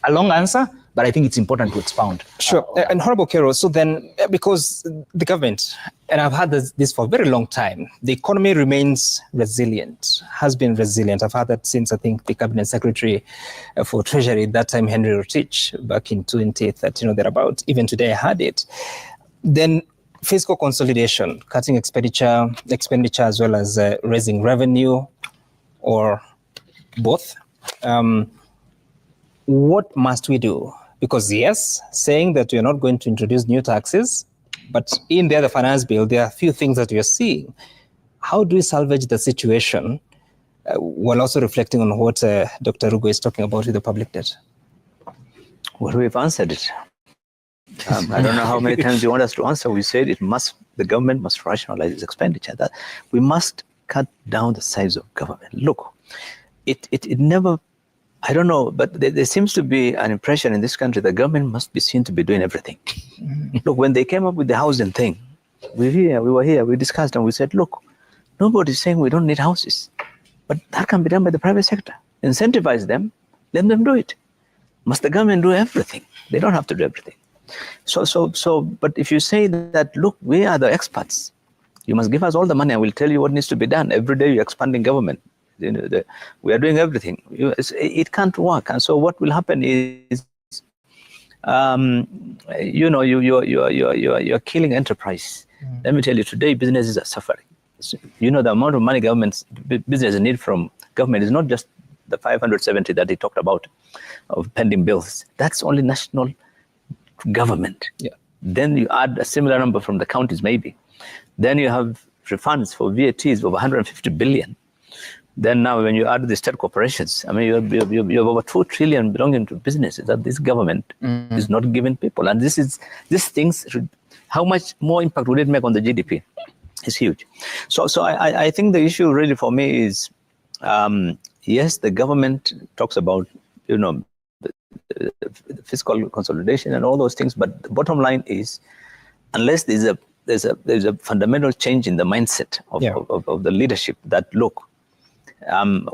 A long answer, but I think it's important to expound. Sure. And Honorable Kero, so then, because the government, and I've had this for a very long time, the economy remains resilient, has been resilient. I've had that since, I think, the Cabinet Secretary for Treasury, at that time, Henry Rotich, back in 2013, thereabout. Even today, I had it. Then fiscal consolidation, cutting expenditure as well as raising revenue, or both. What must we do? Because yes, saying that we're not going to introduce new taxes, but in the other finance bill, there are a few things that we are seeing. How do we salvage the situation while also reflecting on what Dr. Rugo is talking about with the public debt? Well, we've answered it. I don't know how many times you want us to answer. We said the government must rationalize its expenditure. That we must cut down the size of government. Look, it never, I don't know, but there seems to be an impression in this country that government must be seen to be doing everything. Look, when they came up with the housing thing, we were here, we discussed, and we said, look, nobody's saying we don't need houses, but that can be done by the private sector. Incentivize them, let them do it. Must the government do everything? They don't have to do everything. But if you say that, look, we are the experts, you must give us all the money and we'll tell you what needs to be done. Every day you're expanding government. We are doing everything. It can't work. And so what will happen is, you're killing enterprise. Let me tell you, today businesses are suffering. The amount of money businesses need from government is not just the 570 that they talked about of pending bills. That's only national government. Then you add a similar number from the counties, maybe. Then you have refunds for VATs of 150 billion. Then now when you add the state corporations, I mean, you have over 2 trillion belonging to businesses that this government is not giving people. And these things, how much more impact would it make on the GDP? It's huge. So I think the issue really for me is, yes, the government talks about, the fiscal consolidation and all those things, but the bottom line is, unless there's a fundamental change in the mindset of the leadership, that look,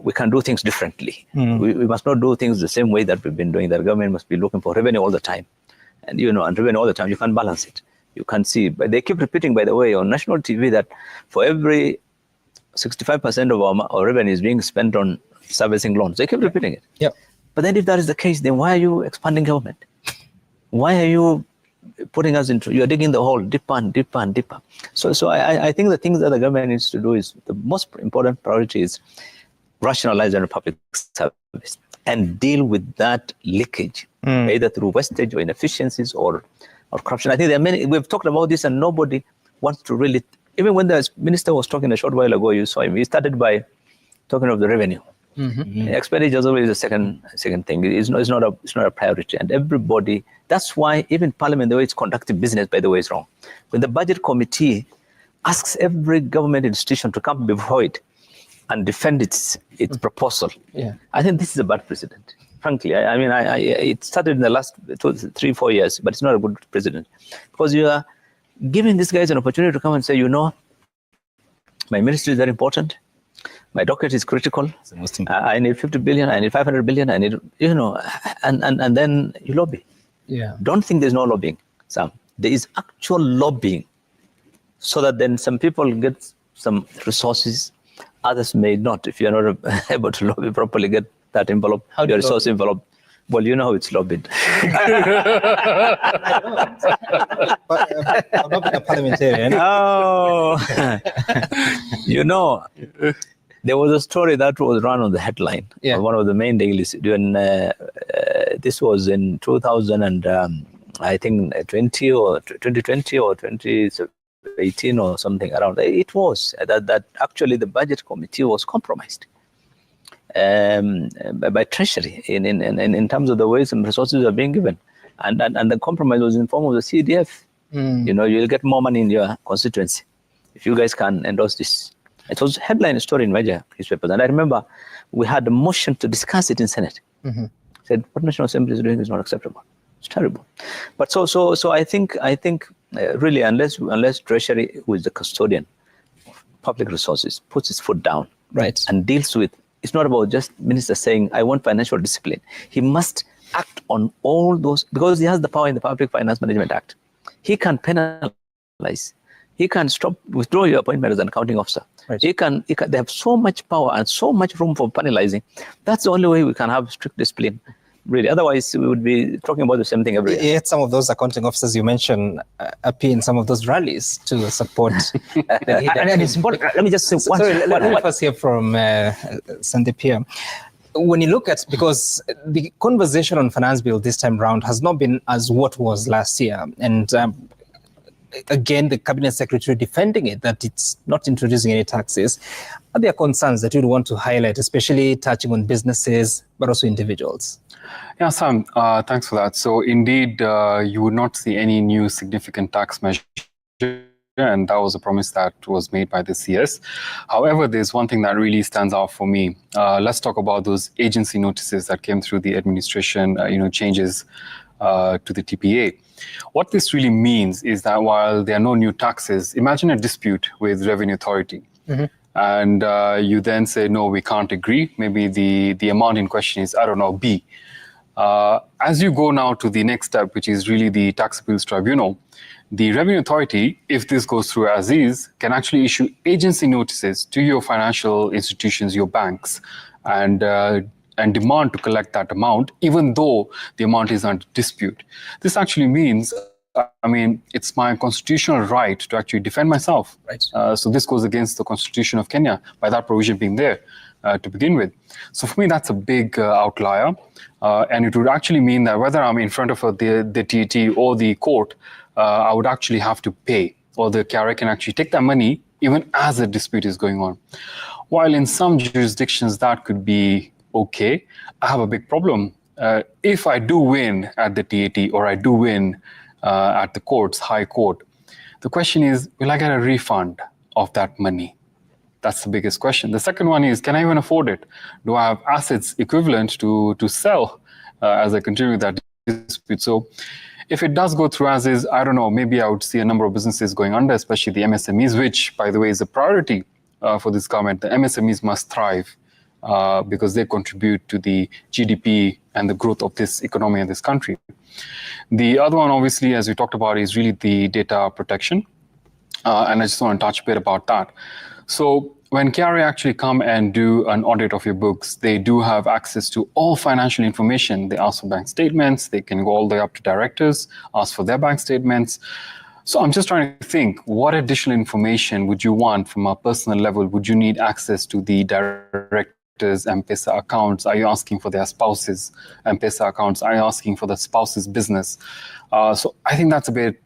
we can do things differently. We must not do things the same way that we've been doing. The government must be looking for revenue all the time, and revenue all the time. You can't balance it. You can't see. But they keep repeating, by the way, on national TV that for every 65% of our revenue is being spent on servicing loans. They keep repeating it. But then if that is the case, then why are you expanding government? Why are you putting us into, you're digging the hole deeper and deeper and deeper. So I think the things that the government needs to do is, the most important priority is rationalize the public service and deal with that leakage, either through wastage or inefficiencies or corruption. I think there are many, we've talked about this and nobody wants to really, even when the minister was talking a short while ago, you saw him, he started by talking of the revenue. Expenditure is always a second thing. It's not a priority, and everybody. That's why even Parliament, the way it's conducting business, by the way, is wrong. When the budget committee asks every government institution to come before it and defend its proposal. Yeah. I think this is a bad precedent. Frankly, I mean, it started in the last 3-4 years, but it's not a good precedent because you are giving these guys an opportunity to come and say, you know, my ministry is very important. My docket is critical. I need 50 billion. I need 500 billion. I need, you know, and then you lobby. Yeah. Don't think there's no lobbying, Sam. There is actual lobbying, so that then some people get some resources, others may not. If you're not able to lobby properly, get that envelope, your resource envelope. Well, you know how it's lobbied. I'm not a parliamentarian. Oh, you know, there was a story that was run on the headline, on one of the main dailies. When this was in 2000 and I think 2020 or 2018 or something around. It was that actually the budget committee was compromised by Treasury in terms of the way some resources are being given, and the compromise was in form of the CDF. You know, you'll get more money in your constituency if you guys can endorse this. It was a headline story in major newspapers, and I remember we had a motion to discuss it in Senate. Said what National Assembly is doing is not acceptable. It's terrible. But so I think really unless Treasury, who is the custodian of public resources, puts its foot down, right, and deals with. It's not about just minister saying, I want financial discipline. He must act on all those, because he has the power in the Public Finance Management Act. He can penalize. He can withdraw your appointment as an accounting officer. Right. They have so much power and so much room for penalizing. That's the only way we can have strict discipline. Really, otherwise we would be talking about the same thing every year. Yet some of those accounting officers you mentioned appear in some of those rallies to support. and it's important. Let me just say let me first hear from Sandeep here. When you look at, because the conversation on finance bill this time round has not been as what was last year, and again, the cabinet secretary defending it, that it's not introducing any taxes. Are there concerns that you'd want to highlight, especially touching on businesses, but also individuals? Yeah, Sam, thanks for that. So indeed, you would not see any new significant tax measure, and that was a promise that was made by the CS. However, there's one thing that really stands out for me. Let's talk about those agency notices that came through the administration, changes to the TPA. What this really means is that while there are no new taxes, imagine a dispute with Revenue Authority. And you then say, no, we can't agree. Maybe the amount in question is, I don't know, B. As you go now to the next step, which is really the Tax Appeals Tribunal, the Revenue Authority, if this goes through as is, can actually issue agency notices to your financial institutions, your banks, and demand to collect that amount, even though the amount is under dispute. This actually means, it's my constitutional right to actually defend myself. Right. So this goes against the Constitution of Kenya by that provision being there to begin with. So for me, that's a big outlier. And it would actually mean that whether I'm in front of the TET or the court, I would actually have to pay, or the carrier can actually take that money even as a dispute is going on. While in some jurisdictions that could be okay, I have a big problem. If I do win at the TET or I do win at the courts, High Court, the question is, will I get a refund of that money? That's the biggest question. The second one is, can I even afford it? Do I have assets equivalent to sell as I continue that dispute? So if it does go through as is, I don't know, maybe I would see a number of businesses going under, especially the MSMEs, which, by the way, is a priority for this government. The MSMEs must thrive because they contribute to the GDP and the growth of this economy in this country. The other one, obviously, as we talked about, is really the data protection. And I just want to touch a bit about that. So when KRA actually come and do an audit of your books, they do have access to all financial information. They ask for bank statements. They can go all the way up to directors, ask for their bank statements. So I'm just trying to think, what additional information would you want from a personal level? Would you need access to the directors' M-Pesa accounts? Are you asking for their spouses' M-Pesa accounts? Are you asking for the spouse's business? So I think that's a bit,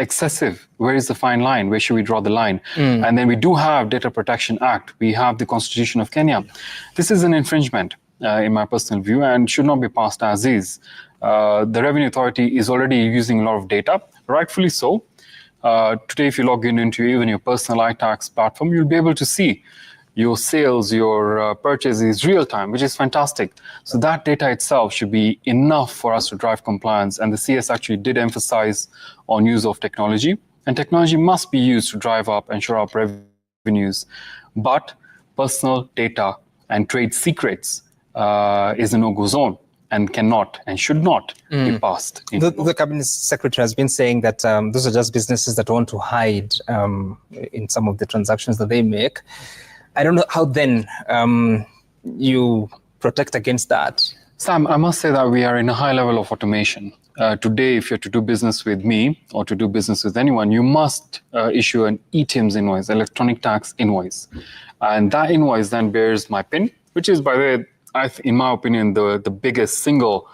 excessive. Where is the fine line? Where should we draw the line? And then we do have Data Protection Act. We have the Constitution of Kenya. This is an infringement, in my personal view, and should not be passed as is. The Revenue Authority is already using a lot of data, rightfully so. Today, if you log into even your personal iTax platform, you'll be able to see your sales, your purchase is real time, which is fantastic. So that data itself should be enough for us to drive compliance. And the CS actually did emphasize on use of technology. And technology must be used to drive up and shore up revenues. But personal data and trade secrets is a no-go zone and cannot and should not be passed. The Cabinet Secretary has been saying that those are just businesses that want to hide in some of the transactions that they make. I don't know how then you protect against that. Sam, I must say that we are in a high level of automation. Today, if you're to do business with me or to do business with anyone, you must issue an ETIMS invoice, electronic tax invoice. And that invoice then bears my PIN, which is, by the way, in my opinion, the biggest single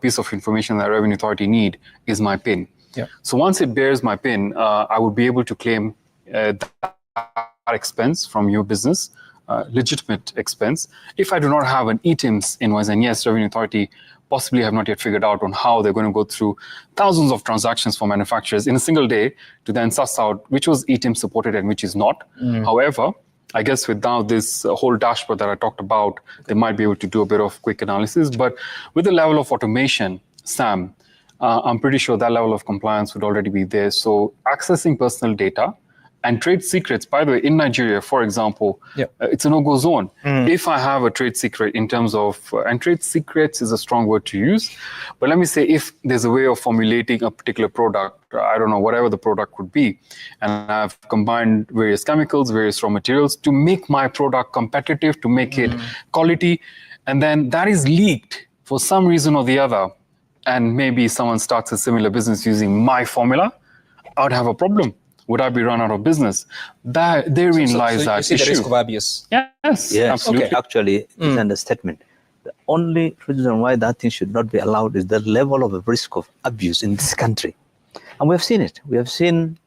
piece of information that Revenue Authority need is my PIN. Yeah. So once it bears my PIN, I would be able to claim that expense from your business, legitimate expense. If I do not have an ETIMS invoice, and yes, Revenue Authority possibly have not yet figured out on how they're going to go through thousands of transactions for manufacturers in a single day to then suss out which was ETIMS supported and which is not. However, I guess with now this whole dashboard that I talked about, they might be able to do a bit of quick analysis. But with the level of automation, Sam, I'm pretty sure that level of compliance would already be there. So accessing personal data and trade secrets, by the way, in Nigeria, for example, it's a no-go zone. If I have a trade secret in terms of, and trade secrets is a strong word to use, but let me say if there's a way of formulating a particular product, I don't know, whatever the product could be, and I've combined various chemicals, various raw materials to make my product competitive, to make it quality, and then that is leaked for some reason or the other, and maybe someone starts a similar business using my formula, I would have a problem. Would I be run out of business? Therein lies that issue. You see the risk of abuse? Yes, absolutely. Okay. Actually, it's an understatement. The only reason why that thing should not be allowed is the level of risk of abuse in this country. And we have seen it. We have seen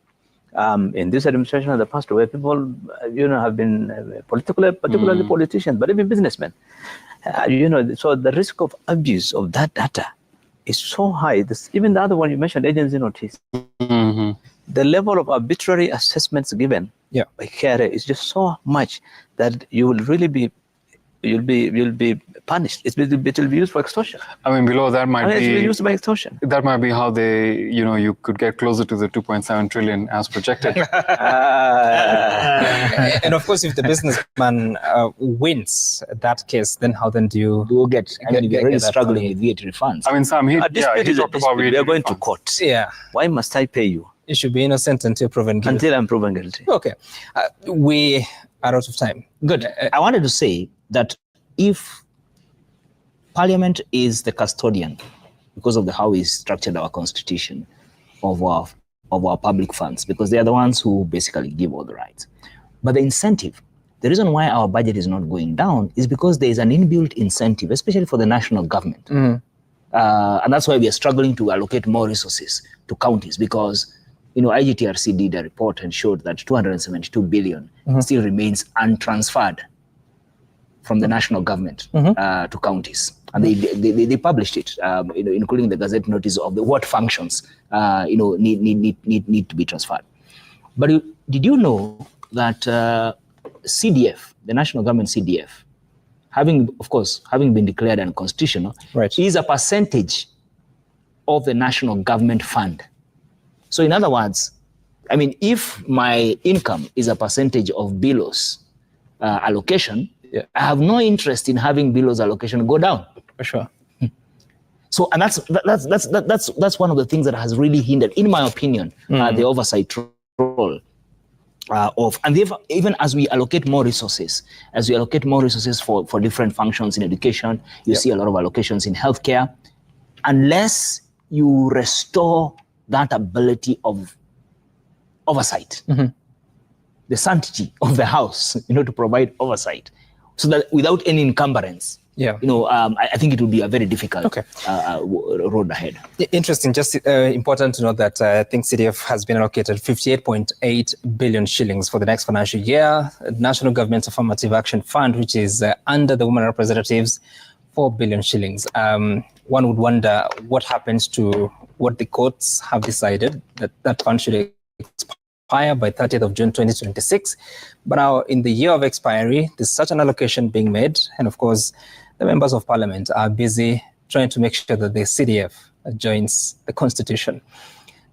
in this administration in the past where people, have been particularly politicians, but even businessmen. So the risk of abuse of that data is so high. Even the other one you mentioned, agency notice. The level of arbitrary assessments given by KRA is just so much that you will really be, you'll be punished. It will be used for extortion. I mean, below that might be it will be used by extortion. That might be how they, you could get closer to the 2.7 trillion as projected. And of course, if the businessman wins that case, then how then do you get? I mean, you're really struggling with VAT refunds. I mean, Sam, he talked about we are going to court. Yeah. Why must I pay you? You should be innocent until proven guilty. Until I'm proven guilty. Okay. We are out of time. Good. I wanted to say that if Parliament is the custodian, because of how we structured our constitution, of our public funds, because they are the ones who basically give all the rights. But the incentive, the reason why our budget is not going down is because there is an inbuilt incentive, especially for the national government. And that's why we are struggling to allocate more resources to counties, because IGTRC did a report and showed that 272 billion still remains untransferred from the national government to counties. And they published it, including the Gazette notice of what functions need to be transferred. But did you know that CDF, the national government CDF, having been declared unconstitutional, is a percentage of the national government fund. So in other words, I mean, if my income is a percentage of Belo's allocation, I have no interest in having Belo's allocation go down. For sure. So, and that's one of the things that has really hindered, in my opinion, the oversight role and even as we allocate more resources, for different functions in education, you see a lot of allocations in healthcare, unless you restore that ability of oversight, the sanctity of the house, to provide oversight, so that without any encumbrance, I think it will be a very difficult road ahead. Interesting. Just important to note that I think CDF has been allocated 58.8 billion shillings for the next financial year. National Government Affirmative Action Fund, which is under the Women Representatives, 4 billion shillings. One would wonder what happens to what the courts have decided that fund should expand expire by 30th of June 2026. But now, in the year of expiry, there's such an allocation being made. And of course, the members of parliament are busy trying to make sure that the CDF joins the constitution.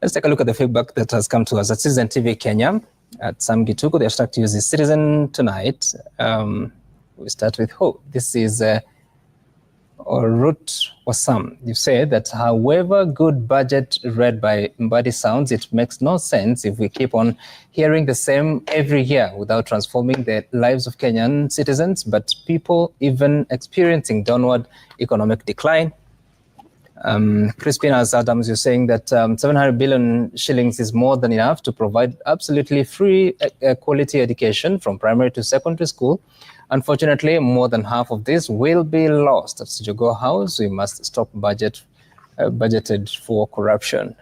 Let's take a look at the feedback that has come to us at Citizen TV Kenya. At Sam Gituku, the hashtag to use is Citizen Tonight. We start with who? This is Orut Wasam. You say that however good budget read by Mbadi sounds, it makes no sense if we keep on hearing the same every year without transforming the lives of Kenyan citizens, but people even experiencing downward economic decline. Crispina Adams, you're saying that 700 billion shillings is more than enough to provide absolutely free quality education from primary to secondary school. Unfortunately, more than half of this will be lost. At Sijogo House, we must stop budgeted for corruption.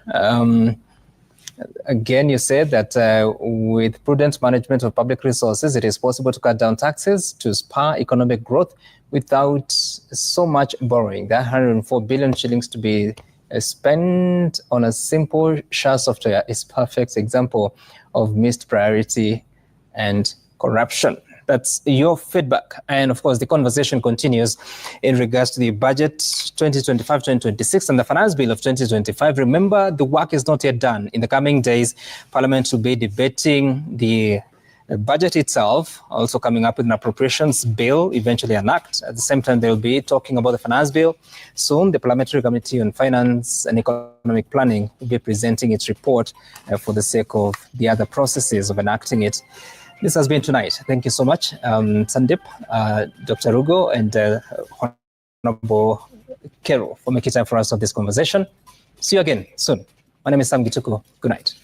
Again, you said that with prudent management of public resources, it is possible to cut down taxes to spur economic growth without so much borrowing. That 104 billion shillings to be spent on a simple SHA software is perfect example of missed priority and corruption. That's your feedback. And of course, the conversation continues in regards to the budget 2025-2026 and the finance bill of 2025. Remember, the work is not yet done. In the coming days, Parliament will be debating the budget itself, also coming up with an appropriations bill, eventually an act. At the same time, they'll be talking about the finance bill. Soon, the Parliamentary Committee on Finance and Economic Planning will be presenting its report for the sake of the other processes of enacting it. This has been tonight. Thank you so much, Sandip, Dr. Rugo, and Honorable Kero for making time for us on this conversation. See you again soon. My name is Sam Gituku. Good night.